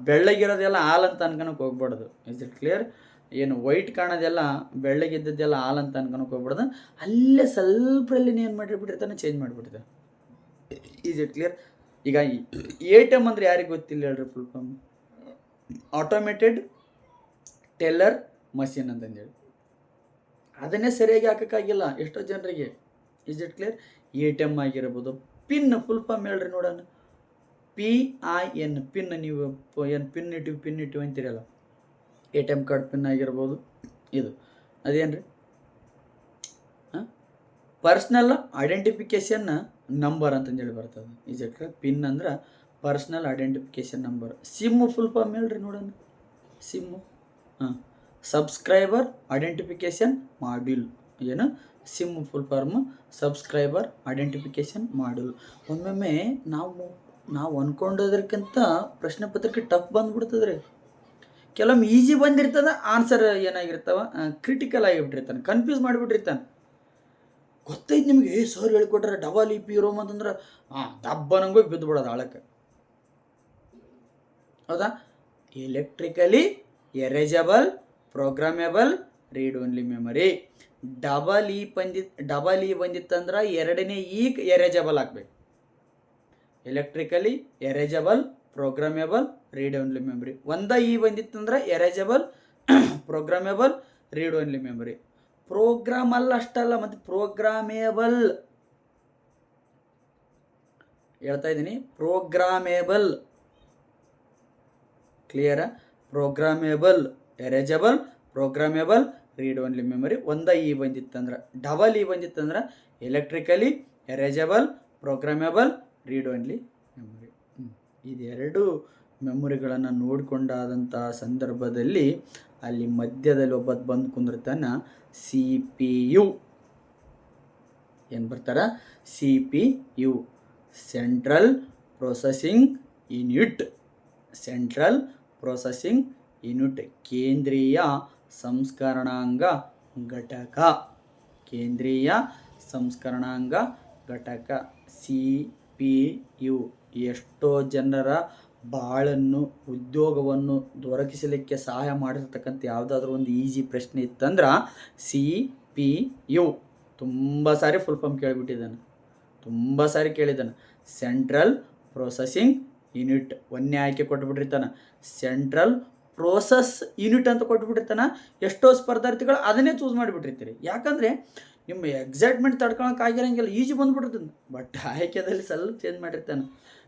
ಬೆಳ್ಳಗಿರೋದೆಲ್ಲ ಹಾಲು ಅಂತ ಅನ್ಕೊಳಕ್ಕೆ ಹೋಗ್ಬಾರ್ದು. Is it clear? ವೈಟ್ ಕಾಣೋದೆಲ್ಲ ಬೆಳ್ಳಗಿದ್ದದ್ದೆಲ್ಲ ಹಾಲು ಅಂತ ಅನ್ಕೊಳಕ್ಕೆ ಹೋಗ್ಬಾರ್ದು. ಅಲ್ಲೇ ಸ್ವಲ್ಪಲ್ಲಿ ಏನು ಮಾಡಿಬಿಟ್ಟಿರ್ತಾನೆ, ಚೇಂಜ್ ಮಾಡಿಬಿಡ್ತಾನೆ. Is it clear? ಈಗ ATM ಅಂದರೆ ಯಾರಿಗೆ ಗೊತ್ತಿಲ್ಲ ಹೇಳ್ರಿ? Full form automated teller machine ಅಂತಂದೇಳಿ. ಅದನ್ನೇ ಸರಿಯಾಗಿ ಹಾಕೋಕ್ಕಾಗಿಲ್ಲ ಎಷ್ಟೋ ಜನರಿಗೆ. Is it clear? ATM ಆಗಿರ್ಬೋದು. ಪಿನ್ ಫುಲ್ ಫಾರ್ಮ್ ಹೇಳ್ರಿ ನೋಡೋಣ. PIN, pin. ನೀವು ಪಿನ್ ಇಟ್ಟಿವಿ ಅಂತೀರಲ್ಲ, ATM ಕಾರ್ಡ್ ಪಿನ್ ಆಗಿರ್ಬೋದು. ಇದು ಅದೇನ್ರಿ? ಪರ್ಸ್ನಲ್ ಐಡೆಂಟಿಫಿಕೇಷನ್ ನಂಬರ್ ಅಂತಂದೇಳಿ ಬರ್ತದೆ. Is it clear? ಪಿನ್ ಅಂದ್ರೆ personal identification number. SIM full form ಹೇಳ್ರಿ ನೋಡೋಣ. SIM subscriber identification module. SIM full form subscriber identification module. ಒಮ್ಮೊಮ್ಮೆ ನಾವು ಅಂದ್ಕೊಂಡೋದ್ರಕ್ಕಿಂತ ಪ್ರಶ್ನೆ ಪತ್ರಿಕೆ ಟಫ್ ಬಂದುಬಿಡ್ತದ್ರಿ. ಕೆಲವೊಮ್ಮೆ ಈಸಿ ಬಂದಿರ್ತದೆ, ಆನ್ಸರ್ ಏನಾಗಿರ್ತಾವ ಕ್ರಿಟಿಕಲ್ ಆಗಿಬಿಟ್ಟಿರ್ತಾನೆ, ಕನ್ಫ್ಯೂಸ್ ಮಾಡಿಬಿಟ್ಟಿರ್ತಾನೆ. ಗೊತ್ತೈತೆ ನಿಮಗೆ, ಸರ್ ಹೇಳ್ಕೊಟ್ರೆ ಡಬಲ್ ಇ ಪಿ ರೋಮ್ ಅಂತಂದ್ರೆ ದಬ್ಬನಂಗೋಗಿ ಬಿದ್ದು ಬಿಡೋದು ಆಳಕ್ಕೆ. ಹೌದಾ? Electrically erasable programmable read only memory. Double E ಬಂದಿತ್ತಂದ್ರೆ ಎರಡನೇ ಈ ಎರೇಜಬಲ್ ಆಗಬೇಕು. Electrically erasable programmable read only memory. ಒಂದ ಇ ಬಂದಿತ್ತಂದ್ರೆ erasable programmable read only memory. ಪ್ರೋಗ್ರಾಮಲ್ಲ ಅಷ್ಟಲ್ಲ, ಮತ್ತು ಪ್ರೋಗ್ರಾಮೇಬಲ್ ಹೇಳ್ತಾ ಇದ್ದೀನಿ. ಪ್ರೋಗ್ರಾಮೇಬಲ್ ಕ್ಲಿಯರಾ? Programmable erasable programmable read only memory. ಒಂದ ಇ ಬಂದಿತ್ತಂದ್ರೆ. ಡಬಲ್ ಇ ಬಂದಿತ್ತಂದ್ರೆ electrically erasable programmable read only memory. ಇದೆರಡು ಮೆಮೊರಿಗಳನ್ನು ನೋಡಿಕೊಂಡಾದಂಥ ಸಂದರ್ಭದಲ್ಲಿ ಅಲ್ಲಿ ಮಧ್ಯದಲ್ಲಿ ಒಬ್ಬತ್ತು ಬಂದು ಕುಂದಿರ್ತಾನೆ, CPU. ಏನು ಬರ್ತಾರ? CPU, central processing unit. Central processing unit, ಕೇಂದ್ರೀಯ ಸಂಸ್ಕರಣಾಂಗ ಘಟಕ. ಕೇಂದ್ರೀಯ ಸಂಸ್ಕರಣಾಂಗ ಘಟಕ CPU. ಎಷ್ಟೋ ಜನರ ಬಾಳನ್ನು ಉದ್ಯೋಗವನ್ನು ದೊರಕಿಸಲಿಕ್ಕೆ ಸಹಾಯ ಮಾಡಿರ್ತಕ್ಕಂಥ ಯಾವುದಾದ್ರೂ ಒಂದು ಈಸಿ ಪ್ರಶ್ನೆ ಇತ್ತಂದ್ರೆ CPU. ತುಂಬ ಸಾರಿ ಫುಲ್ ಫಾರ್ಮ್ ಕೇಳಿಬಿಟ್ಟಿದ್ದಾನೆ, ತುಂಬ ಸಾರಿ ಕೇಳಿದ್ದಾನೆ. ಸೆಂಟ್ರಲ್ ಪ್ರೊಸೆಸಿಂಗ್ ಯೂನಿಟ್ ಒಂದೇ ಆಯ್ಕೆ ಕೊಟ್ಬಿಟ್ಟಿರ್ತಾನೆ. ಸೆಂಟ್ರಲ್ ಪ್ರೋಸೆಸ್ ಯೂನಿಟ್ ಅಂತ ಕೊಟ್ಬಿಟ್ಟಿರ್ತಾನೆ. ಎಷ್ಟೋ ಸ್ಪರ್ಧಾರ್ಥಿಗಳು ಅದನ್ನೇ ಚೂಸ್ ಮಾಡಿಬಿಟ್ಟಿರ್ತೀರಿ. ಯಾಕಂದರೆ ನಿಮ್ಮ ಎಕ್ಸೈಟ್ಮೆಂಟ್ ತಡ್ಕೊಳಕ್ಕಾಗಿರಂಗಿಲ್ಲ, ಈಜಿ ಬಂದುಬಿಡ್ತದೆ. ಬಟ್ ಆಯ್ಕೆದಲ್ಲಿ ಸ್ವಲ್ಪ ಚೇಂಜ್ ಮಾಡಿರ್ತಾನೆ.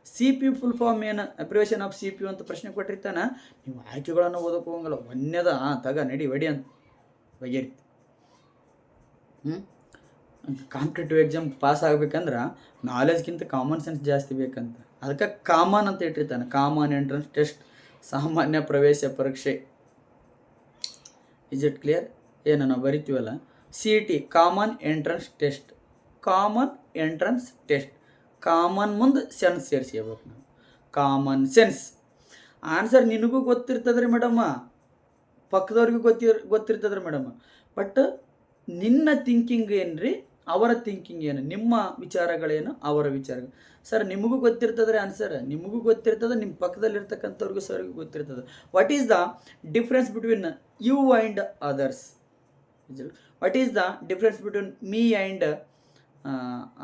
CPU ಫುಲ್ ಫಾರ್ಮ್ ಏನು, ಅಬ್ರಿವೇಷನ್ ಆಫ್ CPU ಅಂತ ಪ್ರಶ್ನೆ ಕೊಟ್ಟಿರ್ತಾನೆ. ನೀವು ಆಯ್ಕೆಗಳನ್ನು ಓದೋಕೆ ಹೋಗಂಗಿಲ್ಲ, ಒಂದೇದ ತಗ ನಡಿ ವಡಿ ಅಂತ ಬಗೆರಿತಿ. ಕಾಂಪಿಟೇಟಿವ್ ಎಕ್ಸಾಮ್ ಪಾಸ್ ಆಗ್ಬೇಕಂದ್ರೆ ನಾಲೆಜ್ಗಿಂತ ಕಾಮನ್ ಸೆನ್ಸ್ ಜಾಸ್ತಿ ಬೇಕಂತ. ಅದಕ್ಕೆ ಕಾಮನ್ ಅಂತ ಇಟ್ಟಿರ್ತಾನೆ. ಕಾಮನ್ ಎಂಟ್ರೆನ್ಸ್ ಟೆಸ್ಟ್, ಸಾಮಾನ್ಯ ಪ್ರವೇಶ ಪರೀಕ್ಷೆ. Is it clear? ಏನು ನಾವು ಬರಿತೀವಲ್ಲ, CET common entrance test. Common entrance test, common ಮುಂದೆ ಸೆನ್ಸ್ ಸೇರಿಸ್ಕೋಬೇಕು ನಾವು. ಕಾಮನ್ ಸೆನ್ಸ್ ಆನ್ಸರ್ ನಿನಗೂ ಗೊತ್ತಿರ್ತದ್ರಿ ಮೇಡಮ್ಮ, ಪಕ್ಕದವ್ರಿಗೂ ಗೊತ್ತಿರ್ತದ್ರಿ ಮೇಡಮ್ಮ. ಬಟ್ ನಿನ್ನ ಥಿಂಕಿಂಗ್ ಏನು ರೀ, ಅವರ ಥಿಂಕಿಂಗ್ ಏನು, ನಿಮ್ಮ ವಿಚಾರಗಳೇನು, ಅವರ ವಿಚಾರಗಳು. ಸರ್ ನಿಮಗೂ ಗೊತ್ತಿರ್ತದೆ ಆನ್ಸರ್, ನಿಮಗೂ ಗೊತ್ತಿರ್ತದೆ, ನಿಮ್ಮ ಪಕ್ಕದಲ್ಲಿರ್ತಕ್ಕಂಥವ್ರಿಗೂ ಸರ್ಗೂ ಗೊತ್ತಿರ್ತದೆ. What is the difference between you and others? What is the difference between me and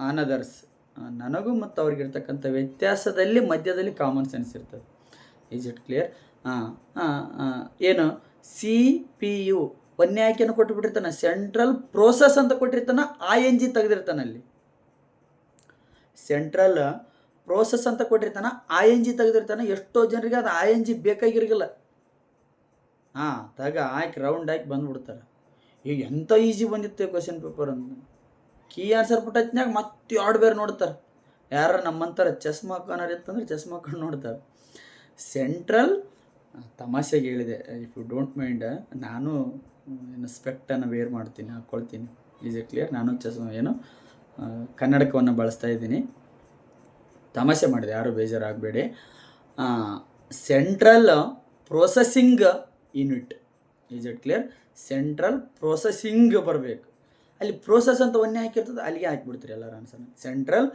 anothers? ನನಗೂ ಮತ್ತು ಅವ್ರಿಗಿರ್ತಕ್ಕಂಥ ವ್ಯತ್ಯಾಸದಲ್ಲಿ ಮಧ್ಯದಲ್ಲಿ ಕಾಮನ್ ಸೆನ್ಸ್ ಇರ್ತದೆ. Is it clear? ಏನು CPU ಒಂದೇ ಆಯ್ಕೆಯನ್ನು ಕೊಟ್ಟುಬಿಟ್ಟಿರ್ತಾನೆ. ಸೆಂಟ್ರಲ್ ಪ್ರೋಸೆಸ್ ಅಂತ ಕೊಟ್ಟಿರ್ತಾನೆ, ING ತೆಗೆದಿರ್ತಾನೆ. ಅಲ್ಲಿ ಸೆಂಟ್ರಲ್ ಪ್ರೋಸೆಸ್ ಅಂತ ಕೊಟ್ಟಿರ್ತಾನೆ, ING ತೆಗೆದಿರ್ತಾನೆ. ಎಷ್ಟೋ ಜನರಿಗೆ ಅದು ING ಬೇಕಾಗಿರಲಿಲ್ಲ. ತಗ ಆಯ್ಕೆ ರೌಂಡ್ ಹಾಕಿ ಬಂದುಬಿಡ್ತಾರೆ. ಈಗ ಎಂಥ ಈಸಿ ಬಂದಿತ್ತು ಕ್ವಶನ್ ಪೇಪರ್ ಅಂತ. ಕೀ ಆನ್ಸರ್ ಪುಟ್ಟತ್ನಾಗ ಮತ್ತೆ ಎರಡು ಬೇರೆ ನೋಡ್ತಾರೆ. ಯಾರು ನಮ್ಮಂತಾರೆ ಚಸ್ಮಾ ಹಾಕೋನಾರ ಇತ್ತಂದ್ರೆ ಚಸ್ಮಾ ಹಾಕೊಂಡು ನೋಡ್ತಾರೆ. ಸೆಂಟ್ರಲ್ ತಮಾಷೆಗೆ ಹೇಳಿದೆ, ಇಫ್ ಯು ಡೋಂಟ್ ಮೈಂಡ್, ನಾನು ಏನು ಸ್ಪೆಕ್ಟನ್ನು ವೇರ್ ಮಾಡ್ತೀನಿ, ಹಾಕ್ಕೊಳ್ತೀನಿ. Is it clear? ನಾನು ಚಸ್ಮಾ ಕನ್ನಡಕವನ್ನು ಬಳಸ್ತಾ ಇದ್ದೀನಿ. ತಮಾಷೆ ಮಾಡಿದೆ, ಯಾರು ಬೇಜಾರಾಗಬೇಡಿ. Central processing unit. Is it clear? Central processing ಬರಬೇಕು. ಅಲ್ಲಿ ಪ್ರೋಸೆಸ್ ಅಂತ ಒಂದೇ ಹಾಕಿರ್ತದೆ, ಅಲ್ಲಿಗೆ ಹಾಕಿಬಿಡ್ತೀರಿ ಎಲ್ಲರ ಆನ್ಸರ್. Central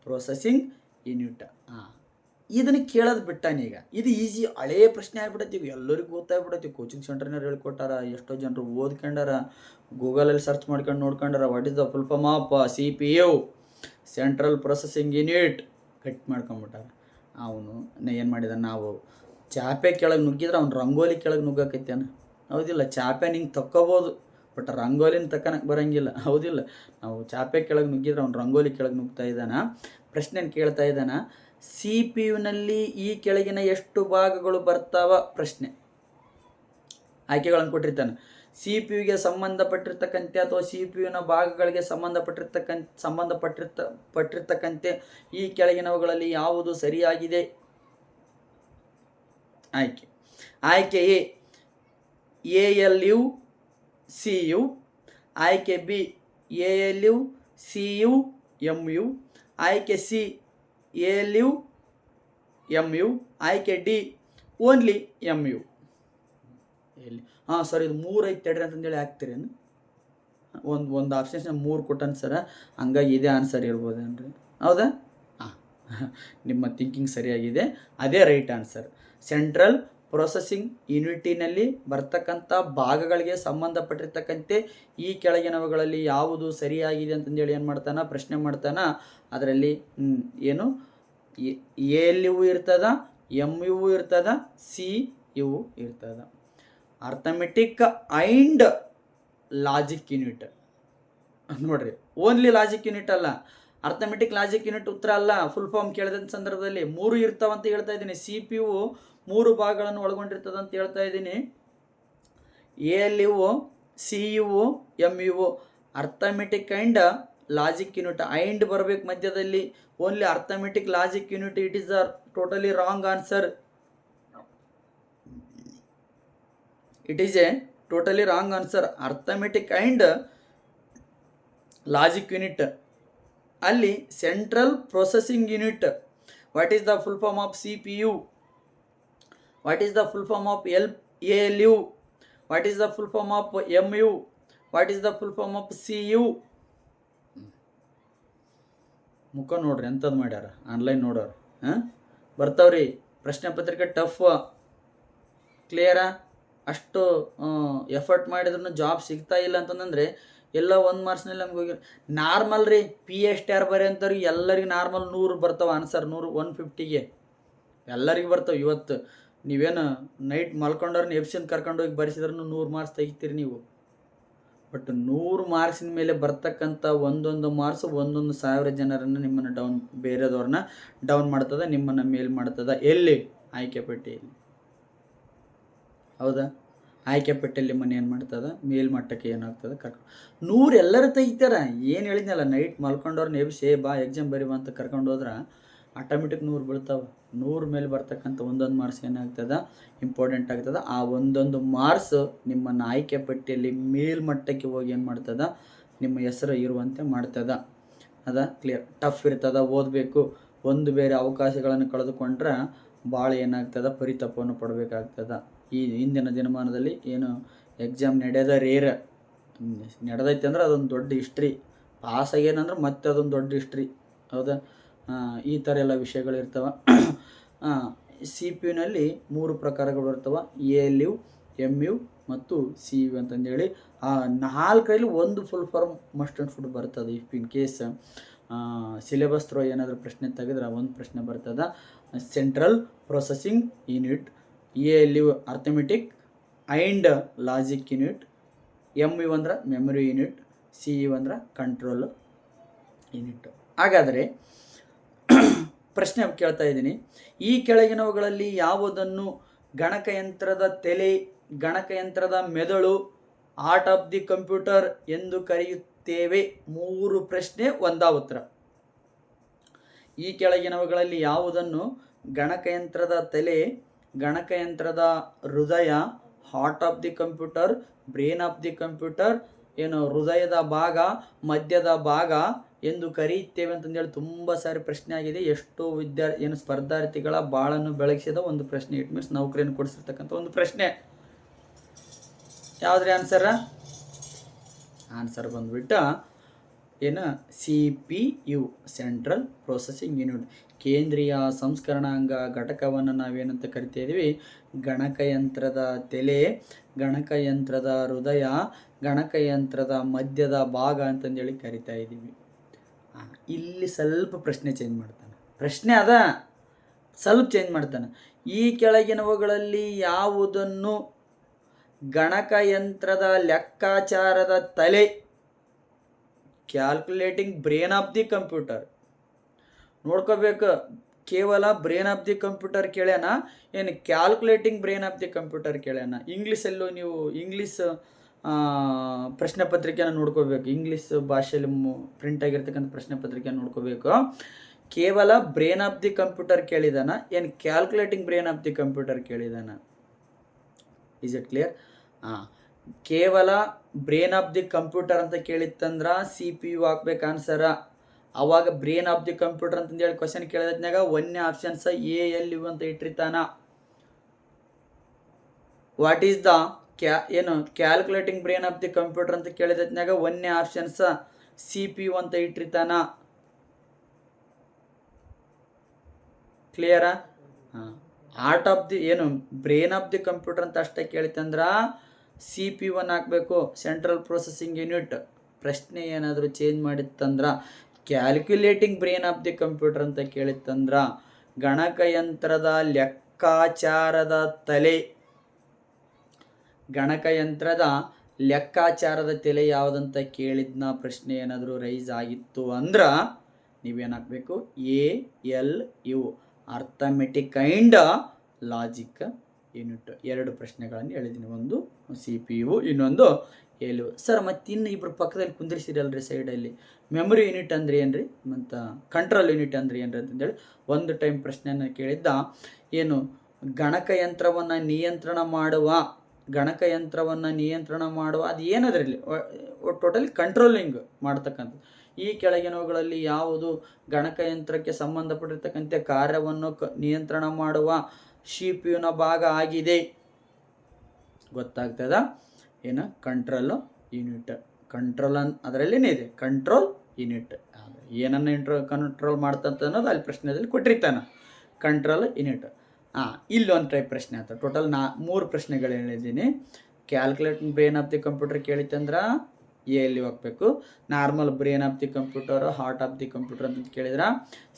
processing unit. ಇದನ್ನು ಕೇಳೋದು ಬಿಟ್ಟಾನೀಗ. ಇದು ಈಸಿ ಹಳೆಯ ಪ್ರಶ್ನೆ ಆಗಿಬಿಡತ್ತಿ, ಈಗ ಎಲ್ಲರಿಗೂ ಗೊತ್ತಾಗ್ಬಿಡತ್ತಿ. ಕೋಚಿಂಗ್ ಸೆಂಟರ್ನಾರು ಹೇಳ್ಕೊಟ್ಟಾರ, ಎಷ್ಟೋ ಜನರು ಓದ್ಕೊಂಡಾರ, ಗೂಗಲಲ್ಲಿ ಸರ್ಚ್ ಮಾಡ್ಕೊಂಡು ನೋಡ್ಕೊಂಡಾರ. What is the full form of CPU? Central processing unit. Cut ಮಾಡ್ಕೊಂಬಿಟ್ಟಾರ. ಅವನು ಏನು ಮಾಡಿದ, ನಾವು ಚಾಪೆ ಕೆಳಗೆ ನುಗ್ಗಿದ್ರೆ ಅವ್ನು ರಂಗೋಲಿ ಕೆಳಗೆ ನುಗ್ಗಾಕೈತೇನ? ಹೌದಿಲ್ಲ? ಚಾಪೆ ನಿಂಗೆ ತಕ್ಕೋಬೋದು, ಬಟ್ ರಂಗೋಲಿನ ತಕ್ಕನಕ್ಕೆ ಬರೋಂಗಿಲ್ಲ. ಹೌದಿಲ್ಲ? ನಾವು ಚಾಪೆ ಕೆಳಗೆ ನುಗ್ಗಿದ್ರೆ ಅವ್ನು ರಂಗೋಲಿ ಕೆಳಗೆ ನುಗ್ತಾ ಇದ್ದಾನ. ಪ್ರಶ್ನೆಯನ್ನು ಕೇಳ್ತಾ ಇದ್ದಾನ, CPU ಈ ಕೆಳಗಿನ ಎಷ್ಟು ಭಾಗಗಳು ಬರ್ತಾವ? ಪ್ರಶ್ನೆ ಆಯ್ಕೆಗಳನ್ನು ಕೊಟ್ಟಿರ್ತಾನೆ. CPUಗೆ ಸಂಬಂಧಪಟ್ಟಿರ್ತಕ್ಕಂತೆ ಅಥವಾ CPU ಭಾಗಗಳಿಗೆ ಸಂಬಂಧಪಟ್ಟಿರ್ತಕ್ಕಂತೆ ಈ ಕೆಳಗಿನವುಗಳಲ್ಲಿ ಯಾವುದು ಸರಿಯಾಗಿದೆ? ಆಯ್ಕೆ ಎ ALU CU, ಆಯ್ಕೆ ಬಿ ALU CU MU, ಆಯ್ಕೆ ಸಿ ALU MU, ಆಯ್ಕೆ ಡಿ ಓನ್ಲಿ MU. ಸರ್ ಇದು 3 ಐತೆ ತಡ್ರಿ ಅಂತಂದೇಳಿ ಹಾಕ್ತೀರೇನು? ಒಂದು ಆಪ್ಷನ್ಸ್ 3 ಕೊಟ್ಟನ್ ಸರ, ಹಂಗಾಗಿ ಇದೇ ಆನ್ಸರ್ ಇರ್ಬೋದೇನ್ರಿ? ಹೌದಾ? ನಿಮ್ಮ ಥಿಂಕಿಂಗ್ ಸರಿಯಾಗಿದೆ, ಅದೇ ರೈಟ್ ಆನ್ಸರ್. ಸೆಂಟ್ರಲ್ ಪ್ರೊಸೆಸಿಂಗ್ ಯೂನಿಟಿನಲ್ಲಿ ಬರ್ತಕ್ಕಂಥ ಭಾಗಗಳಿಗೆ ಸಂಬಂಧಪಟ್ಟಿರ್ತಕ್ಕಂತೆ ಈ ಕೆಳಗಿನವುಗಳಲ್ಲಿ ಯಾವುದು ಸರಿಯಾಗಿದೆ ಅಂತಂದೇಳಿ ಏನು ಮಾಡ್ತಾನೆ, ಪ್ರಶ್ನೆ ಮಾಡ್ತಾನೆ. ಅದರಲ್ಲಿ ಏನು ALU ಇರ್ತದ, MU ಇರ್ತದ, CU ಇರ್ತದ. ಅರ್ಥಮೆಟಿಕ್ ಆ್ಯಂಡ್ ಲಾಜಿಕ್ ಯೂನಿಟ್ ನೋಡ್ರಿ, ಓನ್ಲಿ ಲಾಜಿಕ್ ಯೂನಿಟ್ ಅಲ್ಲ, ಅರ್ಥಮೆಟಿಕ್ ಲಾಜಿಕ್ ಯೂನಿಟ್ ಉತ್ತರ ಅಲ್ಲ. ಫುಲ್ ಫಾರ್ಮ್ ಕೇಳಿದಂಥ ಸಂದರ್ಭದಲ್ಲಿ 3 ಇರ್ತಾವಂತ ಹೇಳ್ತಾ ಇದ್ದೀನಿ. CPU 3 ಭಾಗಗಳನ್ನು ಒಳಗೊಂಡಿರ್ತದಂತ ಹೇಳ್ತಾ ಇದ್ದೀನಿ. ALU CU MU arithmetic and logic unit. And ಬರಬೇಕು ಮಧ್ಯದಲ್ಲಿ. Only arithmetic logic unit. It is a totally wrong answer. It is a totally wrong answer. Arithmetic and logic unit ಅಲ್ಲಿ central processing unit. What is the full form of CPU? What is the full form of ALU? What is the full form of MU? What is the full form of CU? ಮುಖ ನೋಡ್ರಿ ಎಂಥದ್ದು ಮಾಡ್ಯಾರ, online ನೋಡೋರು ಬರ್ತಾವ್ರಿ. ಪ್ರಶ್ನೆ ಪತ್ರಿಕೆ tough. ಕ್ಲಿಯರಾ? ಅಷ್ಟು effort ಮಾಡಿದ್ರು ಜಾಬ್ ಸಿಗ್ತಾ ಇಲ್ಲ ಅಂತಂದರೆ ಎಲ್ಲ 1 ಮಾರ್ಕ್ಸ್ನಲ್ಲಿ ನಮ್ಗೆ ಹೋಗಿ ನಾರ್ಮಲ್ ರೀ. PSTR ಬರೀ ಅಂತಾರೆ ಎಲ್ಲರಿಗೆ ನಾರ್ಮಲ್ 100 ಬರ್ತಾವೆ ಆನ್ಸರ್. 100 150ಗೆ ಎಲ್ಲರಿಗೂ ಬರ್ತಾವೆ. ಇವತ್ತು ನೀವೇನು ನೈಟ್ ಮಲ್ಕೊಂಡವ್ರನ್ನ ಎಬ್ಸಿಂದ ಕರ್ಕೊಂಡೋಗಿ ಬರೆಸಿದ್ರೂ 100 ಮಾರ್ಕ್ಸ್ ತೆಗಿತೀರಿ ನೀವು. ಬಟ್ 100 ಮಾರ್ಕ್ಸಿನ ಮೇಲೆ ಬರ್ತಕ್ಕಂಥ ಒಂದೊಂದು ಮಾರ್ಕ್ಸ್ 1,000 ಜನರನ್ನು ನಿಮ್ಮನ್ನು ಬೇರೆದವ್ರನ್ನ ಡೌನ್ ಮಾಡ್ತದೆ, ನಿಮ್ಮನ್ನು ಮೇಲ್ ಮಾಡ್ತದೆ. ಎಲ್ಲಿ? ಆಯ್ಕೆ ಪಟ್ಟಿಯಲ್ಲಿ. ಹೌದಾ? ಆಯ್ಕೆ ಪಟ್ಟಿಯಲ್ಲಿ ನಿಮ್ಮನ್ನು ಏನು ಮಾಡ್ತದೆ? ಮೇಲ್ಮಟ್ಟಕ್ಕೆ ಏನಾಗ್ತದೆ ಕರ್ಕೊಂಡು 100 ಎಲ್ಲರೂ ತೆಗಿತಾರ. ಏನು ಹೇಳಿದ್ನಲ್ಲ, ನೈಟ್ ಮಲ್ಕೊಂಡವ್ರನ್ನ ಎಬ್ಸಿ ಬಾ ಎಕ್ಸಾಮ್ ಬರೀವ ಅಂತ ಕರ್ಕೊಂಡು ಹೋದ್ರೆ ಆಟೋಮೆಟಿಕ್ 100 ಬೀಳ್ತಾವೆ. 100 ಮೇಲೆ ಬರ್ತಕ್ಕಂಥ ಒಂದೊಂದು ಮಾರ್ಕ್ಸ್ ಏನಾಗ್ತದೆ? ಇಂಪಾರ್ಟೆಂಟ್ ಆಗ್ತದೆ. ಆ ಒಂದೊಂದು ಮಾರ್ಕ್ಸ್ ನಿಮ್ಮನ್ನು ಆಯ್ಕೆ ಪಟ್ಟಿಯಲ್ಲಿ ಮೇಲ್ಮಟ್ಟಕ್ಕೆ ಹೋಗಿ ಏನು ಮಾಡ್ತದೆ? ನಿಮ್ಮ ಹೆಸರು ಇರುವಂತೆ ಮಾಡ್ತದೆ. ಅದ ಕ್ಲಿಯರ್? ಟಫ್ ಇರ್ತದೆ, ಓದಬೇಕು. ಒಂದು ಬೇರೆ ಅವಕಾಶಗಳನ್ನು ಕಳೆದುಕೊಂಡ್ರೆ ಭಾಳ ಏನಾಗ್ತದೆ? ಪರಿತಾಪವನ್ನು ಪಡಬೇಕಾಗ್ತದೆ. ಈ ಹಿಂದಿನ ದಿನಮಾನದಲ್ಲಿ ಏನು ಎಕ್ಸಾಮ್ ನಡೆಯೋದ ರೇರ್, ನಡೆದೈತೆ ಅಂದ್ರೆ ಅದೊಂದು ದೊಡ್ಡ ಹಿಸ್ಟ್ರಿ. ಪಾಸ್ ಆಗ್ಯಾನಂದ್ರೆ ಮತ್ತೆ ಅದೊಂದು ದೊಡ್ಡ ಹಿಸ್ಟ್ರಿ. ಹೌದಾ? ಈ ಥರ ಎಲ್ಲ ವಿಷಯಗಳಿರ್ತವೆ. CPUನಲ್ಲಿ 3 ಪ್ರಕಾರಗಳು ಇರ್ತವೆ: ALU, MU ಮತ್ತು CU ಅಂತಂದೇಳಿ. ಆ 4ರಲ್ಲಿ ಒಂದು full form must and should ಬರ್ತದೆ. If in case syllabus throw ಏನಾದರೂ ಪ್ರಶ್ನೆ ತೆಗೆದ್ರೆ ಒಂದು ಪ್ರಶ್ನೆ ಬರ್ತದೆ. Central processing unit, ALU arithmetic and logic unit, MU ಅಂದ್ರೆ ಮೆಮೊರಿ ಯೂನಿಟ್, CU ಅಂದ್ರೆ ಕಂಟ್ರೋಲ್ ಯೂನಿಟ್. ಹಾಗಾದರೆ ಪ್ರಶ್ನೆ ಕೇಳ್ತಾ ಇದ್ದೀನಿ, ಈ ಕೆಳಗಿನವುಗಳಲ್ಲಿ ಯಾವುದನ್ನು ಗಣಕಯಂತ್ರದ ತಲೆ, ಗಣಕಯಂತ್ರದ ಮೆದುಳು, ಹಾರ್ಟ್ ಆಫ್ ದಿ ಕಂಪ್ಯೂಟರ್ ಎಂದು ಕರೆಯುತ್ತೇವೆ? 3 ಪ್ರಶ್ನೆ, ಒಂದಾ ಉತ್ತರ. ಈ ಕೆಳಗಿನವುಗಳಲ್ಲಿ ಯಾವುದನ್ನು ಗಣಕಯಂತ್ರದ ತಲೆ, ಗಣಕಯಂತ್ರದ ಹೃದಯ, heart of the computer, brain of the computer, ಏನು ಹೃದಯದ ಭಾಗ, ಮಧ್ಯದ ಭಾಗ ಎಂದು ಕರೆಯುತ್ತೇವೆ ಅಂತಂದೇಳಿ ತುಂಬ ಸಾರಿ ಪ್ರಶ್ನೆ ಆಗಿದೆ. ಎಷ್ಟೋ ಸ್ಪರ್ಧಾರ್ಥಿಗಳ ಬಾಳನ್ನು ಬೆಳಗಿಸಿದ ಒಂದು ಪ್ರಶ್ನೆ. ಇಟ್ ಮೀನ್ಸ್ ನೌಕರಿಯನ್ನು ಕೊಡಿಸಿರ್ತಕ್ಕಂಥ ಒಂದು ಪ್ರಶ್ನೆ. ಯಾವುದ್ರಿ ಆನ್ಸರ? ಆನ್ಸರ್ ಬಂದ್ಬಿಟ್ಟು ಏನು? CPU, ಸೆಂಟ್ರಲ್ ಪ್ರೊಸೆಸಿಂಗ್ ಯೂನಿಟ್, ಕೇಂದ್ರೀಯ ಸಂಸ್ಕರಣಾಂಗ ಘಟಕವನ್ನು ನಾವೇನಂತ ಕರಿತಾ ಇದ್ದೀವಿ? ಗಣಕಯಂತ್ರದ ತಲೆ, ಗಣಕಯಂತ್ರದ ಹೃದಯ, ಗಣಕಯಂತ್ರದ ಮಧ್ಯದ ಭಾಗ ಅಂತಂದೇಳಿ ಕರಿತಾ ಇದ್ದೀವಿ. ಇಲ್ಲಿ ಸ್ವಲ್ಪ ಪ್ರಶ್ನೆ ಚೇಂಜ್ ಮಾಡ್ತಾನೆ. ಪ್ರಶ್ನೆ ಅದ, ಸ್ವಲ್ಪ ಚೇಂಜ್ ಮಾಡ್ತಾನೆ. ಈ ಕೆಳಗಿನವುಗಳಲ್ಲಿ ಯಾವುದನ್ನು ಗಣಕಯಂತ್ರದ ಲೆಕ್ಕಾಚಾರದ ತಲೆ, calculating brain of the computer, ನೋಡ್ಕೋಬೇಕು. ಕೇವಲ ಬ್ರೇನ್ ಆಫ್ ದಿ ಕಂಪ್ಯೂಟರ್ ಕೇಳ್ಯಾನ, ಏನು calculating brain of the computer ಕೇಳ್ಯಾನ? ಇಂಗ್ಲೀಷಲ್ಲೂ ನೀವು ಇಂಗ್ಲೀಷ್ ಪ್ರಶ್ನೆ ಪತ್ರಿಕೆಯನ್ನು ನೋಡ್ಕೋಬೇಕು. ಇಂಗ್ಲೀಷ್ ಭಾಷೆಯಲ್ಲಿ ಪ್ರಿಂಟ್ ಆಗಿರ್ತಕ್ಕಂಥ ಪ್ರಶ್ನೆ ಪತ್ರಿಕೆಯನ್ನು ನೋಡ್ಕೋಬೇಕು. ಕೇವಲ ಬ್ರೇನ್ ಆಫ್ ದಿ ಕಂಪ್ಯೂಟರ್ ಕೇಳಿದಾನ, ಏನು calculating brain of the computer ಕೇಳಿದಾನ? Is it clear? ಕೇವಲ ಬ್ರೇನ್ ಆಫ್ ದಿ ಕಂಪ್ಯೂಟರ್ ಅಂತ ಕೇಳಿತ್ತಂದ್ರೆ CPU ಹಾಕ್ಬೇಕು ಆನ್ಸರ. ಅವಾಗ ಬ್ರೇನ್ ಆಫ್ ದಿ ಕಂಪ್ಯೂಟರ್ ಅಂತಂದೇಳಿ ಕ್ವಶನ್ ಕೇಳಿದ್ನಾಗ ಒಂದೇ ಆಪ್ಷನ್ಸ ALU ಅಂತ ಇಟ್ಟಿರ್ತಾನ. ವಾಟ್ ಈಸ್ ದ ಏನು calculating brain of the computer ಅಂತ ಕೇಳಿದ್ನಾಗ ಒಂದೇ ಆಪ್ಷನ್ಸ CPU ಅಂತ ಇಟ್ಟಿರ್ತಾನ. ಕ್ಲಿಯರಾ? ಹಾರ್ಟ್ ಆಫ್ ದಿ ಏನು ಬ್ರೇನ್ ಆಫ್ ದಿ ಕಂಪ್ಯೂಟರ್ ಅಂತ ಅಷ್ಟೇ ಕೇಳಿತಂದ್ರೆ CPU ಹಾಕಬೇಕು, ಸೆಂಟ್ರಲ್ ಪ್ರೊಸೆಸಿಂಗ್ ಯೂನಿಟ್. ಪ್ರಶ್ನೆ ಏನಾದರೂ ಚೇಂಜ್ ಮಾಡಿತ್ತಂದ್ರೆ calculating brain of the computer ಅಂತ ಕೇಳಿತ್ತಂದ್ರೆ ಗಣಕಯಂತ್ರದ ಲೆಕ್ಕಾಚಾರದ ತಲೆ, ಗಣಕಯಂತ್ರದ ಲೆಕ್ಕಾಚಾರದ ತಲೆ ಯಾವುದಂತ ಕೇಳಿದ್ನ ಪ್ರಶ್ನೆ ಏನಾದರೂ ರೈಸ್ ಆಗಿತ್ತು ಅಂದ್ರೆ ನೀವೇನಾಗಬೇಕು? ALU arithmetic and logic unit. 2 ಪ್ರಶ್ನೆಗಳನ್ನು ಹೇಳಿದ್ದೀನಿ. ಒಂದು CPU, ಇನ್ನೊಂದು ALU. ಸರ್ ಮತ್ತಿನ್ನು ಇಬ್ಬರು ಪಕ್ಕದಲ್ಲಿ ಕುಂದಿರಿಸಿರಲ್ರಿ ಸೈಡಲ್ಲಿ, ಮೆಮೊರಿ ಯೂನಿಟ್ ಅಂದ್ರೆ ಏನ್ರಿ ಮತ್ತು ಕಂಟ್ರೋಲ್ ಯೂನಿಟ್ ಅಂದ್ರೆ ಏನ್ರಿ ಅಂತಂದೇಳಿ ಒಂದು ಟೈಮ್ ಪ್ರಶ್ನೆಯನ್ನು ಕೇಳಿದ್ದ. ಏನು ಗಣಕಯಂತ್ರವನ್ನು ನಿಯಂತ್ರಣ ಮಾಡುವ ಅದು ಏನದ್ರಲ್ಲಿ ಟೋಟಲಿ ಕಂಟ್ರೋಲಿಂಗ್ ಮಾಡ್ತಕ್ಕಂಥ. ಈ ಕೆಳಗಿನವುಗಳಲ್ಲಿ ಯಾವುದು ಗಣಕಯಂತ್ರಕ್ಕೆ ಸಂಬಂಧಪಟ್ಟಿರ್ತಕ್ಕಂಥ ಕಾರ್ಯವನ್ನು ನಿಯಂತ್ರಣ ಮಾಡುವ CPU ಭಾಗ ಆಗಿದೆ? ಗೊತ್ತಾಗ್ತದ? ಏನು ಕಂಟ್ರೋಲ್ ಯೂನಿಟ್. ಕಂಟ್ರೋಲ್ ಅದರಲ್ಲಿನೇ ಇದೆ, ಕಂಟ್ರೋಲ್ ಯೂನಿಟ್. ಏನನ್ನು ಕಂಟ್ರೋಲ್ ಮಾಡ್ತಂತ ಅನ್ನೋದು ಅಲ್ಲಿ ಪ್ರಶ್ನೆಯಲ್ಲಿ ಕೊಟ್ಟಿರ್ತಾನೆ. Control unit. ಇಲ್ಲೊಂದು ಟೈಪ್ ಪ್ರಶ್ನೆ ಆಯ್ತು. ಟೋಟಲ್ 3 ಪ್ರಶ್ನೆಗಳು ಹೇಳಿದ್ದೀನಿ. Calculating brain of the computer ಕೇಳಿತ್ತಂದ್ರೆ ಎಲ್ಲಿ ಹೋಗ್ಬೇಕು, normal brain of the computer, heart of the computer ಅಂತ ಕೇಳಿದ್ರೆ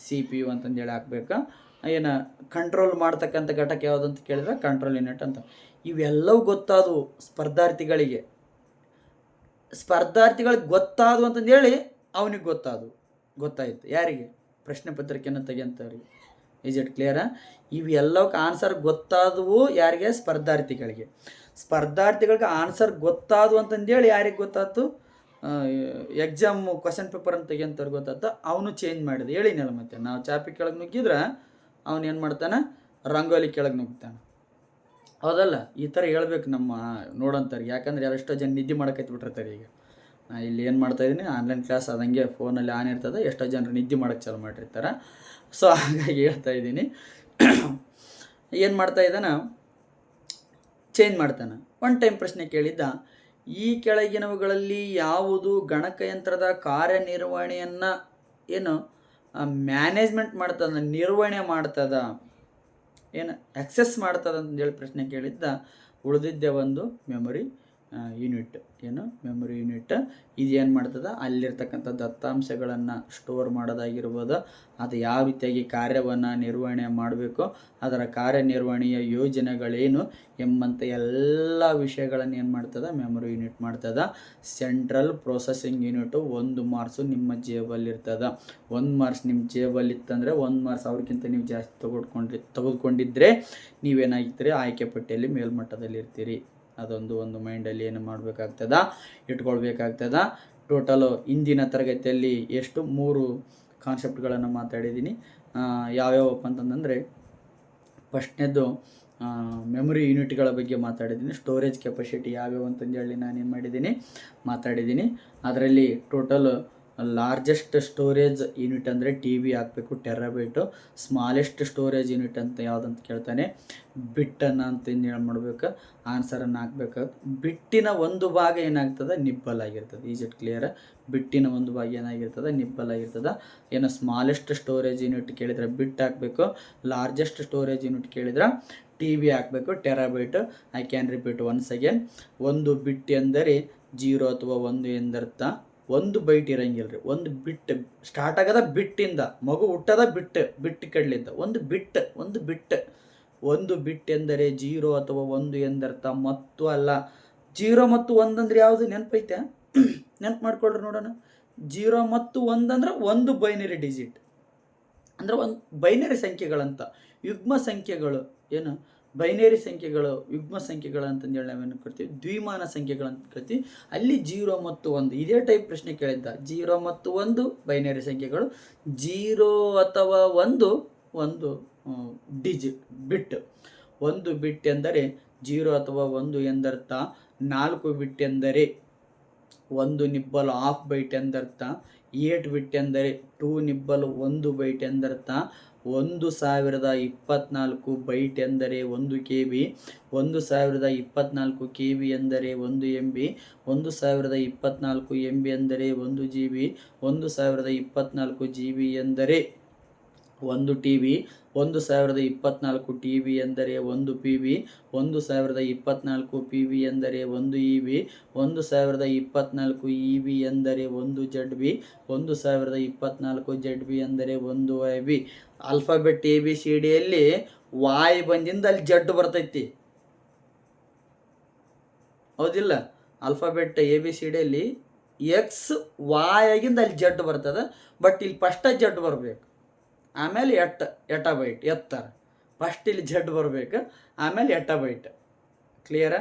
CPU ಅಂತಂದೇಳಿ ಹಾಕ್ಬೇಕು. ಏನು ಕಂಟ್ರೋಲ್ ಮಾಡ್ತಕ್ಕಂಥ ಘಟಕ ಯಾವುದು ಅಂತ ಕೇಳಿದ್ರೆ ಕಂಟ್ರೋಲ್ ಯೂನಿಟ್ ಅಂತ. ಇವೆಲ್ಲವೂ ಗೊತ್ತಾದವು ಸ್ಪರ್ಧಾರ್ಥಿಗಳಿಗೆ ಗೊತ್ತಾದವು ಅಂತಂದೇಳಿ ಅವನಿಗೆ ಗೊತ್ತಾಯಿತು. ಯಾರಿಗೆ? ಪ್ರಶ್ನೆ ಪತ್ರಿಕೆಯನ್ನು ತೆಗೆಯಂಥವ್ರಿಗೆ. ಈಸ್ ಇಟ್ ಕ್ಲಿಯರಾ? ಇವೆಲ್ಲವಕ್ಕೆ ಆನ್ಸರ್ ಗೊತ್ತಾದವು ಯಾರಿಗೆ? ಸ್ಪರ್ಧಾರ್ಥಿಗಳಿಗೆ ಆನ್ಸರ್ ಗೊತ್ತಾದವು ಅಂತಂದೇಳಿ ಯಾರಿಗೆ ಗೊತ್ತಾಯ್ತು? ಎಕ್ಸಾಮ್ ಕ್ವಶನ್ ಪೇಪರ್ ಅಂತ ತೆಗಿಯಂಥವ್ರಿಗೆ ಗೊತ್ತಾಯ್ತು. ಅವನು ಚೇಂಜ್ ಮಾಡಿದೆ. ಹೇಳಿನಲ್ಲ, ಮತ್ತೆ ನಾವು ಚಾಪಿ ಕೆಳಗೆ ನುಗ್ಗಿದ್ರೆ ಅವನು ಏನು ಮಾಡ್ತಾನೆ? ರಂಗೋಲಿ ಕೆಳಗೆ ನುಗ್ತಾನೆ. ಹೌದಲ್ಲ? ಈ ಥರ ಹೇಳ್ಬೇಕು ನಮ್ಮ ನೋಡೋಂಥವ್ರಿಗೆ. ಯಾಕಂದ್ರೆ ಎಷ್ಟೋ ಜನ ನಿದ್ದೆ ಮಾಡಕತ್ಬಿಟ್ಟಿರ್ತಾರೆ. ಈಗ ಇಲ್ಲಿ ಏನು ಮಾಡ್ತಾಯಿದ್ದೀನಿ, ಆನ್ಲೈನ್ ಕ್ಲಾಸ್ ಅದಂಗೆ ಫೋನಲ್ಲಿ ಆನ್ ಇರ್ತದೆ, ಎಷ್ಟೋ ಜನರು ನಿದ್ದೆ ಮಾಡೋಕ್ಕೆ ಚಾಲು ಮಾಡಿರ್ತಾರೆ. ಸೊ ಹಾಗಾಗಿ ಹೇಳ್ತಾ ಇದ್ದೀನಿ, ಏನು ಮಾಡ್ತಾ ಇದ್ದಾನೆ? ಚೇಂಜ್ ಮಾಡ್ತಾನೆ. ಒನ್ ಟೈಮ್ ಪ್ರಶ್ನೆ ಕೇಳಿದ್ದ, ಈ ಕೆಳಗಿನವುಗಳಲ್ಲಿ ಯಾವುದು ಗಣಕಯಂತ್ರದ ಕಾರ್ಯನಿರ್ವಹಣೆಯನ್ನು ಮ್ಯಾನೇಜ್ಮೆಂಟ್ ಮಾಡ್ತದ, ನಿರ್ವಹಣೆ ಮಾಡ್ತದ, ಎಕ್ಸೆಸ್ ಮಾಡ್ತದ ಅಂತೇಳಿ ಪ್ರಶ್ನೆ ಕೇಳಿದ್ದ. ಉಳಿದಿದ್ದೆ ಒಂದು ಮೆಮೊರಿ ಯೂನಿಟ್. ಮೆಮೊರಿ ಯೂನಿಟ್ ಇದು ಏನು ಮಾಡ್ತದೆ? ಅಲ್ಲಿರ್ತಕ್ಕಂಥ ದತ್ತಾಂಶಗಳನ್ನು ಸ್ಟೋರ್ ಮಾಡೋದಾಗಿರ್ಬೋದು, ಅದು ಯಾವ ರೀತಿಯಾಗಿ ಕಾರ್ಯವನ್ನು ನಿರ್ವಹಣೆ ಮಾಡಬೇಕು, ಅದರ ಕಾರ್ಯನಿರ್ವಹಣೆಯ ಯೋಜನೆಗಳೇನು ಎಂಬಂಥ ಎಲ್ಲ ವಿಷಯಗಳನ್ನು ಏನು ಮಾಡ್ತದೆ? ಮೆಮೊರಿ ಯೂನಿಟ್ ಮಾಡ್ತದೆ. ಸೆಂಟ್ರಲ್ ಪ್ರೊಸೆಸಿಂಗ್ ಯೂನಿಟು 1 ಮಾರ್ಕ್ಸು ನಿಮ್ಮ ಜೇಬಲ್ಲಿರ್ತದೆ. 1 ಮಾರ್ಕ್ಸ್ ನಿಮ್ಮ ಜೇಬಲ್ಲಿತ್ತಂದರೆ 1 ಮಾರ್ಕ್ಸ್ ಅವ್ರಿಗಿಂತ ನೀವು ಜಾಸ್ತಿ ತೆಗೆದುಕೊಂಡಿದ್ರೆ ನೀವೇನಾಗಿರ್ತೀರಿ? ಆಯ್ಕೆ ಪಟ್ಟಿಯಲ್ಲಿ ಮೇಲ್ಮಟ್ಟದಲ್ಲಿ ಇರ್ತೀರಿ. ಅದೊಂದು ಮೈಂಡಲ್ಲಿ ಏನು ಮಾಡಬೇಕಾಗ್ತದ? ಇಟ್ಕೊಳ್ಬೇಕಾಗ್ತದ. ಟೋಟಲು ಇಂದಿನ ತರಗತಿಯಲ್ಲಿ 3 ಕಾನ್ಸೆಪ್ಟ್ಗಳನ್ನು ಮಾತಾಡಿದ್ದೀನಿ. ಯಾವ್ಯಾವಪ್ಪ ಅಂತಂದರೆ, ಫಸ್ಟ್ನೇದು ಮೆಮೊರಿ ಯೂನಿಟ್ಗಳ ಬಗ್ಗೆ ಮಾತಾಡಿದ್ದೀನಿ. ಸ್ಟೋರೇಜ್ ಕೆಪಾಸಿಟಿ ಯಾವ್ಯಾವ ಅಂತಂದೇಳಿ ನಾನೇನು ಮಾಡಿದ್ದೀನಿ? ಮಾತಾಡಿದ್ದೀನಿ. ಅದರಲ್ಲಿ ಟೋಟಲ್ ಲಾರ್ಜೆಸ್ಟ್ ಸ್ಟೋರೇಜ್ ಯೂನಿಟ್ ಅಂದರೆ TV ಹಾಕಬೇಕು, ಟೆರಾಬೈಟು. ಸ್ಮಾಲೆಸ್ಟ್ ಸ್ಟೋರೇಜ್ ಯೂನಿಟ್ ಅಂತ ಯಾವುದಂತ ಕೇಳ್ತಾನೆ, ಬಿಟ್ಟನ್ನು ಅಂತಂದು ಹೇಳಿ ಮಾಡ್ಬೇಕು, ಆನ್ಸರನ್ನು ಹಾಕ್ಬೇಕು. ಬಿಟ್ಟಿನ ಒಂದು ಭಾಗ ಏನಾಗ್ತದೆ? ನಿಬ್ಬಲ್ ಆಗಿರ್ತದೆ. Is it clear? ಬಿಟ್ಟಿನ ಒಂದು ಭಾಗ ಏನಾಗಿರ್ತದೆ? ನಿಬ್ಬಲ್ ಆಗಿರ್ತದೆ. ಸ್ಮಾಲೆಸ್ಟ್ ಸ್ಟೋರೇಜ್ ಯೂನಿಟ್ ಕೇಳಿದರೆ ಬಿಟ್ ಹಾಕಬೇಕು, ಲಾರ್ಜೆಸ್ಟ್ ಸ್ಟೋರೇಜ್ ಯೂನಿಟ್ ಕೇಳಿದ್ರೆ TV ಹಾಕಬೇಕು, terabyte. I can repeat once again. ಒಂದು ಬಿಟ್ ಎಂದರೆ 0 ಅಥವಾ 1 ಎಂದರ್ಥ. 1 ಬೈಟ್ ಇರಂಗಿಲ್ಲ ರೀ. 1 ಬಿಟ್ ಸ್ಟಾರ್ಟ್ ಆಗದ ಬಿಟ್ಟಿಂದ, ಮಗು ಹುಟ್ಟದ ಬಿಟ್ಟು ಕಡ್ಲಿದ್ದ. ಒಂದು ಬಿಟ್ ಎಂದರೆ 0 ಅಥವಾ 1 ಎಂದರ್ಥ ಮತ್ತು ಅಲ್ಲ. 0 ಮತ್ತು 1 ಅಂದ್ರೆ ಯಾವುದು? ನೆನಪೈತೆ? ನೆನಪು ಮಾಡ್ಕೊಳ್ರಿ ನೋಡೋಣ. 0 ಮತ್ತು 1 ಅಂದ್ರೆ ಒಂದು ಬೈನರಿ ಡಿಜಿಟ್, ಅಂದ್ರೆ ಒಂದು ಬೈನರಿ ಸಂಖ್ಯೆಗಳಂತ. ಯುಗ್ಮ ಸಂಖ್ಯೆಗಳು ಬೈನರಿ ಸಂಖ್ಯೆಗಳು, ಯುಗ್ಮ ಸಂಖ್ಯೆಗಳು ಅಂತಂದೇಳಿ ನಾವೇನು ಕರಿತೀವಿ? ದ್ವಿಮಾನ ಸಂಖ್ಯೆಗಳು ಅಂತ ಕರಿತೀವಿ. ಅಲ್ಲಿ 0 ಮತ್ತು 1 ಇದೇ ಟೈಪ್ ಪ್ರಶ್ನೆ ಕೇಳಿದ್ದ. 0 ಮತ್ತು 1 ಬೈನರಿ ಸಂಖ್ಯೆಗಳು. 0 ಅಥವಾ 1 ಬಿಟ್. 1 ಬಿಟ್ ಎಂದರೆ 0 ಅಥವಾ 1 ಎಂದರ್ಥ. 4 ಬಿಟ್ ಎಂದರೆ 1 ನಿಬ್ಬಲು ಹಾಫ್ ಬೈಟ್ ಎಂದರ್ಥ. 8 ಬಿಟ್ ಎಂದರೆ 2 ನಿಬ್ಬಲು 1 ಬೈಟ್ ಎಂದರ್ಥ. 1024 ಬೈಟ್ ಎಂದರೆ 1 KB. 1024 KB ಎಂದರೆ 1 MB. 1024 MB ಎಂದರೆ 1 GB. 1024 GB ಎಂದರೆ 1 TB. 1024 TB ಎಂದರೆ 1 PB. 1024 PB ಎಂದರೆ 1 EB. 1024 EB ಎಂದರೆ 1 ZB. 1024 ZB ಎಂದರೆ 1 YB. ಆಲ್ಫಾಬೆಟ್ ABCDಯಲ್ಲಿ Y ಬಂದಿಂದ ಅಲ್ಲಿ ಜಡ್ ಬರ್ತೈತಿ, ಹೌದಿಲ್ಲ? ಆಲ್ಫಾಬೆಟ್ ABCDಯಲ್ಲಿ XY ಆಗಿಂದ ಅಲ್ಲಿ ಜಡ್ ಬರ್ತದೆ. ಬಟ್ ಇಲ್ಲಿ ಫಸ್ಟ್ ಜಡ್ ಬರಬೇಕು, ಆಮೇಲೆ ಎಟಬೈಟ್ ಎತ್ತರ. ಫಸ್ಟ್ ಇಲ್ಲಿ ಜಡ್ ಬರಬೇಕು, ಆಮೇಲೆ ಎಟಬೈಟ್. ಕ್ಲಿಯರ?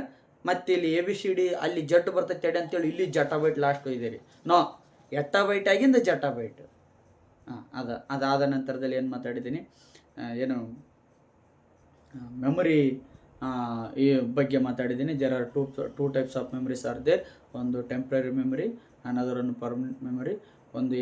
ಮತ್ತು ಇಲ್ಲಿ ABCD ಅಲ್ಲಿ ಜಡ್ ಬರ್ತೈತೆ ತಡೆ ಅಂತೇಳಿ ಇಲ್ಲಿ ಜಟಾಬೈಟ್ ಲಾಸ್ಟ್ ಒಯ್ದಿರಿ. ನೋ, ಎಟಬೈಟ್ ಆಗಿಂದ ಜಟಾಬೈಟ್. ಅದಾದ ನಂತರದಲ್ಲಿ ಏನು ಮಾತಾಡಿದ್ದೀನಿ? ಮೆಮೊರಿ ಈ ಬಗ್ಗೆ ಮಾತಾಡಿದ್ದೀನಿ. There are two types of memories are there. ಒಂದು ಟೆಂಪ್ರರಿ ಮೆಮೊರಿ, ಅನದರ್ ಒಂದು ಪರ್ಮನೆಂಟ್ ಮೆಮೊರಿ. ಒಂದು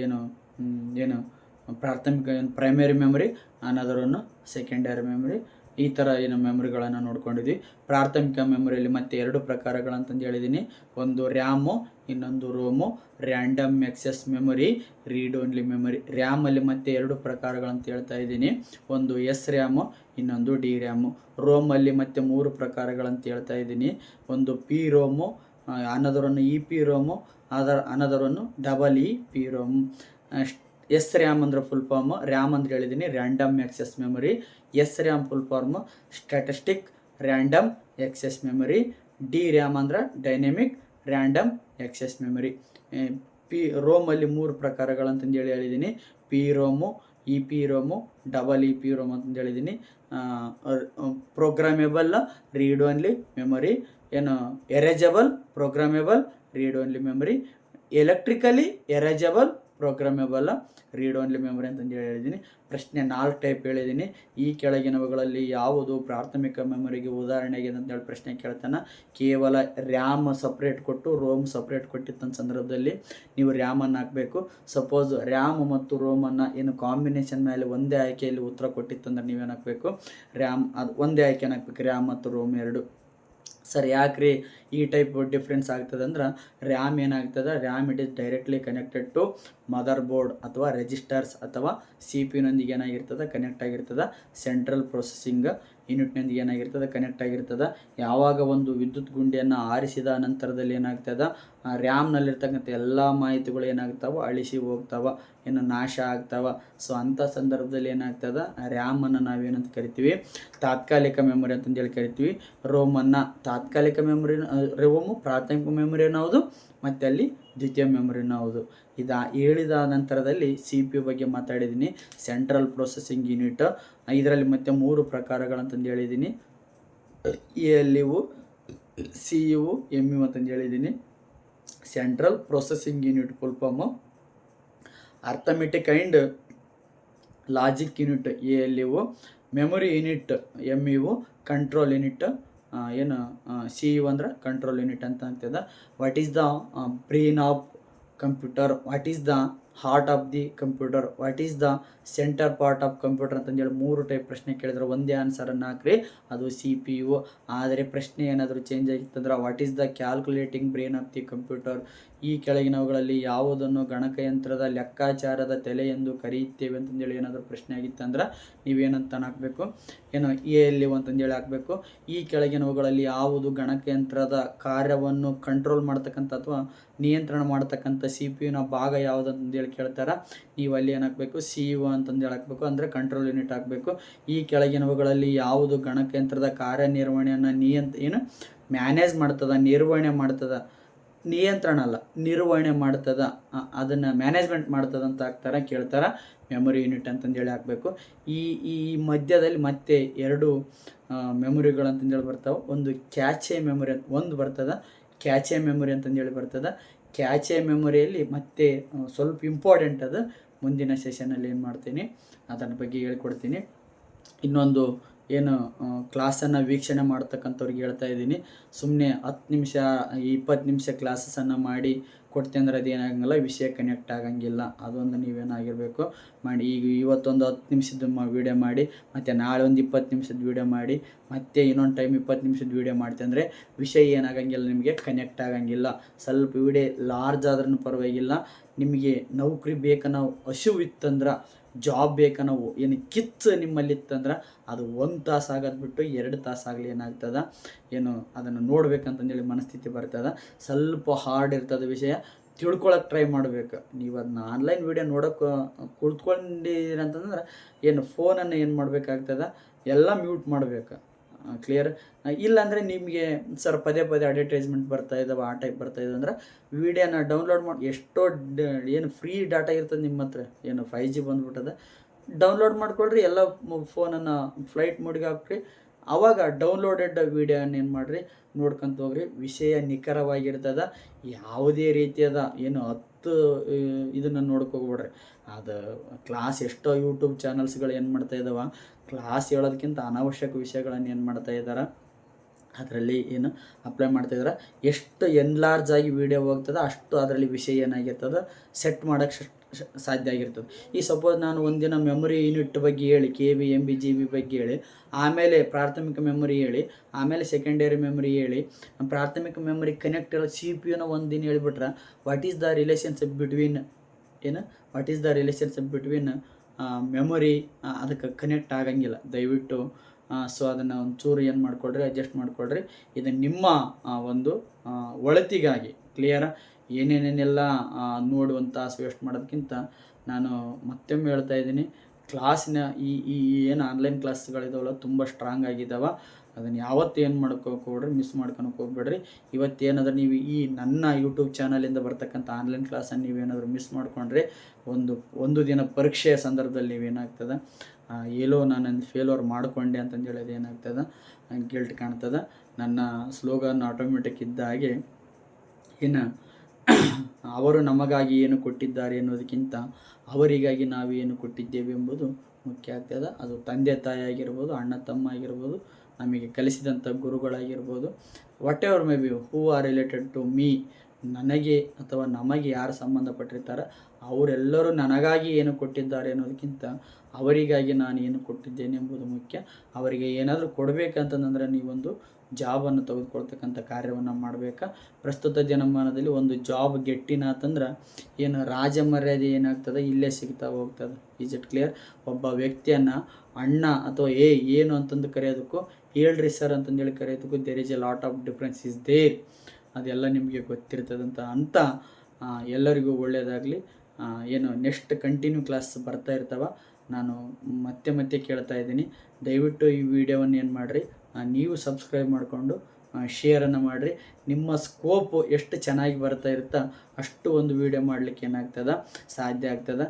ಪ್ರಾಥಮಿಕ ಪ್ರೈಮರಿ ಮೆಮೊರಿ, ಅನದರ್ ಒಂದು ಸೆಕೆಂಡರಿ ಮೆಮೊರಿ. ಈ ಥರ ಏನು ಮೆಮೊರಿಗಳನ್ನು ನೋಡ್ಕೊಂಡಿದ್ವಿ. ಪ್ರಾಥಮಿಕ ಮೆಮೊರಿಯಲ್ಲಿ ಮತ್ತೆ 2 ಪ್ರಕಾರಗಳಂತಂದು ಹೇಳಿದ್ದೀನಿ. ಒಂದು ರ್ಯಾಮು, ಇನ್ನೊಂದು ROM. Random access memory, read only memory. ರ್ಯಾಮಲ್ಲಿ ಮತ್ತೆ 2 ಪ್ರಕಾರಗಳಂತ ಹೇಳ್ತಾ ಇದ್ದೀನಿ. ಒಂದು ಎಸ್ ರ್ಯಾಮು, ಇನ್ನೊಂದು ಡಿ ರ್ಯಾಮು. ರೋಮಲ್ಲಿ ಮತ್ತೆ 3 ಪ್ರಕಾರಗಳಂತ ಹೇಳ್ತಾ ಇದ್ದೀನಿ. ಒಂದು ಪಿ ರೋಮು, ಅನದರನ್ನು ಇ ಪಿ ರೋಮು, ಅನದರನ್ನು double E P ROM. S RAM ಅಂದ್ರೆ ಫುಲ್ ಫಾರ್ಮು. ರ್ಯಾಮ್ ಅಂದ್ರೆ ಹೇಳಿದ್ದೀನಿ random access memory. S RAM full form statistic random access memory. D RAM ಅಂದ್ರೆ dynamic random access memory. P ರೋಮಲ್ಲಿ 3 ಪ್ರಕಾರಗಳಂತಂದು ಹೇಳಿದ್ದೀನಿ. P ROM, E P ROM, double E P ROM ಅಂತಂದು ಹೇಳಿದ್ದೀನಿ. Programmable read only memory, ಏನು erasable programmable read only memory, electrically erasable programmable read only memory ಅಂತಂದು ಹೇಳಿದ್ದೀನಿ. ಪ್ರಶ್ನೆ 4 ಟೈಪ್ ಹೇಳಿದ್ದೀನಿ. ಈ ಕೆಳಗಿನವುಗಳಲ್ಲಿ ಯಾವುದು ಪ್ರಾಥಮಿಕ ಮೆಮೊರಿಗೆ ಉದಾಹರಣೆಗೆ ಅಂತೇಳಿ ಪ್ರಶ್ನೆ ಕೇಳ್ತಾನೆ. ಕೇವಲ ರ್ಯಾಮ್ ಸಪ್ರೇಟ್ ಕೊಟ್ಟು ರೋಮ್ ಸಪ್ರೇಟ್ ಕೊಟ್ಟಿದ್ದ ಸಂದರ್ಭದಲ್ಲಿ ನೀವು ರ್ಯಾಮನ್ನು ಹಾಕಬೇಕು. ಸಪೋಸ್ ರ್ಯಾಮ್ ಮತ್ತು ರೋಮನ್ನು ಏನು ಕಾಂಬಿನೇಷನ್ ಮೇಲೆ ಒಂದೇ ಆಯ್ಕೆಯಲ್ಲಿ ಉತ್ತರ ಕೊಟ್ಟಿತ್ತಂದ್ರೆ ನೀವೇನು ಹಾಕಬೇಕು, ರ್ಯಾಮ್ ಅದು ಒಂದೇ ಆಯ್ಕೆನ ಹಾಕ್ಬೇಕು, ರ್ಯಾಮ್ ಮತ್ತು ರೋಮ್ 2. ಸರ್ ಯಾಕ್ರಿ ಈ ಟೈಪ್ ಡಿಫ್ರೆನ್ಸ್ ಆಗ್ತದೆ ಅಂದ್ರೆ, ರ್ಯಾಮ್ ಏನಾಗ್ತದೆ, RAM it is directly connected to mother board ಅಥವಾ ರೆಜಿಸ್ಟರ್ಸ್ ಅಥವಾ ಸಿ ಪಿ ಯುನೊಂದಿಗೆ ಏನಾಗಿರ್ತದೆ, ಕನೆಕ್ಟ್ ಆಗಿರ್ತದೆ. ಸೆಂಟ್ರಲ್ ಪ್ರೊಸೆಸಿಂಗ್ ಯೂನಿಟ್ನೊಂದಿಗೆ ಏನಾಗಿರ್ತದೆ, ಕನೆಕ್ಟ್ ಆಗಿರ್ತದೆ. ಯಾವಾಗ ಒಂದು ವಿದ್ಯುತ್ ಗುಂಡಿಯನ್ನು ಆರಿಸಿದ ನಂತರದಲ್ಲಿ ಏನಾಗ್ತದೆ, ರ್ಯಾಮ್ನಲ್ಲಿರ್ತಕ್ಕಂಥ ಎಲ್ಲ ಮಾಹಿತಿಗಳು ಏನಾಗ್ತಾವೆ, ಅಳಿಸಿ ಹೋಗ್ತಾವೆ, ಏನು ನಾಶ ಆಗ್ತಾವೆ. ಸೊ ಅಂಥ ಸಂದರ್ಭದಲ್ಲಿ ಏನಾಗ್ತದೆ, ರ್ಯಾಮನ್ನು ನಾವೇನಂತ ಕರಿತೀವಿ, ತಾತ್ಕಾಲಿಕ ಮೆಮೊರಿ ಅಂತಂದೇಳಿ ಕರಿತೀವಿ. ರೋಮನ್ನು ತಾತ್ಕಾಲಿಕ ಮೆಮೊರಿ, ರೋಮು ಪ್ರಾಥಮಿಕ ಮೆಮೊರಿಯನ್ನು ಹೌದು, ಮತ್ತು ಅಲ್ಲಿ ದ್ವಿತೀಯ ಮೆಮೊರಿನ ಹೌದು. ಹೇಳಿದ ನಂತರದಲ್ಲಿ ಸಿ ಪಿ ಯು ಬಗ್ಗೆ ಮಾತಾಡಿದ್ದೀನಿ. ಸೆಂಟ್ರಲ್ ಪ್ರೊಸೆಸಿಂಗ್ ಯೂನಿಟ್, ಇದರಲ್ಲಿ ಮತ್ತೆ 3 ಪ್ರಕಾರಗಳಂತಂದು ಹೇಳಿದ್ದೀನಿ. A L U, C U, M U ಅಂತಂದು ಹೇಳಿದ್ದೀನಿ. Central processing unit full form arithmetic and logic unit A L U. Memory unit M U. Control unit ಏನು C U ಅಂದ್ರೆ ಕಂಟ್ರೋಲ್ ಯೂನಿಟ್ ಅಂತ ಆಗ್ತದೆ. What is the brain of computer, what is the heart of the computer, what is the center part of computer ಅಂತಂದೇಳಿ 3 type ಪ್ರಶ್ನೆ ಕೇಳಿದ್ರೆ ಒಂದೇ ಆನ್ಸರನ್ನು ಹಾಕ್ರಿ, ಅದು ಸಿ ಪಿ ಯು. ಆದರೆ ಪ್ರಶ್ನೆ ಏನಾದರೂ ಚೇಂಜ್ ಆಗಿತ್ತಂದ್ರೆ what is the calculating brain of the computer, ಈ ಕೆಳಗಿನವುಗಳಲ್ಲಿ ಯಾವುದನ್ನು ಗಣಕಯಂತ್ರದ ಲೆಕ್ಕಾಚಾರದ ತಲೆ ಎಂದು ಕರೆಯುತ್ತೇವೆ ಅಂತಂದೇಳಿ ಏನಾದರೂ ಪ್ರಶ್ನೆ ಆಗಿತ್ತಂದ್ರೆ ನೀವೇನಂತ ಹಾಕಬೇಕು, ಏನು ಎ ಎಲ್ ಯು ಅಂತಂದೇಳಿ ಹಾಕಬೇಕು. ಈ ಕೆಳಗಿನವುಗಳಲ್ಲಿ ಯಾವುದು ಗಣಕಯಂತ್ರದ ಕಾರ್ಯವನ್ನು ಕಂಟ್ರೋಲ್ ಮಾಡ್ತಕ್ಕಂಥ ಅಥವಾ ನಿಯಂತ್ರಣ ಮಾಡ್ತಕ್ಕಂಥ ಸಿ ಪಿ ಯುನ ಭಾಗ ಯಾವುದು ಅಂತಂದೇಳಿ ಕೇಳ್ತಾರೆ, ನೀವು ಅಲ್ಲಿ ಏನು ಹಾಕಬೇಕು, ಸಿ ಯು ಅಂತಂದೇಳಿ ಹಾಕಬೇಕು, ಅಂದರೆ ಕಂಟ್ರೋಲ್ ಯೂನಿಟ್ ಹಾಕಬೇಕು. ಈ ಕೆಳಗಿನವುಗಳಲ್ಲಿ ಯಾವುದು ಗಣಕಯಂತ್ರದ ಕಾರ್ಯನಿರ್ವಹಣೆಯನ್ನು ಏನು ಮ್ಯಾನೇಜ್ ಮಾಡ್ತದ, ನಿರ್ವಹಣೆ ಮಾಡ್ತದ, ನಿಯಂತ್ರಣ ಅಲ್ಲ ನಿರ್ವಹಣೆ ಮಾಡ್ತದ, ಅದನ್ನು ಮ್ಯಾನೇಜ್ಮೆಂಟ್ ಮಾಡ್ತದ ಅಂತ ಹಾಕ್ತಾರೆ, ಕೇಳ್ತಾರೆ, ಮೆಮೊರಿ ಯೂನಿಟ್ ಅಂತಂದೇಳಿ ಹಾಕಬೇಕು. ಈ ಮಧ್ಯದಲ್ಲಿ ಮತ್ತೆ 2 ಮೆಮೊರಿಗಳಂತಂದೇಳಿ ಬರ್ತಾವೆ. ಒಂದು ಕ್ಯಾಚೆ ಮೆಮೊರಿ ಅಂತ ಒಂದು ಬರ್ತದೆ, ಕ್ಯಾಚೆ ಮೆಮೊರಿ ಅಂತಂದೇಳಿ ಬರ್ತದೆ. ಕ್ಯಾಚೆ ಮೆಮೊರಿಯಲ್ಲಿ ಮತ್ತೆ ಸ್ವಲ್ಪ ಇಂಪಾರ್ಟೆಂಟ್ ಅದು, ಮುಂದಿನ ಸೆಷನಲ್ಲಿ ಏನು ಮಾಡ್ತೀನಿ ಅದರ ಬಗ್ಗೆ ಹೇಳ್ಕೊಡ್ತೀನಿ. ಇನ್ನೊಂದು ಏನು ಕ್ಲಾಸನ್ನು ವೀಕ್ಷಣೆ ಮಾಡ್ತಕ್ಕಂಥವ್ರಿಗೆ ಹೇಳ್ತಾ ಇದ್ದೀನಿ, ಸುಮ್ಮನೆ 10 ನಿಮಿಷ 20 ನಿಮಿಷ ಕ್ಲಾಸಸನ್ನು ಮಾಡಿ ಕೊಡ್ತೀನಿ ಅಂದ್ರೆ ಅದೇನಾಗಂಗಿಲ್ಲ, ವಿಷಯ ಕನೆಕ್ಟ್ ಆಗಂಗಿಲ್ಲ. ಅದೊಂದು ನೀವೇನಾಗಿರಬೇಕು ಮಾಡಿ. ಈಗ ಇವತ್ತೊಂದು 10 ನಿಮಿಷದ ವೀಡಿಯೋ ಮಾಡಿ, ಮತ್ತು ನಾಳೆ ಒಂದು 20 ನಿಮಿಷದ ವೀಡಿಯೋ ಮಾಡಿ, ಮತ್ತು ಇನ್ನೊಂದು ಟೈಮ್ 20 ನಿಮಿಷದ ವೀಡಿಯೋ ಮಾಡ್ತೀನಿ ಅಂದರೆ ವಿಷಯ ಏನಾಗಂಗಿಲ್ಲ, ನಿಮಗೆ ಕನೆಕ್ಟ್ ಆಗಂಗಿಲ್ಲ. ಸ್ವಲ್ಪ ವೀಡಿಯೋ ಲಾರ್ಜ್ ಆದ್ರೂ ಪರವಾಗಿಲ್ಲ. ನಿಮಗೆ ನೌಕರಿ ಬೇಕನ್ನೋ ಹಸಿವಿತ್ತಂದ್ರೆ, ಜಾಬ್ ಬೇಕನ್ನೋ ಏನು ಕಿತ್ತು ನಿಮ್ಮಲ್ಲಿತ್ತಂದ್ರೆ ಅದು 1 ತಾಸು ಆಗೋದು ಬಿಟ್ಟು 2 ತಾಸು ಆಗಲಿ ಏನಾಗ್ತದೆ, ಏನು ಅದನ್ನು ನೋಡ್ಬೇಕಂತಂದೇಳಿ ಮನಸ್ಥಿತಿ ಬರ್ತದೆ. ಸ್ವಲ್ಪ ಹಾರ್ಡ್ ಇರ್ತದೆ ವಿಷಯ, ತಿಳ್ಕೊಳಕ್ಕೆ ಟ್ರೈ ಮಾಡಬೇಕು. ನೀವು ಅದನ್ನ ಆನ್ಲೈನ್ ವೀಡಿಯೋ ನೋಡೋಕೆ ಕುಳಿತ್ಕೊಂಡಿರಿ ಅಂತಂದ್ರೆ ಏನು ಫೋನನ್ನು ಏನು ಮಾಡಬೇಕಾಗ್ತದೆ, ಎಲ್ಲ ಮ್ಯೂಟ್ ಮಾಡಬೇಕು. ಕ್ಲಿಯರ್. ಇಲ್ಲಾಂದರೆ ನಿಮಗೆ ಸರ್ ಪದೇ ಅಡ್ವರ್ಟೈಸ್ಮೆಂಟ್ ಬರ್ತಾ ಇದ್ದಾವೆ, ಆ ಟೈಪ್ ಬರ್ತಾ ಇದೆ ಅಂದ್ರೆ ವೀಡಿಯೋನ ಡೌನ್ಲೋಡ್ ಮಾಡಿ, ಎಷ್ಟೋ ಏನು ಫ್ರೀ ಡಾಟಾ ಇರ್ತದೆ ನಿಮ್ಮ ಹತ್ರ, ಏನು 5G ಬಂದ್ಬಿಟ್ಟದ, ಡೌನ್ಲೋಡ್ ಮಾಡ್ಕೊಳ್ರಿ. ಎಲ್ಲ ಫೋನನ್ನು ಫ್ಲೈಟ್ ಮೋಡ್ಗೆ ಹಾಕ್ರಿ, ಆವಾಗ ಡೌನ್ಲೋಡೆಡ್ ವೀಡಿಯೋನ ಏನು ಮಾಡಿರಿ ನೋಡ್ಕೊಂತ ಹೋಗ್ರಿ. ವಿಷಯ ನಿಖರವಾಗಿರ್ತದೆ. ಯಾವುದೇ ರೀತಿಯಾದ ಏನು 10 ಇದನ್ನು ನೋಡ್ಕೋಗ್ಬಿಡ್ರಿ. ಅದು ಕ್ಲಾಸ್ ಎಷ್ಟೋ ಯೂಟ್ಯೂಬ್ ಚಾನಲ್ಸ್ಗಳು ಏನು ಮಾಡ್ತಾ ಇದ್ದಾವೆ, ಕ್ಲಾಸ್ ಹೇಳೋದಕ್ಕಿಂತ ಅನಾವಶ್ಯಕ ವಿಷಯಗಳನ್ನು ಏನು ಮಾಡ್ತಾ ಇದ್ದಾರೆ, ಅದರಲ್ಲಿ ಏನು ಅಪ್ಲೈ ಮಾಡ್ತಾಯಿದ್ದಾರೆ. ಎಷ್ಟು ಎನ್ಲಾರ್ಜ್ ಆಗಿ ವೀಡಿಯೋ ಹೋಗ್ತದೆ ಅಷ್ಟು ಅದರಲ್ಲಿ ವಿಷಯ ಏನಾಗಿರ್ತದೆ ಸೆಟ್ ಮಾಡೋಕ್ಕೆ ಸಾಧ್ಯ ಆಗಿರ್ತದೆ. ಈ ಸಪೋಸ್ ನಾನು ಒಂದಿನ ಮೆಮೊರಿ ಯೂನಿಟ್ ಬಗ್ಗೆ ಹೇಳಿ KB MB GB ಬಗ್ಗೆ ಹೇಳಿ, ಆಮೇಲೆ ಪ್ರಾಥಮಿಕ ಮೆಮೊರಿ ಹೇಳಿ, ಆಮೇಲೆ ಸೆಕೆಂಡರಿ ಮೆಮೊರಿ ಹೇಳಿ, ಪ್ರಾಥಮಿಕ ಮೆಮೊರಿ ಕನೆಕ್ಟ್ ಇರೋ CPU ಒಂದಿನ ಹೇಳಿಬಿಟ್ರೆ what is the relationship between memory ಅದಕ್ಕೆ ಕನೆಕ್ಟ್ ಆಗಂಗಿಲ್ಲ. ದಯವಿಟ್ಟು ಸೊ ಅದನ್ನು ಒಂಚೂರು ಏನು ಮಾಡಿಕೊಡ್ರಿ, ಅಡ್ಜಸ್ಟ್ ಮಾಡಿಕೊಡ್ರಿ. ಇದು ನಿಮ್ಮ ಒಂದು ಒಳಿತಿಗಾಗಿ. ಕ್ಲಿಯರಾ? ಏನೇನೇನೆಲ್ಲ ನೋಡುವಂಥ ವೇಸ್ಟ್ ಮಾಡೋದಕ್ಕಿಂತ ನಾನು ಮತ್ತೊಮ್ಮೆ ಹೇಳ್ತಾ ಇದ್ದೀನಿ, ಕ್ಲಾಸಿನ ಈ ಏನು ಆನ್ಲೈನ್ ಕ್ಲಾಸ್ಗಳಿದಾವಲ್ಲ ತುಂಬ ಸ್ಟ್ರಾಂಗ್ ಆಗಿದ್ದಾವೆ. ಅದನ್ನು ಯಾವತ್ತೂ ಏನು ಮಾಡ್ಕೋಬೇಡ್ರಿ, ಮಿಸ್ ಮಾಡ್ಕೊಳಕ್ಕೆ ಹೋಗ್ಬೇಡ್ರಿ. ಇವತ್ತೇನಾದ್ರೂ ನೀವು ಈ ನನ್ನ ಯೂಟ್ಯೂಬ್ ಚಾನಲಿಂದ ಬರ್ತಕ್ಕಂಥ ಆನ್ಲೈನ್ ಕ್ಲಾಸನ್ನು ನೀವೇನಾದರೂ ಮಿಸ್ ಮಾಡಿಕೊಂಡ್ರೆ ಒಂದು ದಿನ ಪರೀಕ್ಷೆಯ ಸಂದರ್ಭದಲ್ಲಿ ನೀವೇನಾಗ್ತದೆ, ಎಲ್ಲೋ ನಾನು ಫೇಲ್ಯೂರ್ ಮಾಡಿಕೊಂಡೆ ಅಂತಂದು ಹೇಳೋದು ಏನಾಗ್ತದೆ, ಗಿಲ್ಟ್ ಕಾಣ್ತದೆ. ನನ್ನ ಸ್ಲೋಗನ್ ಆಟೋಮೆಟಿಕ್ ಇದ್ದ ಹಾಗೆ ಇನ್ನು ಅವರು ನಮಗಾಗಿ ಏನು ಕೊಟ್ಟಿದ್ದಾರೆ ಅನ್ನೋದಕ್ಕಿಂತ ಅವರಿಗಾಗಿ ನಾವು ಏನು ಕೊಟ್ಟಿದ್ದೇವೆ ಎಂಬುದು ಮುಖ್ಯ ಆಗ್ತದೆ. ಅದು ತಂದೆ ತಾಯಿ ಆಗಿರ್ಬೋದು, ಅಣ್ಣ ತಮ್ಮ ಆಗಿರ್ಬೋದು, ನಮಗೆ ಕಲಿಸಿದಂಥ ಗುರುಗಳಾಗಿರ್ಬೋದು, whatever may be, who are related to me, ನನಗೆ ಅಥವಾ ನಮಗೆ ಯಾರು ಸಂಬಂಧಪಟ್ಟಿರ್ತಾರೆ ಅವರೆಲ್ಲರೂ ನನಗಾಗಿ ಏನು ಕೊಟ್ಟಿದ್ದಾರೆ ಅನ್ನೋದಕ್ಕಿಂತ ಅವರಿಗಾಗಿ ನಾನು ಏನು ಕೊಟ್ಟಿದ್ದೇನೆ ಎಂಬುದು ಮುಖ್ಯ. ಅವರಿಗೆ ಏನಾದರೂ ಕೊಡಬೇಕಂತಂದ್ರೆ ನೀವೊಂದು ಜಾಬನ್ನು ತೆಗೆದುಕೊಳ್ತಕ್ಕಂಥ ಕಾರ್ಯವನ್ನು ಮಾಡಬೇಕಾ. ಪ್ರಸ್ತುತ ದಿನಮಾನದಲ್ಲಿ ಒಂದು ಜಾಬ್ ಗೆಟ್ಟಿನಾತಂದ್ರೆ ಏನು ರಾಜ ಮರ್ಯಾದೆ ಏನಾಗ್ತದೆ ಇಲ್ಲೇ ಸಿಗ್ತಾ ಹೋಗ್ತದೆ. Is it clear? ಒಬ್ಬ ವ್ಯಕ್ತಿಯನ್ನು ಅಣ್ಣ ಅಥವಾ ಏನು ಅಂತಂದು ಕರೆಯೋದಕ್ಕೂ ಹೇಳ್ರಿ ಸರ್ ಅಂತಂದೇಳಿ ಕರೆಯೋದಕ್ಕೂ there is a lot of difference is there. ಅದೆಲ್ಲ ನಿಮಗೆ ಗೊತ್ತಿರ್ತದಂತ ಎಲ್ಲರಿಗೂ ಒಳ್ಳೆಯದಾಗಲಿ. ಏನು ನೆಕ್ಸ್ಟ್ ಕಂಟಿನ್ಯೂ ಕ್ಲಾಸ್ ಬರ್ತಾ ಇರ್ತವೆ. ನಾನು ಮತ್ತೆ ಕೇಳ್ತಾ ಇದ್ದೀನಿ, ದಯವಿಟ್ಟು ಈ ವಿಡಿಯೋವನ್ನು ಏನು ಮಾಡಿರಿ, ನೀವು ಸಬ್ಸ್ಕ್ರೈಬ್ ಮಾಡಿಕೊಂಡು ಶೇರನ್ನು ಮಾಡಿರಿ. ನಿಮ್ಮ ಸ್ಕೋಪು ಎಷ್ಟು ಚೆನ್ನಾಗಿ ಬರ್ತಾ ಇರುತ್ತಾ ಅಷ್ಟು ಒಂದು ವೀಡಿಯೋ ಮಾಡಲಿಕ್ಕೆ ಏನಾಗ್ತದೆ, ಸಾಧ್ಯ ಆಗ್ತದೆ.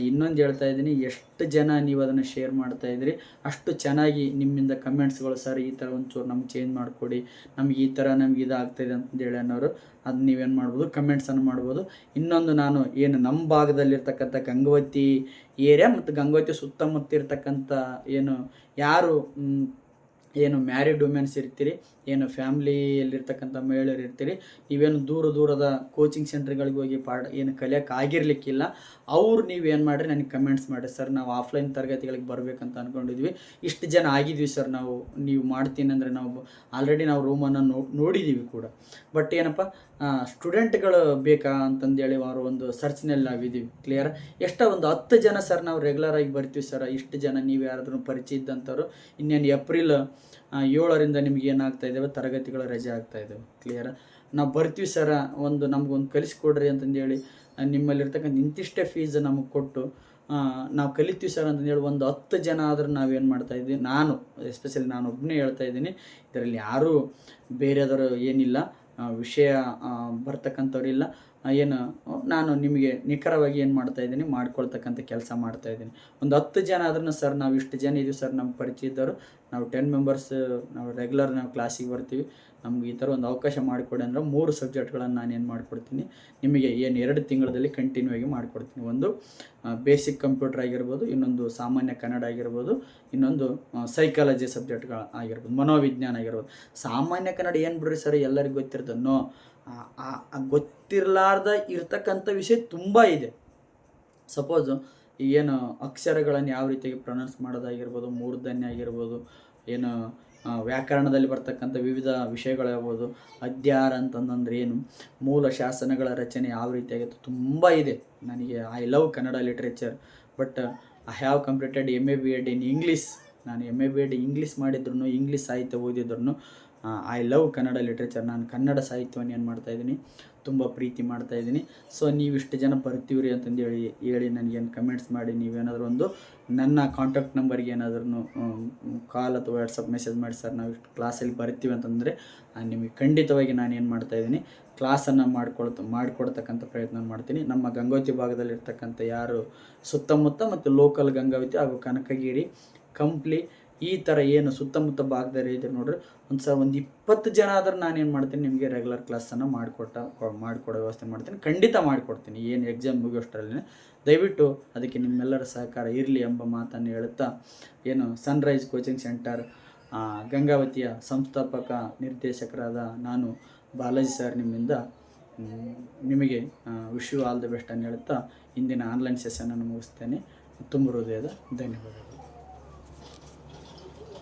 ಇನ್ನೊಂದು ಹೇಳ್ತಾ ಇದ್ದೀನಿ, ಎಷ್ಟು ಜನ ನೀವು ಅದನ್ನು ಶೇರ್ ಮಾಡ್ತಾಯಿದ್ರಿ ಅಷ್ಟು ಚೆನ್ನಾಗಿ ನಿಮ್ಮಿಂದ ಕಮೆಂಟ್ಸ್ಗಳು, ಸರ್ ಈ ಥರ ಒಂಚೂರು ನಮ್ಗೆ ಚೇಂಜ್ ಮಾಡಿಕೊಡಿ, ನಮ್ಗೆ ಈ ಥರ ನಮ್ಗೆ ಇದಾಗ್ತಾಯಿದೆ ಅಂತಂದೇಳಿ ಅನ್ನೋರು ಅದು ನೀವೇನು ಮಾಡ್ಬೋದು, ಕಮೆಂಟ್ಸನ್ನು ಮಾಡ್ಬೋದು. ಇನ್ನೊಂದು, ನಾನು ಏನು ನಮ್ಮ ಭಾಗದಲ್ಲಿರ್ತಕ್ಕಂಥ ಗಂಗಾವತಿ ಏರಿಯಾ ಮತ್ತು ಗಂಗಾವತಿ ಸುತ್ತಮುತ್ತ ಇರ್ತಕ್ಕಂಥ ಯಾರು ಮ್ಯಾರಿಡ್ ವುಮೆನ್ಸ್ ಇರ್ತೀರಿ, ಏನು ಫ್ಯಾಮ್ಲಿಯಲ್ಲಿರ್ತಕ್ಕಂಥ ಮಹಿಳೆಯರು ಇರ್ತೀರಿ, ನೀವೇನು ದೂರದ ಕೋಚಿಂಗ್ ಸೆಂಟರ್ಗಳಿಗೆ ಹೋಗಿ ಕಲಿಯೋಕೆ ಆಗಿರಲಿಕ್ಕಿಲ್ಲ, ಅವ್ರು ನೀವೇನು ಮಾಡಿರಿ ನನಗೆ ಕಮೆಂಟ್ಸ್ ಮಾಡಿರಿ, ಸರ್ ನಾವು ಆಫ್ಲೈನ್ ತರಗತಿಗಳಿಗೆ ಬರಬೇಕಂತ ಅಂದ್ಕೊಂಡಿದ್ವಿ, ಇಷ್ಟು ಜನ ಆಗಿದ್ವಿ ಸರ್, ನೀವು ಮಾಡ್ತೀನಿ ಅಂದರೆ ನಾವು ಆಲ್ರೆಡಿ ನಾವು ರೂಮನ್ನು ನೋಡಿದ್ದೀವಿ ಕೂಡ, ಬಟ್ ಏನಪ್ಪ ಸ್ಟೂಡೆಂಟ್ಗಳು ಬೇಕಾ ಅಂತಂದೇಳಿ ಅವರು ಒಂದು ಸರ್ಚ್ನಲ್ಲಿ ನಾವಿದ್ದೀವಿ. ಕ್ಲಿಯರ್? ಎಷ್ಟೋ ಒಂದು 10 ಜನ ಸರ್ ನಾವು ರೆಗ್ಯುಲರಾಗಿ ಬರ್ತೀವಿ ಸರ್, ಇಷ್ಟು ಜನ ನೀವು ಯಾರಾದ್ರೂ ಪರಿಚಯ ಇದ್ದಂಥವ್ರು, ಇನ್ನೇನು ಏಪ್ರಿಲ್ 7ರಿಂದ ನಿಮ್ಗೆ ಏನಾಗ್ತಾಯಿದ್ದಾವೆ, ತರಗತಿಗಳು ರಜೆ ಆಗ್ತಾಯಿದ್ದಾವೆ. ಕ್ಲಿಯರ? ನಾವು ಬರ್ತೀವಿ ಸರ, ನಮಗೊಂದು ಕಲಿಸ್ಕೊಡ್ರಿ ಅಂತಂದೇಳಿ ನಿಮ್ಮಲ್ಲಿರ್ತಕ್ಕಂಥ ಇಂತಿಷ್ಟೇ ಫೀಸ್ ನಮಗೆ ಕೊಟ್ಟು ನಾವು ಕಲಿತೀವಿ ಸರ್ ಅಂತಂದೇಳಿ ಒಂದು 10 ಜನ ಆದರೂ ನಾವೇನು ಮಾಡ್ತಾಯಿದ್ವಿ, ನಾನು ಎಸ್ಪೆಷಲಿ ನಾನು ಒಬ್ಬನೇ ಹೇಳ್ತಾ ಇದ್ದೀನಿ, ಇದರಲ್ಲಿ ಯಾರೂ ಬೇರೆದವರು ಏನಿಲ್ಲ, ವಿಷಯ ಬರ್ತಕ್ಕಂಥವ್ರಿಲ್ಲ, ನಾನು ನಿಮಗೆ ನಿಖರವಾಗಿ ಏನು ಮಾಡ್ತಾಯಿದ್ದೀನಿ, ಮಾಡ್ಕೊಳ್ತಕ್ಕಂಥ ಕೆಲಸ ಮಾಡ್ತಾಯಿದ್ದೀನಿ. ಒಂದು 10 ಜನ ಆದ್ರೂ ಸರ್ ನಾವು ಇಷ್ಟು ಜನ ಇದೀವಿ ಸರ್, ನಮ್ಮ ಪರಿಚಯ ಇದ್ದವರು, ನಾವು 10 ಮೆಂಬರ್ಸ್ ನಾವು ರೆಗ್ಯುಲರ್ ನಾವು ಕ್ಲಾಸಿಗೆ ಬರ್ತೀವಿ, ನಮ್ಗೆ ಈ ಥರ ಒಂದು ಅವಕಾಶ ಮಾಡಿಕೊಡಿ ಅಂದರೆ 3 ಸಬ್ಜೆಕ್ಟ್ಗಳನ್ನು ನಾನು ಏನು ಮಾಡಿಕೊಡ್ತೀನಿ ನಿಮಗೆ, 2 ತಿಂಗಳಲ್ಲಿ ಕಂಟಿನ್ಯೂ ಆಗಿ ಮಾಡಿಕೊಡ್ತೀನಿ. ಒಂದು ಬೇಸಿಕ್ ಕಂಪ್ಯೂಟರ್ ಆಗಿರ್ಬೋದು, ಇನ್ನೊಂದು ಸಾಮಾನ್ಯ ಕನ್ನಡ ಆಗಿರ್ಬೋದು, ಇನ್ನೊಂದು ಸೈಕಾಲಜಿ ಸಬ್ಜೆಕ್ಟ್ಗಳು ಆಗಿರ್ಬೋದು, ಮನೋವಿಜ್ಞಾನ ಆಗಿರ್ಬೋದು. ಸಾಮಾನ್ಯ ಕನ್ನಡ ಏನು ಬಿಡ್ರಿ ಸರ್, ಎಲ್ಲರಿಗೂ ಗೊತ್ತಿರ್ತದೆ. ಗೊತ್ತಿರಲಾರ್ದ ಇರ್ತಕ್ಕಂಥ ವಿಷಯ ತುಂಬ ಇದೆ. ಸಪೋಸು ಏನು ಅಕ್ಷರಗಳನ್ನು ಯಾವ ರೀತಿಯಾಗಿ ಪ್ರೊನೌನ್ಸ್ ಮಾಡೋದಾಗಿರ್ಬೋದು, ಮೂರ್ಧನ್ಯ ಆಗಿರ್ಬೋದು, ವ್ಯಾಕರಣದಲ್ಲಿ ಬರ್ತಕ್ಕಂಥ ವಿವಿಧ ವಿಷಯಗಳಾಗ್ಬೋದು, ಅಧ್ಯಾರ ಅಂತಂದ್ರೆ ಏನು, ಮೂಲ ಶಾಸನಗಳ ರಚನೆ ಯಾವ ರೀತಿಯಾಗಿತ್ತು, ತುಂಬ ಇದೆ. ನನಗೆ I love Kannada literature, but I have completed MA B.Ed in English. ನಾನು MA B.Ed ಇಂಗ್ಲೀಷ್ ಮಾಡಿದ್ರು, ಇಂಗ್ಲೀಷ್ ಸಾಹಿತ್ಯ ಓದಿದ್ರು, ಐ ಲವ್ ಕನ್ನಡ ಲಿಟ್ರೇಚರ್. ನಾನು ಕನ್ನಡ ಸಾಹಿತ್ಯವನ್ನು ಏನು ಮಾಡ್ತಾಯಿದ್ದೀನಿ, ತುಂಬ ಪ್ರೀತಿ ಮಾಡ್ತಾಯಿದ್ದೀನಿ. ಸೊ ನೀವು ಇಷ್ಟು ಜನ ಬರ್ತೀವ್ರಿ ಅಂತಂದು ಹೇಳಿ ನನಗೇನು ಕಮೆಂಟ್ಸ್ ಮಾಡಿ, ನೀವೇನಾದರೂ ಒಂದು ನನ್ನ ಕಾಂಟ್ಯಾಕ್ಟ್ ನಂಬರ್ಗೆ ಏನಾದ್ರೂ ಕಾಲ್ ಅಥವಾ ವಾಟ್ಸಪ್ ಮೆಸೇಜ್ ಮಾಡಿ, ಸರ್ ನಾವು ಇಷ್ಟು ಕ್ಲಾಸಲ್ಲಿ ಬರ್ತೀವಿ ಅಂತಂದರೆ ನಿಮಗೆ ಖಂಡಿತವಾಗಿ ನಾನು ಏನು ಮಾಡ್ತಾಯಿದ್ದೀನಿ, ಕ್ಲಾಸನ್ನು ಮಾಡಿಕೊಡ್ತಕ್ಕಂಥ ಪ್ರಯತ್ನ ಮಾಡ್ತೀನಿ. ನಮ್ಮ ಗಂಗಾವತಿ ಭಾಗದಲ್ಲಿರ್ತಕ್ಕಂಥ ಯಾರು ಸುತ್ತಮುತ್ತ ಮತ್ತು ಲೋಕಲ್ ಗಂಗಾವತಿ ಹಾಗೂ ಕನಕಗಿರಿ, ಕಂಪ್ಲಿ, ಈ ಥರ ಸುತ್ತಮುತ್ತ ಭಾಗದಲ್ಲಿ ಇದೆ ನೋಡ್ರಿ, ಒಂದು 20 ಜನ ಆದ್ರೆ ನಾನೇನು ಮಾಡ್ತೀನಿ, ನಿಮಗೆ ರೆಗ್ಯುಲರ್ ಕ್ಲಾಸನ್ನು ಮಾಡಿಕೊಡೋ ವ್ಯವಸ್ಥೆ ಮಾಡ್ತೀನಿ. ಖಂಡಿತ ಮಾಡಿಕೊಡ್ತೀನಿ, ಎಕ್ಸಾಮ್ ಮುಗಿಯೋಷ್ಟರಲ್ಲಿ. ದಯವಿಟ್ಟು ಅದಕ್ಕೆ ನಿಮ್ಮೆಲ್ಲರ ಸಹಕಾರ ಇರಲಿ ಎಂಬ ಮಾತನ್ನು ಹೇಳುತ್ತಾ, ಸನ್ರೈಸ್ ಕೋಚಿಂಗ್ ಸೆಂಟರ್ ಗಂಗಾವತಿಯ ಸಂಸ್ಥಾಪಕ ನಿರ್ದೇಶಕರಾದ ನಾನು ಬಾಲಾಜಿ ಸರ್ ನಿಮ್ಮಿಂದ ನಿಮಗೆ wish you all the best ಅಂತ ಹೇಳುತ್ತಾ ಇಂದಿನ ಆನ್ಲೈನ್ ಸೆಷನನ್ನು ಮುಗಿಸ್ತೇನೆ. ತುಂಬ ಹೃದಯದ ಧನ್ಯವಾದಗಳು.